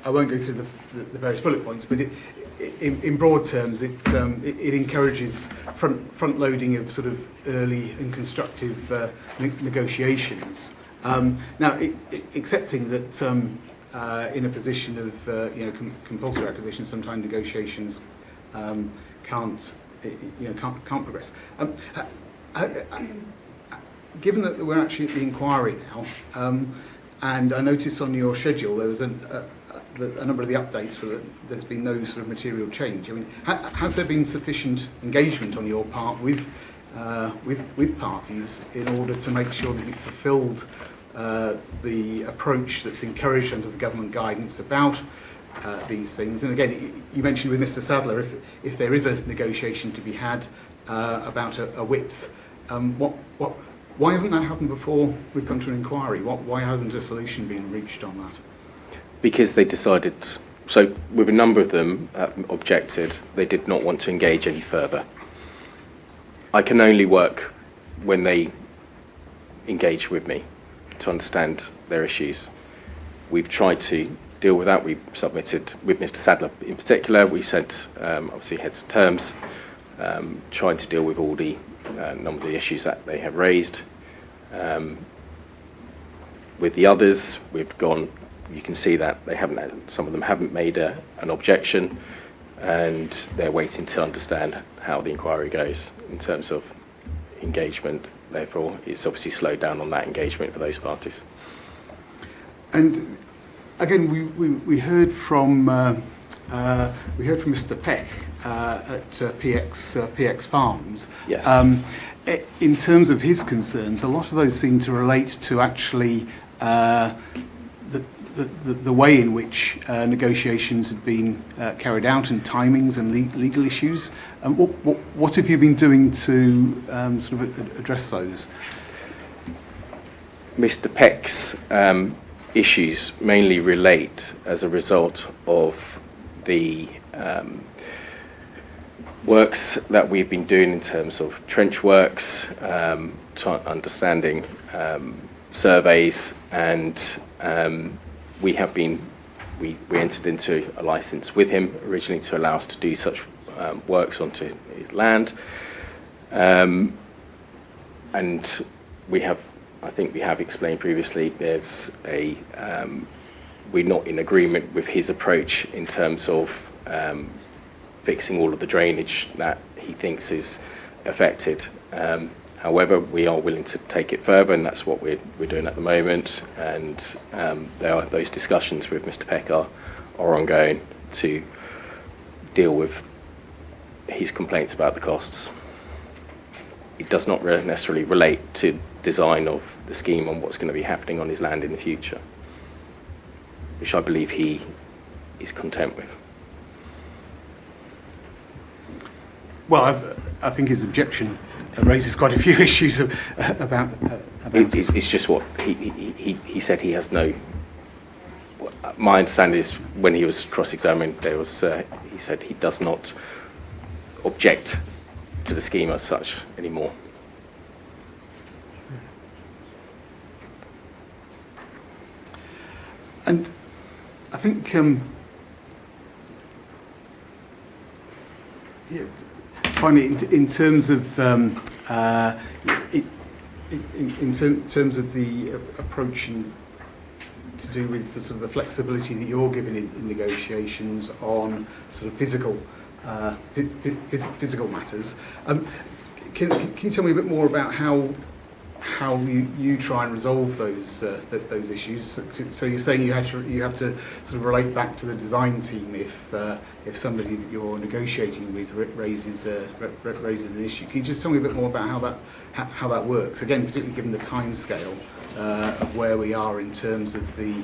I won't go through the various bullet points, but in broad terms, it encourages front loading of sort of early and constructive negotiations. Now, accepting that. In a position of compulsory acquisition, sometimes negotiations can't progress. Given that we're actually at the inquiry now, and I noticed on your schedule there was a number of the updates where there's been no sort of material change. I mean, has there been sufficient engagement on your part with parties in order to make sure that you've fulfilled the approach that's encouraged under the government guidance about these things? And again, you mentioned with Mr. Sadler, if there is a negotiation to be had about a width, why hasn't that happened before we've gone to an inquiry? Why hasn't a solution been reached on that? Because they decided, so with a number of them objected, they did not want to engage any further. I can only work when they engage with me to understand their issues. We've tried to deal with that. We submitted, with Mr. Sadler in particular, we sent obviously heads of terms, trying to deal with all the number of the issues that they have raised. With the others, we've gone, you can see that they haven't, some of them haven't made an objection, and they're waiting to understand how the inquiry goes in terms of engagement. Therefore, it's obviously slowed down on that engagement for those parties. And again, we heard from Mr. Peck at PX Farms. Yes. In terms of his concerns, a lot of those seem to relate to actually the way in which negotiations have been carried out, and timings and legal issues. And what have you been doing to sort of address those? Mr. Peck's issues mainly relate as a result of the works that we've been doing in terms of trench works, understanding surveys, and we entered into a license with him originally to allow us to do such works onto his land, and I think we have explained previously, there's we're not in agreement with his approach in terms of fixing all of the drainage that he thinks is affected. However, we are willing to take it further, and that's what we're doing at the moment. And those discussions with Mr. Peck are ongoing to deal with his complaints about the costs. It does not necessarily relate to design of the scheme and what's going to be happening on his land in the future, which I believe he is content with. Well, I think his objection raises quite a few issues about It's just what he said. He has no. My understanding is when he was cross-examined, there was he said he does not object to the scheme as such anymore. And I think yeah, finally, in terms of terms of the approach to do with the sort of the flexibility that you're given in negotiations on sort of physical matters, can you tell me a bit more about how you try and resolve those issues? So you're saying you have to sort of relate back to the design team if somebody that you're negotiating with raises an issue. Can you just tell me a bit more about how that works? Again, particularly given the timescale of where we are in terms of the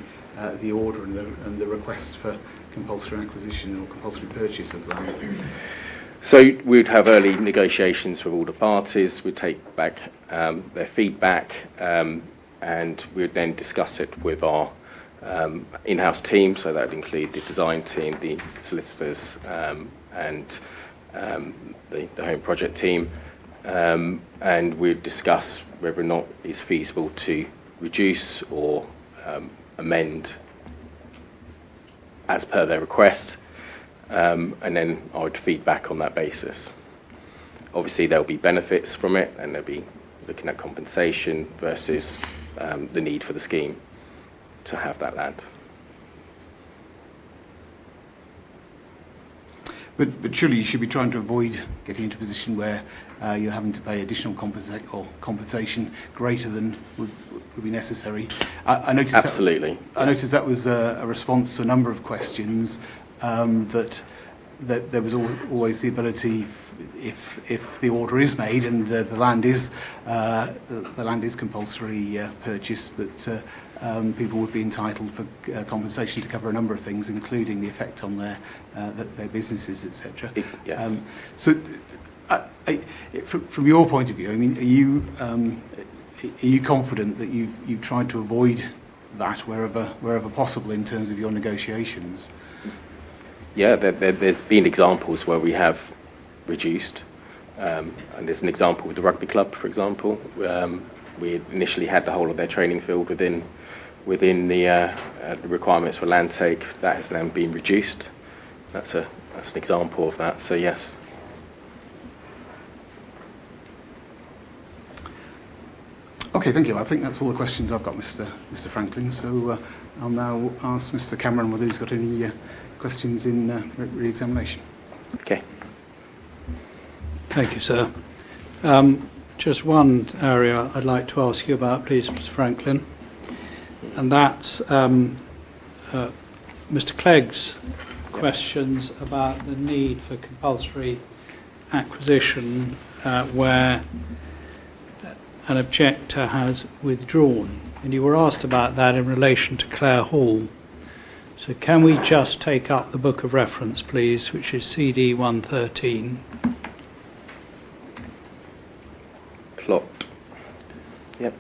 order and the request for compulsory acquisition or compulsory purchase of land. So we would have early negotiations with all the parties. We'd take back their feedback, and we would then discuss it with our in-house team. So that would include the design team, the solicitors, and the home project team. And we'd discuss whether or not it's feasible to reduce or amend as per their request. And then I would feed back on that basis. Obviously, there'll be benefits from it, and they'll be looking at compensation versus the need for the scheme to have that land. But surely you should be trying to avoid getting into a position where you're having to pay additional compensation greater than would be necessary. I noticed Absolutely. I noticed that was a response to a number of questions. That there was always the ability, if the order is made and the land is compulsory purchased, that people would be entitled for compensation to cover a number of things, including the effect on their businesses, etc. Yes. So, from your point of view, I mean, are you confident that you've tried to avoid that wherever possible in terms of your negotiations? Yeah, there's been examples where we have reduced, and there's an example with the rugby club, for example. We initially had the whole of their training field within the requirements for land take. That has now been reduced. That's an example of that. So yes. Okay, thank you. I think that's all the questions I've got, Mr. Franklin. So I'll now ask Mr. Cameron whether he's got any questions in re-examination. Okay. Thank you, sir. Just one area I'd like to ask you about, please, Mr. Franklin, and that's Mr. Clegg's questions about the need for compulsory acquisition where an objector has withdrawn. And you were asked about that in relation to Clare Hall. So can we just take up the book of reference, please, which is CD 113. Plot. Yep.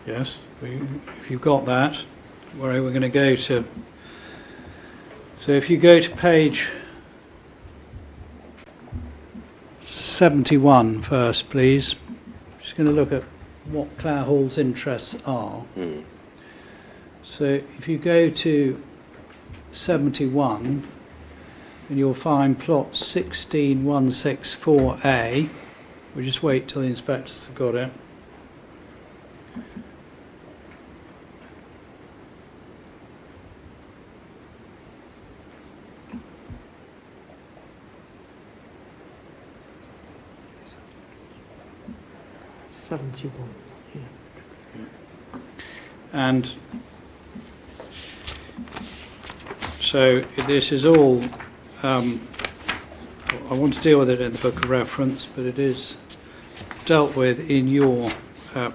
Yes, if you've got that, where we're going to go to. So if you go to page 71 first, please. Just going to look at what Clare Hall's interests are. So if you go to 71, and you'll find plot 16164A. We'll just wait till the inspectors have got it. And so this is all I want to deal with it in the book of reference, but it is dealt with in your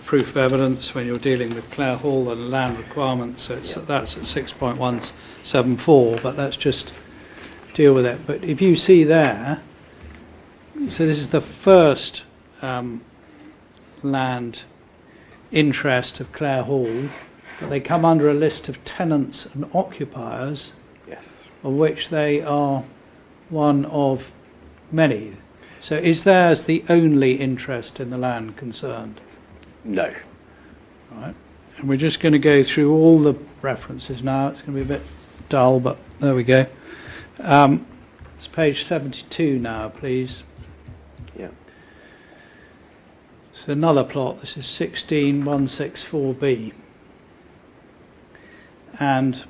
proof of evidence when you're dealing with Clare Hall and land requirements. So that's at 6.174, but let's just deal with it. But if you see there, so this is the first land interest of Clare Hall, but they come under a list of tenants and occupiers, Yes. of which they are one of many. So is theirs the only interest in the land concerned? No. Right. And we're just going to go through all the references now. It's going to be a bit dull, but there we go. It's page 72 now, please. Yeah. It's another plot. This is 16164B. And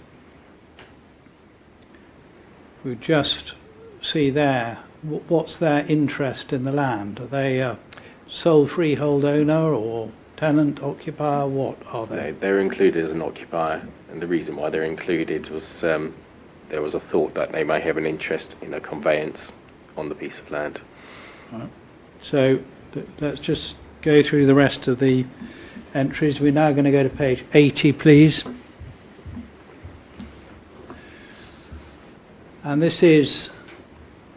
we just see there, what's their interest in the land? Are they a sole freehold owner or tenant, occupier? What are they? They're included as an occupier, and the reason why they're included was there was a thought that they may have an interest in a conveyance on the piece of land. Right. So let's just go through the rest of the entries. We're now going to go to page 80, please. And this is,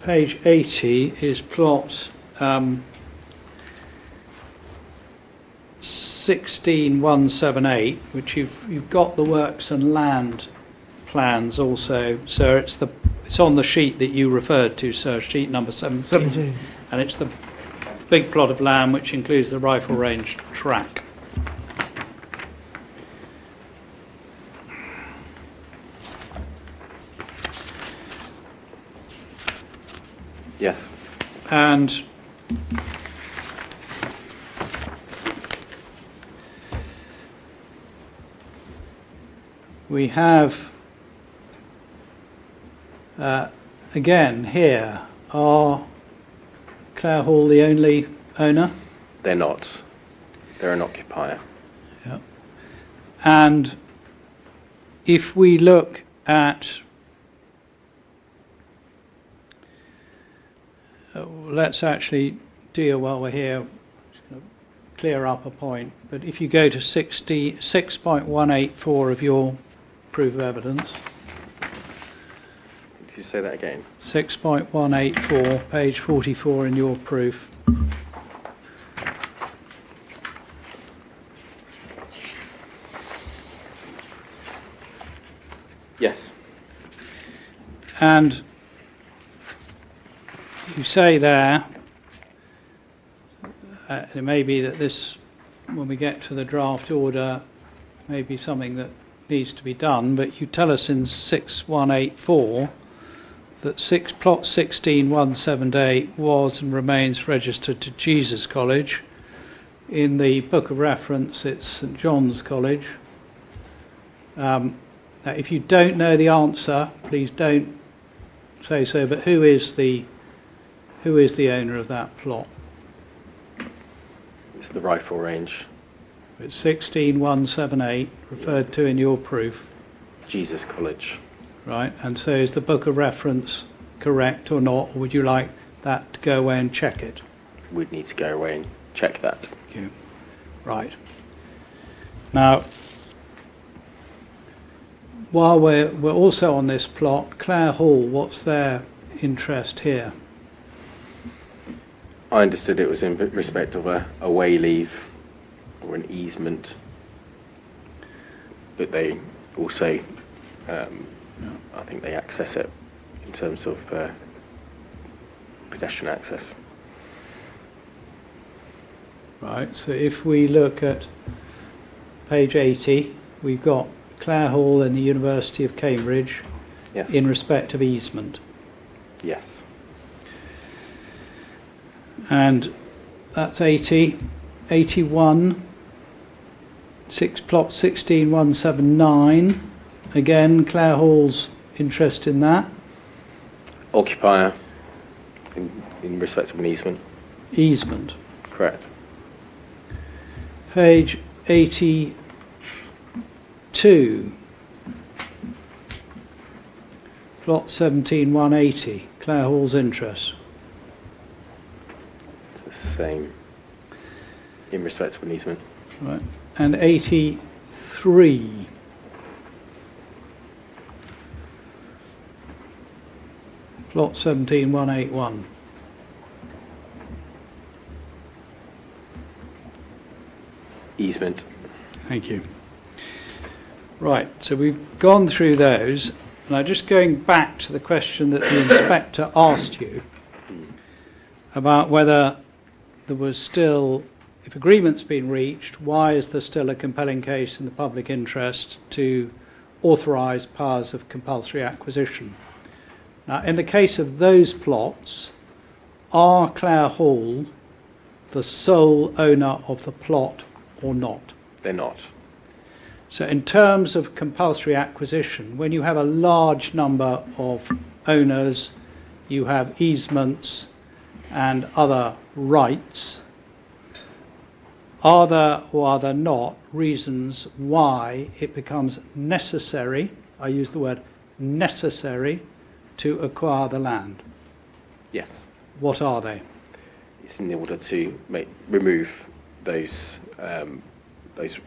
page 80 is plot 16178, which you've got the works and land plans also. So it's on the sheet that you referred to, sir, sheet number 17. And it's the big plot of land which includes the rifle range track. Yes. And we have again here, are Clare Hall the only owner? They're not. They're an occupier. Yeah. And if we look at, let's actually deal while we're here, clear up a point, but if you go to 6.184 of your proof of evidence, Could you say that again? 6.184, page 44 in your proof. Yes. And you say there, it may be that this, when we get to the draft order, may be something that needs to be done, but you tell us in 6184 that plot 16178 was and remains registered to Jesus College. In the book of reference, it's St John's College. Now, if you don't know the answer, please don't say so, but who is the owner of that plot? It's the rifle range. It's 16178, referred to in your proof, Jesus College. right? And so is the book of reference correct or not, or would you like that to go away and check it? We'd need to go away and check that. Thank you. Right. Now, while we're also on this plot, Clare Hall, what's their interest here? I understood it was in respect of a way leave or an easement, but they also, I think they access it in terms of pedestrian access. Right, so if we look at page 80, we've got Clare Hall and the University of Cambridge Yes. in respect of easement. Yes. And that's 80, 81, plot 16179. Again, Clare Hall's interest in that. Occupier in respect of an easement. Easement. Correct. Page 82, plot 17180, Clare Hall's interest. same in respect of an easement. Right. And 83. Plot 17181. Easement. Thank you. Right, so we've gone through those, and I'm just going back to the question that the inspector asked you about whether there was still, if agreement's been reached, why is there still a compelling case in the public interest to authorise powers of compulsory acquisition? Now, in the case of those plots, are Clare Hall the sole owner of the plot or not? They're not. So in terms of compulsory acquisition, when you have a large number of owners, you have easements and other rights, are there or are there not reasons why it becomes necessary, I use the word necessary, to acquire the land? Yes. What are they? It's in order to remove those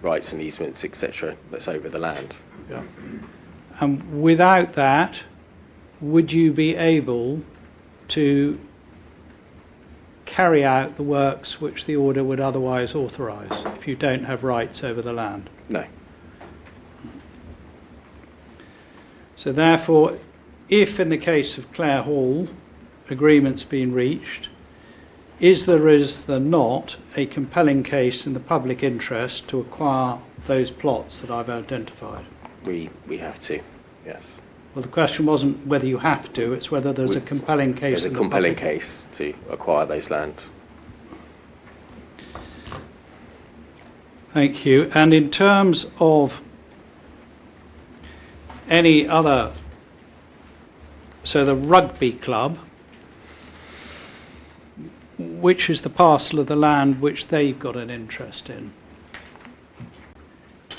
rights and easements, etc., that's over the land. Yeah. And without that, would you be able to carry out the works which the order would otherwise authorise if you don't have rights over the land? No. So therefore, if in the case of Clare Hall agreement's been reached, is there not a compelling case in the public interest to acquire those plots that I've identified? We have to, yes. Well, the question wasn't whether you have to, it's whether there's a compelling case. There's a compelling case to acquire those lands. Thank you. And in terms of any other, so the rugby club, which is the parcel of the land which they've got an interest in?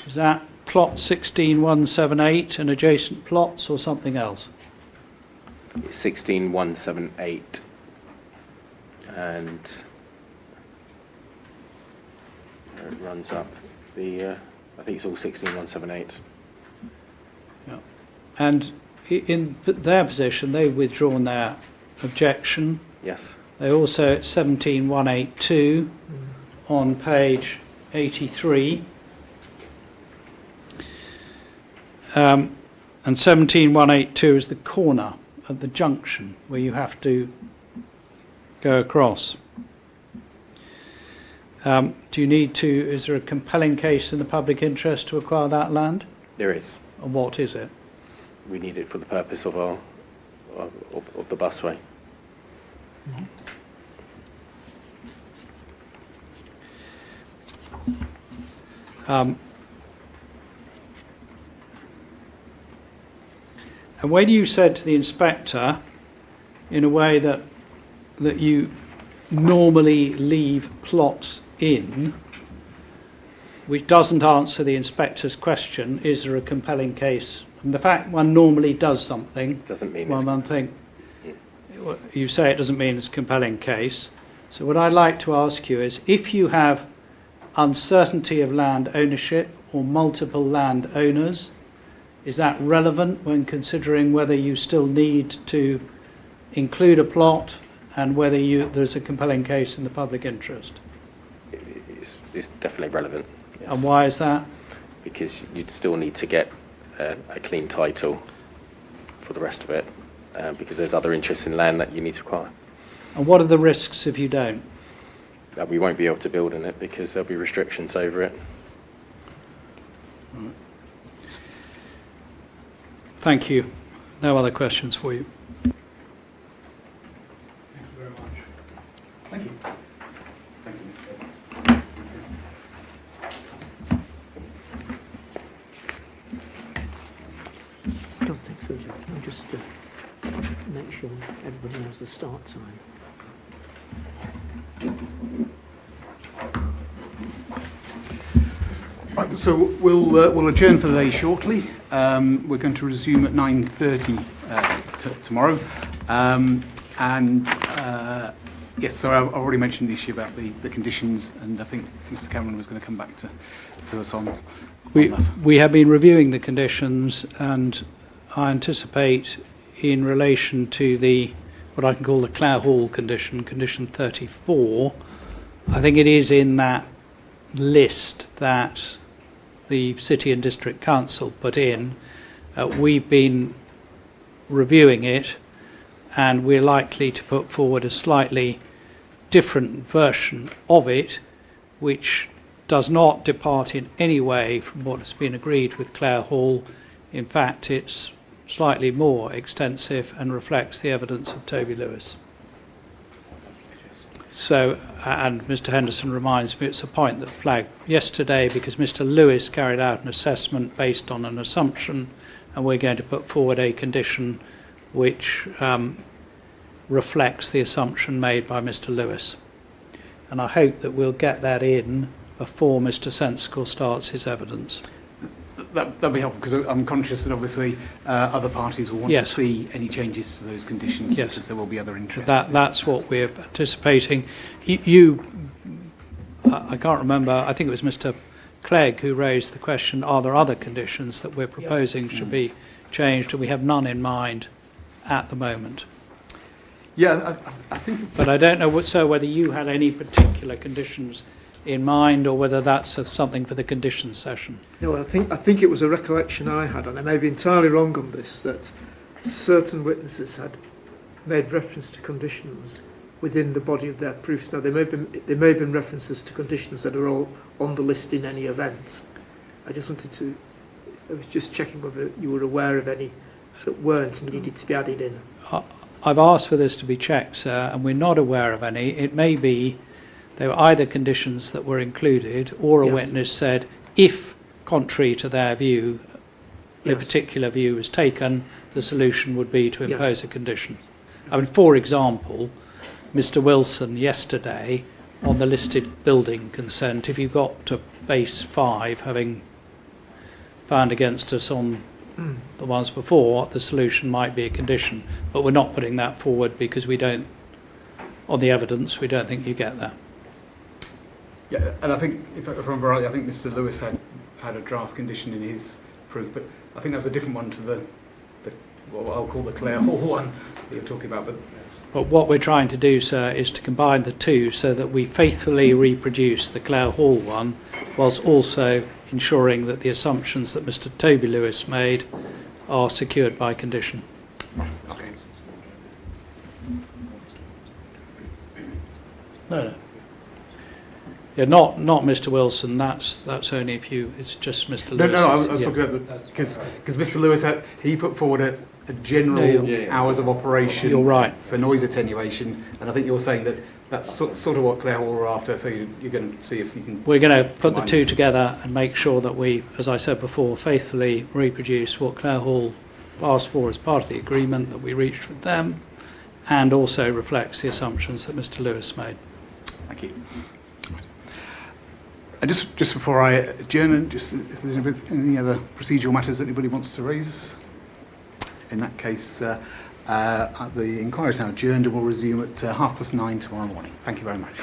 Is that plot 16178 and adjacent plots or something else? It's 16178 and it runs up the, I think it's all 16178. Yeah. And in their position, they've withdrawn their objection. Yes. They also at 17182 on page 83. And 17182 is the corner at the junction where you have to go across. Do you need to, is there a compelling case in the public interest to acquire that land? There is. And what is it? We need it for the purpose of our of the busway. And when you said to the inspector, in a way that you normally leave plots in, which doesn't answer the inspector's question, is there a compelling case? And the fact one normally does something Doesn't mean one think, you say it doesn't mean it's a compelling case. So what I'd like to ask you is, if you have uncertainty of land ownership or multiple land owners, is that relevant when considering whether you still need to include a plot and whether there's a compelling case in the public interest? It's definitely relevant. Yes. And why is that? Because you'd still need to get a clean title for the rest of it, because there's other interests in land that you need to acquire. And what are the risks if you don't? That we won't be able to build in it because there'll be restrictions over it. Thank you. No other questions for you. Thank you very much. Thank you. Thank you, Mr. I don't think so, Jack. I'll just make sure everybody knows the start time. Right, so we'll adjourn for the day shortly. We're going to resume at 9:30 tomorrow, and Yes, so I've already mentioned the issue about the conditions, and I think Mr. Cameron was going to come back to us on that. We have been reviewing the conditions, and I anticipate in relation to what I can call the Clare Hall condition, condition 34, I think it is in that list that the City and District Council put in. We've been reviewing it, and we're likely to put forward a slightly different version of it, which does not depart in any way from what has been agreed with Clare Hall. In fact, it's slightly more extensive and reflects the evidence of Toby Lewis. So, and Mr. Henderson reminds me, it's a point that flagged yesterday because Mr. Lewis carried out an assessment based on an assumption, and we're going to put forward a condition which reflects the assumption made by Mr. Lewis. And I hope that we'll get that in before Mr. Sensical starts his evidence. That'd be helpful, because I'm conscious that obviously other parties will want Yes. to see any changes to those conditions, Yes. because there will be other interests. That's what we're anticipating. I can't remember, I think it was Mr. Clegg who raised the question, are there other conditions that we're proposing should be changed? And we have none in mind at the moment. Yeah, I think... But I don't know whether you had any particular conditions in mind, or whether that's something for the conditions session. No, I think it was a recollection I had, and I may be entirely wrong on this, that certain witnesses had made reference to conditions within the body of their proofs. Now, there may have been references to conditions that are all on the list in any event. I was just checking whether you were aware of any that weren't and needed to be added in. I've asked for this to be checked, sir, and we're not aware of any. It may be they were either conditions that were included, or a witness said, if contrary to their view, a particular view is taken, the solution would be to impose a condition. I mean, for example, Mr. Wilson yesterday on the listed building consent, if you got to base 5, having found against us on the ones before, the solution might be a condition. But we're not putting that forward because we don't, on the evidence, we don't think you get there. Yeah, and I think, if I remember rightly, I think Mr. Lewis had a draft condition in his proof, but I think that was a different one to the what I'll call the Clare Hall one that you're talking about. But what we're trying to do, sir, is to combine the two so that we faithfully reproduce the Clare Hall one, whilst also ensuring that the assumptions that Mr. Toby Lewis made are secured by condition. Okay. No. Yeah, not Mr. Wilson. That's only if you. It's just Mr. Lewis. No, I was talking about because Mr. Lewis he put forward a general hours of operation. You're right. For noise attenuation, and I think you're saying that that's sort of what Clare Hall are after. So you're going to see if you can. We're going to put the two together and make sure that we, as I said before, faithfully reproduce what Clare Hall asked for as part of the agreement that we reached with them, and also reflects the assumptions that Mr. Lewis made. Thank you. And just before I adjourn, just if there's any other procedural matters that anybody wants to raise, in that case, the inquiry is now adjourned and will resume at 9:30 tomorrow morning. Thank you very much.